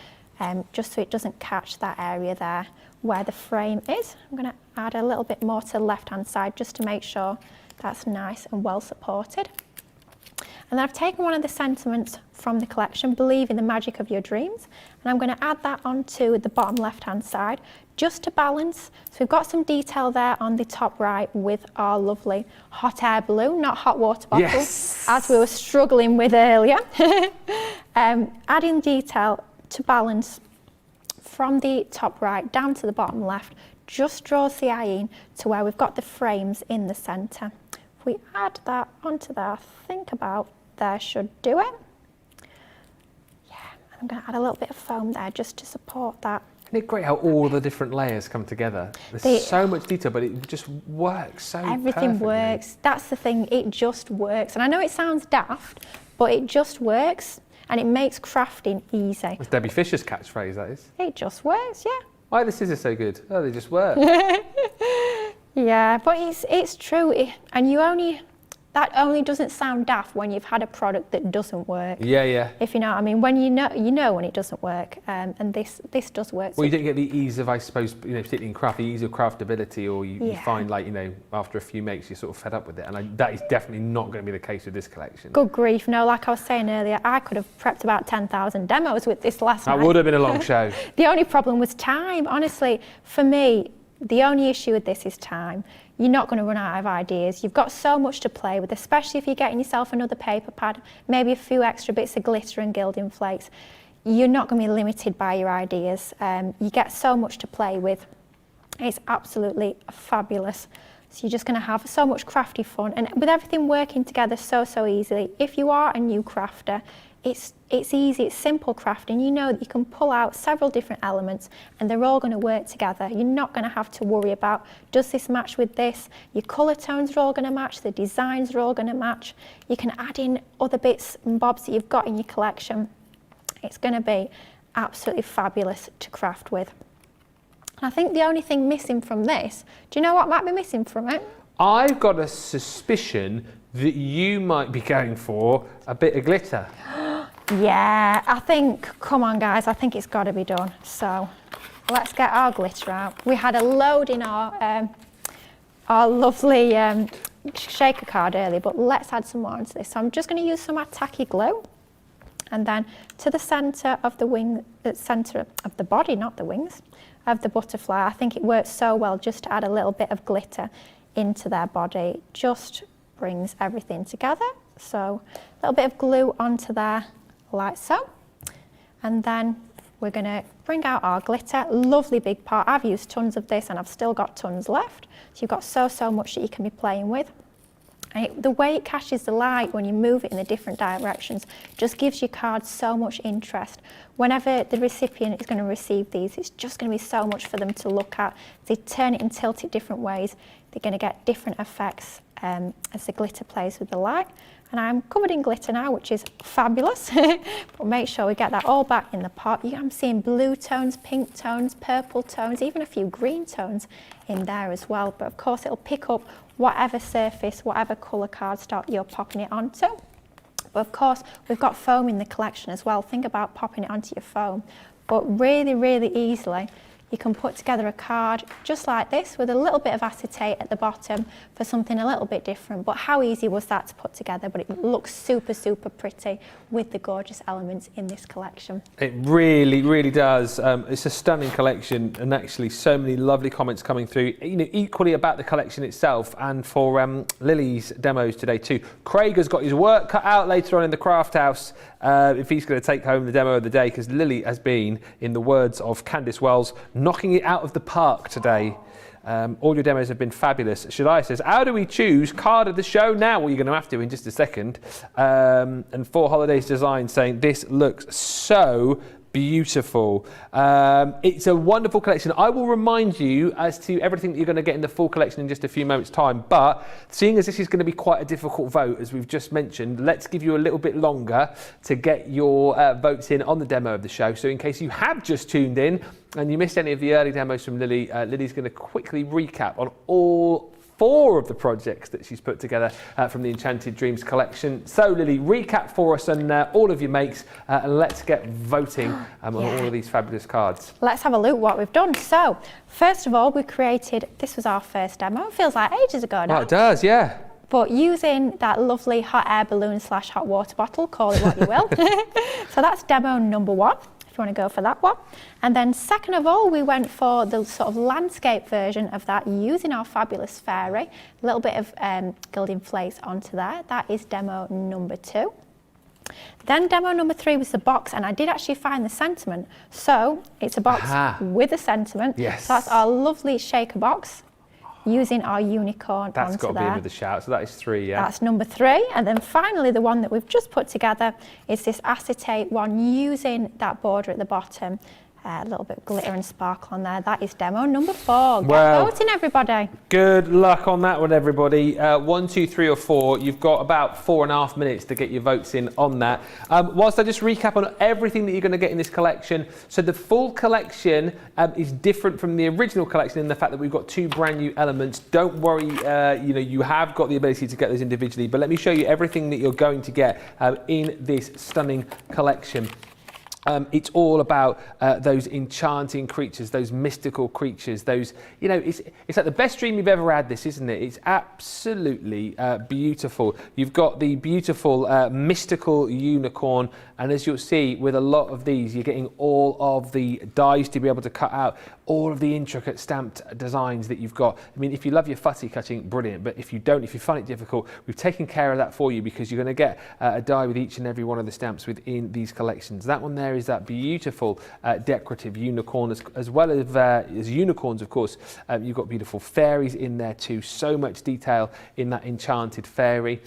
just so it doesn't catch that area there where the frame is. I'm going to add a little bit more to the left hand side just to make sure that's nice and well supported. And then I've taken one of the sentiments from the collection, Believe in the Magic of Your Dreams, and I'm going to add that onto the bottom left-hand side, just to balance. So we've got some detail there on the top right with our lovely hot air balloon, not hot water bottle, yes, as we were struggling with earlier. Adding detail to balance from the top right down to the bottom left, just draws the eye in to where we've got the frames in the centre. If we add that onto there, I think about there should do it. Yeah, I'm going to add a little bit of foam there just to support that. Isn't it great how all the different layers come together? There's so much detail, but it just works so everything perfectly. Works. That's the thing, it just works. And I know it sounds daft, but it just works, and it makes crafting easy. That's Debbie Fisher's catchphrase, that is. It just works, yeah. Why are the scissors so good? Oh, they just work. Yeah, but it's true, that only doesn't sound daft when you've had a product that doesn't work. Yeah. If you know what I mean, when you know when it doesn't work, and this does work. Well, you don't get the ease of, I suppose, particularly in craft, the ease of craftability, or you find like, after a few makes, you're sort of fed up with it. And that is definitely not going to be the case with this collection. Good grief, no, like I was saying earlier, I could have prepped about 10,000 demos with this last night. That would have been a long show. The only problem was time, honestly. For me, the only issue with this is time. You're not going to run out of ideas. You've got so much to play with, especially if you're getting yourself another paper pad, maybe a few extra bits of glitter and gilding flakes. You're not going to be limited by your ideas. You get so much to play with. It's absolutely fabulous. So you're just going to have so much crafty fun, and with everything working together so easily. If you are a new crafter, it's easy, it's simple crafting. You know that you can pull out several different elements and they're all going to work together. You're not going to have to worry about, does this match with this? Your colour tones are all going to match, the designs are all going to match. You can add in other bits and bobs that you've got in your collection. It's going to be absolutely fabulous to craft with. And I think the only thing missing from this, do you know what might be missing from it? I've got a suspicion that you might be going for a bit of glitter. Yeah, I think, come on guys, I think it's got to be done. So let's get our glitter out. We had a load in our lovely shaker card earlier, but let's add some more into this. So I'm just going to use some tacky glue, and then to the centre of the wing, the centre of the body, not the wings, of the butterfly. I think it works so well just to add a little bit of glitter into their body. It just brings everything together. So a little bit of glue onto there, like so. And then we're going to bring out our glitter. Lovely big pot. I've used tons of this and I've still got tons left. So you've got so much that you can be playing with. And the way it catches the light when you move it in the different directions just gives your card so much interest. Whenever the recipient is going to receive these, it's just going to be so much for them to look at. They turn it and tilt it different ways. They're going to get different effects as the glitter plays with the light. And I'm covered in glitter now, which is fabulous. But make sure we get that all back in the pot. I'm seeing blue tones, pink tones, purple tones, even a few green tones in there as well. But of course it'll pick up whatever surface, whatever colour cardstock you're popping it onto. But of course, we've got foam in the collection as well. Think about popping it onto your foam. But really, really easily, you can put together a card just like this with a little bit of acetate at the bottom for something a little bit different. But how easy was that to put together? But it looks super, super pretty with the gorgeous elements in this collection. It really, really does. It's a stunning collection, and actually so many lovely comments coming through, you know, equally about the collection itself and for Lily's demos today too. Craig has got his work cut out later on in the craft house if he's going to take home the demo of the day, because Lily has been, in the words of Candice Wells, knocking it out of the park today. All your demos have been fabulous. Shadai says, how do we choose card of the show now? Well, you're going to have to in just a second. And For Holidays Design saying, this looks so beautiful. It's a wonderful collection. I will remind you as to everything that you're going to get in the full collection in just a few moments' time, but seeing as this is going to be quite a difficult vote, as we've just mentioned, let's give you a little bit longer to get your votes in on the demo of the show. So in case you have just tuned in and you missed any of the early demos from Lily, Lily's going to quickly recap on all 4 of the projects that she's put together from the Enchanted Dreams collection. So Lily, recap for us on all of your makes and let's get voting on all of these fabulous cards. Let's have a look what we've done. So first of all, we created, this was our first demo. It feels like ages ago now. Oh, it does, yeah. But using that lovely hot air balloon / hot water bottle, call it what you will. So that's demo number 1. If you want to go for that one. And then second of all, we went for the sort of landscape version of that using our fabulous fairy. A little bit of gilding flakes onto there. That is demo number 2. Then demo number 3 was the box, and I did actually find the sentiment. So it's a box with a sentiment. Yes. So that's our lovely shaker box using our unicorn That's onto got to there. be in with the shout, so that is 3, yeah. That's number 3. And then finally, the one that we've just put together is this acetate one using that border at the bottom. A little bit of glitter and sparkle on there. That is demo number 4. Get voting, everybody. Good luck on that one, everybody. 1, 2, 3 or 4. You've got about 4.5 minutes to get your votes in on that. Whilst I just recap on everything that you're going to get in this collection. So the full collection is different from the original collection in the fact that we've got 2 brand new elements. Don't worry, you know, you have got the ability to get those individually, but let me show you everything that you're going to get in this stunning collection. It's all about those enchanting creatures, those mystical creatures, those, you know, it's like the best dream you've ever had, this, isn't it? It's absolutely beautiful. You've got the beautiful mystical unicorn, and as you'll see with a lot of these, you're getting all of the dies to be able to cut out all of the intricate stamped designs that you've got. I mean, if you love your fuzzy cutting, brilliant, but if you don't, if you find it difficult, we've taken care of that for you, because you're going to get a die with each and every one of the stamps within these collections. That one there is that beautiful decorative unicorn, as well as unicorns, of course. You've got beautiful fairies in there too, so much detail in that enchanted fairy.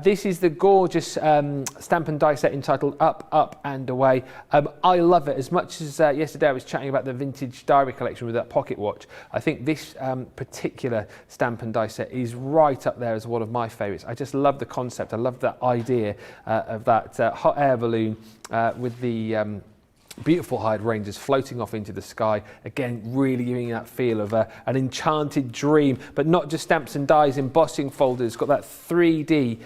This is the gorgeous stamp and die set entitled Up, Up and Away. I love it as much as yesterday I was chatting about the vintage diary collection with that pocket watch. I think this particular stamp and die set is right up there as one of my favourites. I just love the concept. I love that idea of that hot air balloon with the beautiful hydrangeas floating off into the sky. Again, really giving you that feel of an enchanted dream, but not just stamps and dies, embossing folders. Got that 3D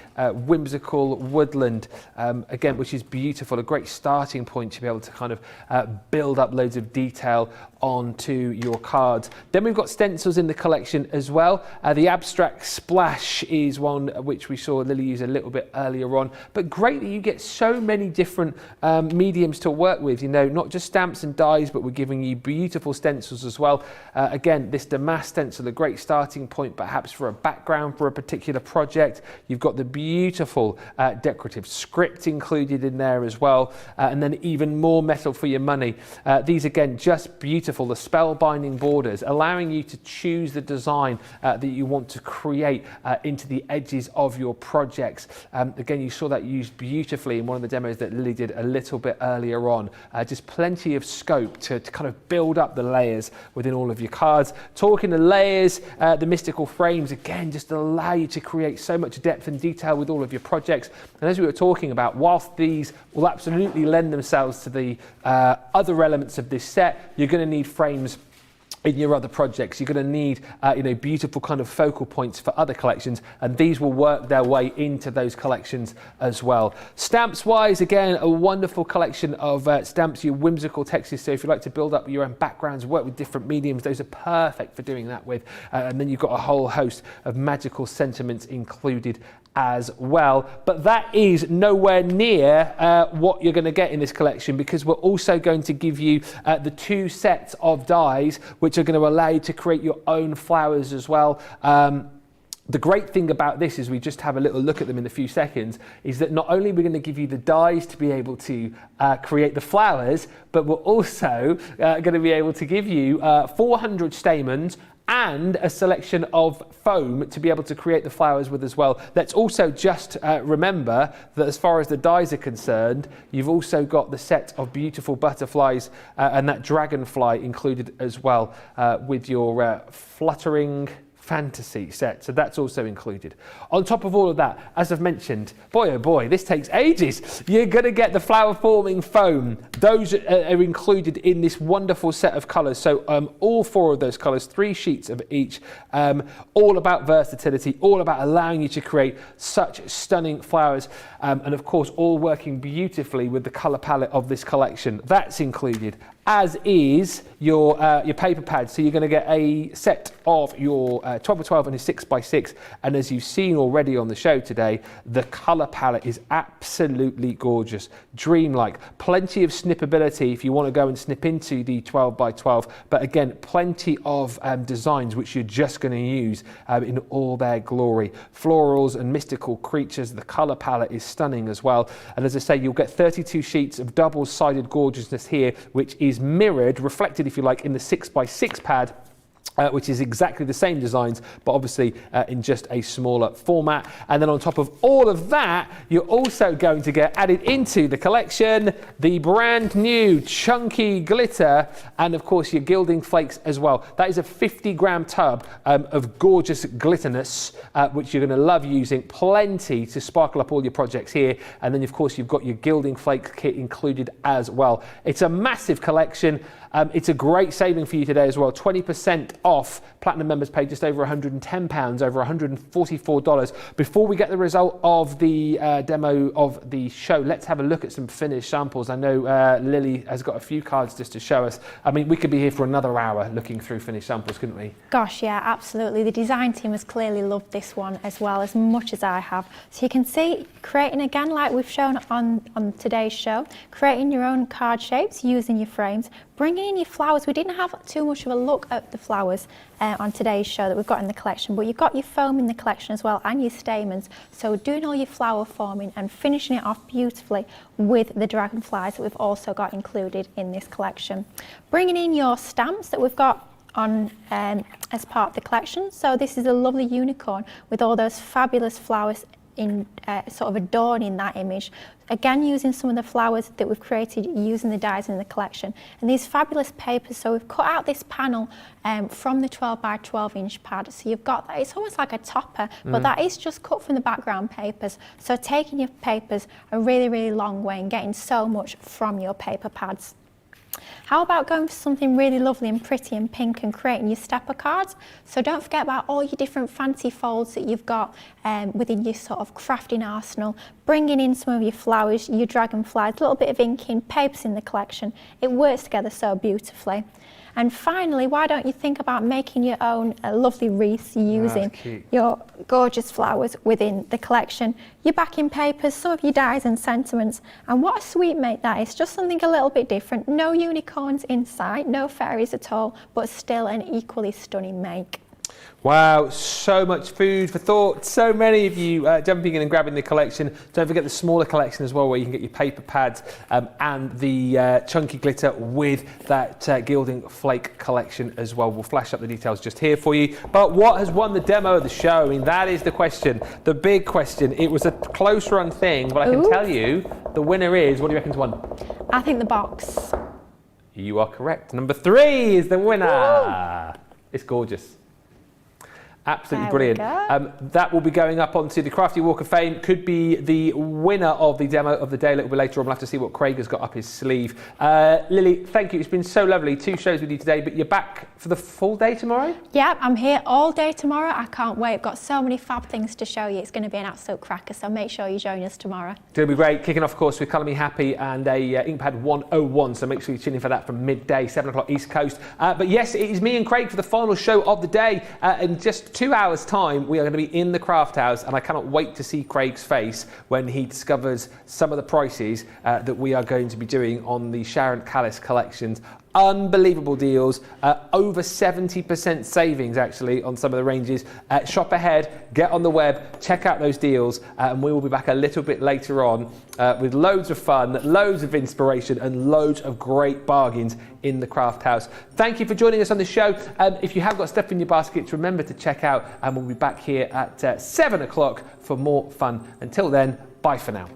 whimsical woodland, again, which is beautiful. A great starting point to be able to kind of build up loads of detail onto your cards. Then we've got stencils in the collection as well. The abstract splash is one which we saw Lily use a little bit earlier on, but great that you get so many different mediums to work with, you know, not just stamps and dies, but we're giving you beautiful stencils as well. Again, this damask stencil, a great starting point perhaps for a background for a particular project. You've got the beautiful decorative script included in there as well, and then even more metal for your money. These again, just beautiful, the spellbinding borders, allowing you to choose the design that you want to create into the edges of your projects. Again, you saw that used beautifully in one of the demos that Lily did a little bit earlier on. Just plenty of scope to kind of build up the layers within all of your cards. Talking to layers, the mystical frames, again, just allow you to create so much depth and detail with all of your projects. And as we were talking about, whilst these will absolutely lend themselves to the other elements of this set, you're going to need frames in your other projects. You're going to need you know, beautiful kind of focal points for other collections, and these will work their way into those collections as well. Stamps wise, again, a wonderful collection of stamps, your whimsical textures. So if you like to build up your own backgrounds, work with different mediums, those are perfect for doing that with. And then you've got a whole host of magical sentiments included as well. But that is nowhere near what you're going to get in this collection, because we're also going to give you the 2 sets of dies which are going to allow you to create your own flowers as well. The great thing about this is, we just have a little look at them in a few seconds, is that not only are we going to give you the dies to be able to create the flowers, but we're also going to be able to give you 400 stamens and a selection of foam to be able to create the flowers with as well. Let's also just remember that as far as the dies are concerned, you've also got the set of beautiful butterflies and that dragonfly included as well with your fluttering fantasy set, so that's also included. On top of all of that, as I've mentioned, boy oh boy, this takes ages. You're going to get the flower forming foam. Those are included in this wonderful set of colours. So all 4 of those colours, 3 sheets of each, all about versatility, all about allowing you to create such stunning flowers, and of course all working beautifully with the colour palette of this collection. That's included, as is your paper pads. So you're going to get a set of your 12x12 and a 6x6, and as you've seen already on the show today, the colour palette is absolutely gorgeous, dreamlike. Plenty of snippability if you want to go and snip into the 12x12, but again, plenty of designs which you're just going to use in all their glory. Florals and mystical creatures, the colour palette is stunning as well. And as I say, you'll get 32 sheets of double-sided gorgeousness here, which is mirrored, reflected if you like, in the 6x6 pad, which is exactly the same designs, but obviously in just a smaller format. And then on top of all of that, you're also going to get added into the collection the brand new chunky glitter, and of course your gilding flakes as well. That is a 50-gram tub of gorgeous glitterness, which you're going to love using. Plenty to sparkle up all your projects here. And then of course you've got your gilding flake kit included as well. It's a massive collection. It's a great saving for you today as well. 20% off. Platinum members pay just over £110, over $144. Before we get the result of the demo of the show, let's have a look at some finished samples. I know Lily has got a few cards just to show us. I mean, we could be here for another hour looking through finished samples, couldn't we? Gosh, yeah, absolutely. The design team has clearly loved this one as well, as much as I have. So you can see, creating again, like we've shown on today's show, creating your own card shapes using your frames, bringing in your flowers. We didn't have too much of a look at the flowers on today's show that we've got in the collection, but you've got your foam in the collection as well, and your stamens. So doing all your flower forming and finishing it off beautifully with the dragonflies that we've also got included in this collection. Bringing in your stamps that we've got on as part of the collection. So this is a lovely unicorn with all those fabulous flowers in sort of adorning that image. Again, using some of the flowers that we've created using the dies in the collection. And these fabulous papers, so we've cut out this panel from the 12x12 inch pad. So you've got that, it's almost like a topper, but that is just cut from the background papers. So taking your papers a really, really long way and getting so much from your paper pads. How about going for something really lovely and pretty and pink and creating your stepper cards? So don't forget about all your different fancy folds that you've got within your sort of crafting arsenal. Bringing in some of your flowers, your dragonflies, a little bit of inking, papers in the collection. It works together so beautifully. And finally, why don't you think about making your own lovely wreaths using your gorgeous flowers within the collection, your backing papers, some of your dies and sentiments. And what a sweet make that is, just something a little bit different. No unicorns in sight, no fairies at all, but still an equally stunning make. Wow, so much food for thought. So many of you jumping in and grabbing the collection. Don't forget the smaller collection as well, where you can get your paper pads and the chunky glitter with that gilding flake collection as well. We'll flash up the details just here for you. But what has won the demo of the show? I mean, that is the question, the big question. It was a close run thing, but I can tell you the winner is, what do you reckon's won? I think the box. You are correct. Number 3 is the winner. It's gorgeous. Absolutely There we brilliant. That will be going up onto the Crafty Walk of Fame. Could be the winner of the demo of the day a little bit later on. We'll have to see what Craig has got up his sleeve. Lily, thank you. It's been so lovely. 2 shows with you today, but you're back for the full day tomorrow? Yeah, I'm here all day tomorrow. I can't wait. I've got so many fab things to show you. It's going to be an absolute cracker, so make sure you join us tomorrow. It's going to be great. Kicking off, of course, with Colour Me Happy and a Inkpad 101, so make sure you tune in for that from midday, 7 o'clock East Coast. But yes, it is me and Craig for the final show of the day. In just 2 hours' time, we are going to be in the craft house, and I cannot wait to see Craig's face when he discovers some of the prices that we are going to be doing on the Sharon Callis collections. Unbelievable deals, over 70% savings actually on some of the ranges. Shop ahead, get on the web, check out those deals, and we will be back a little bit later on with loads of fun, loads of inspiration, and loads of great bargains in the craft house. Thank you for joining us on the show. If you have got stuff in your baskets, remember to check out, and we'll be back here at 7 o'clock for more fun. Until then, bye for now.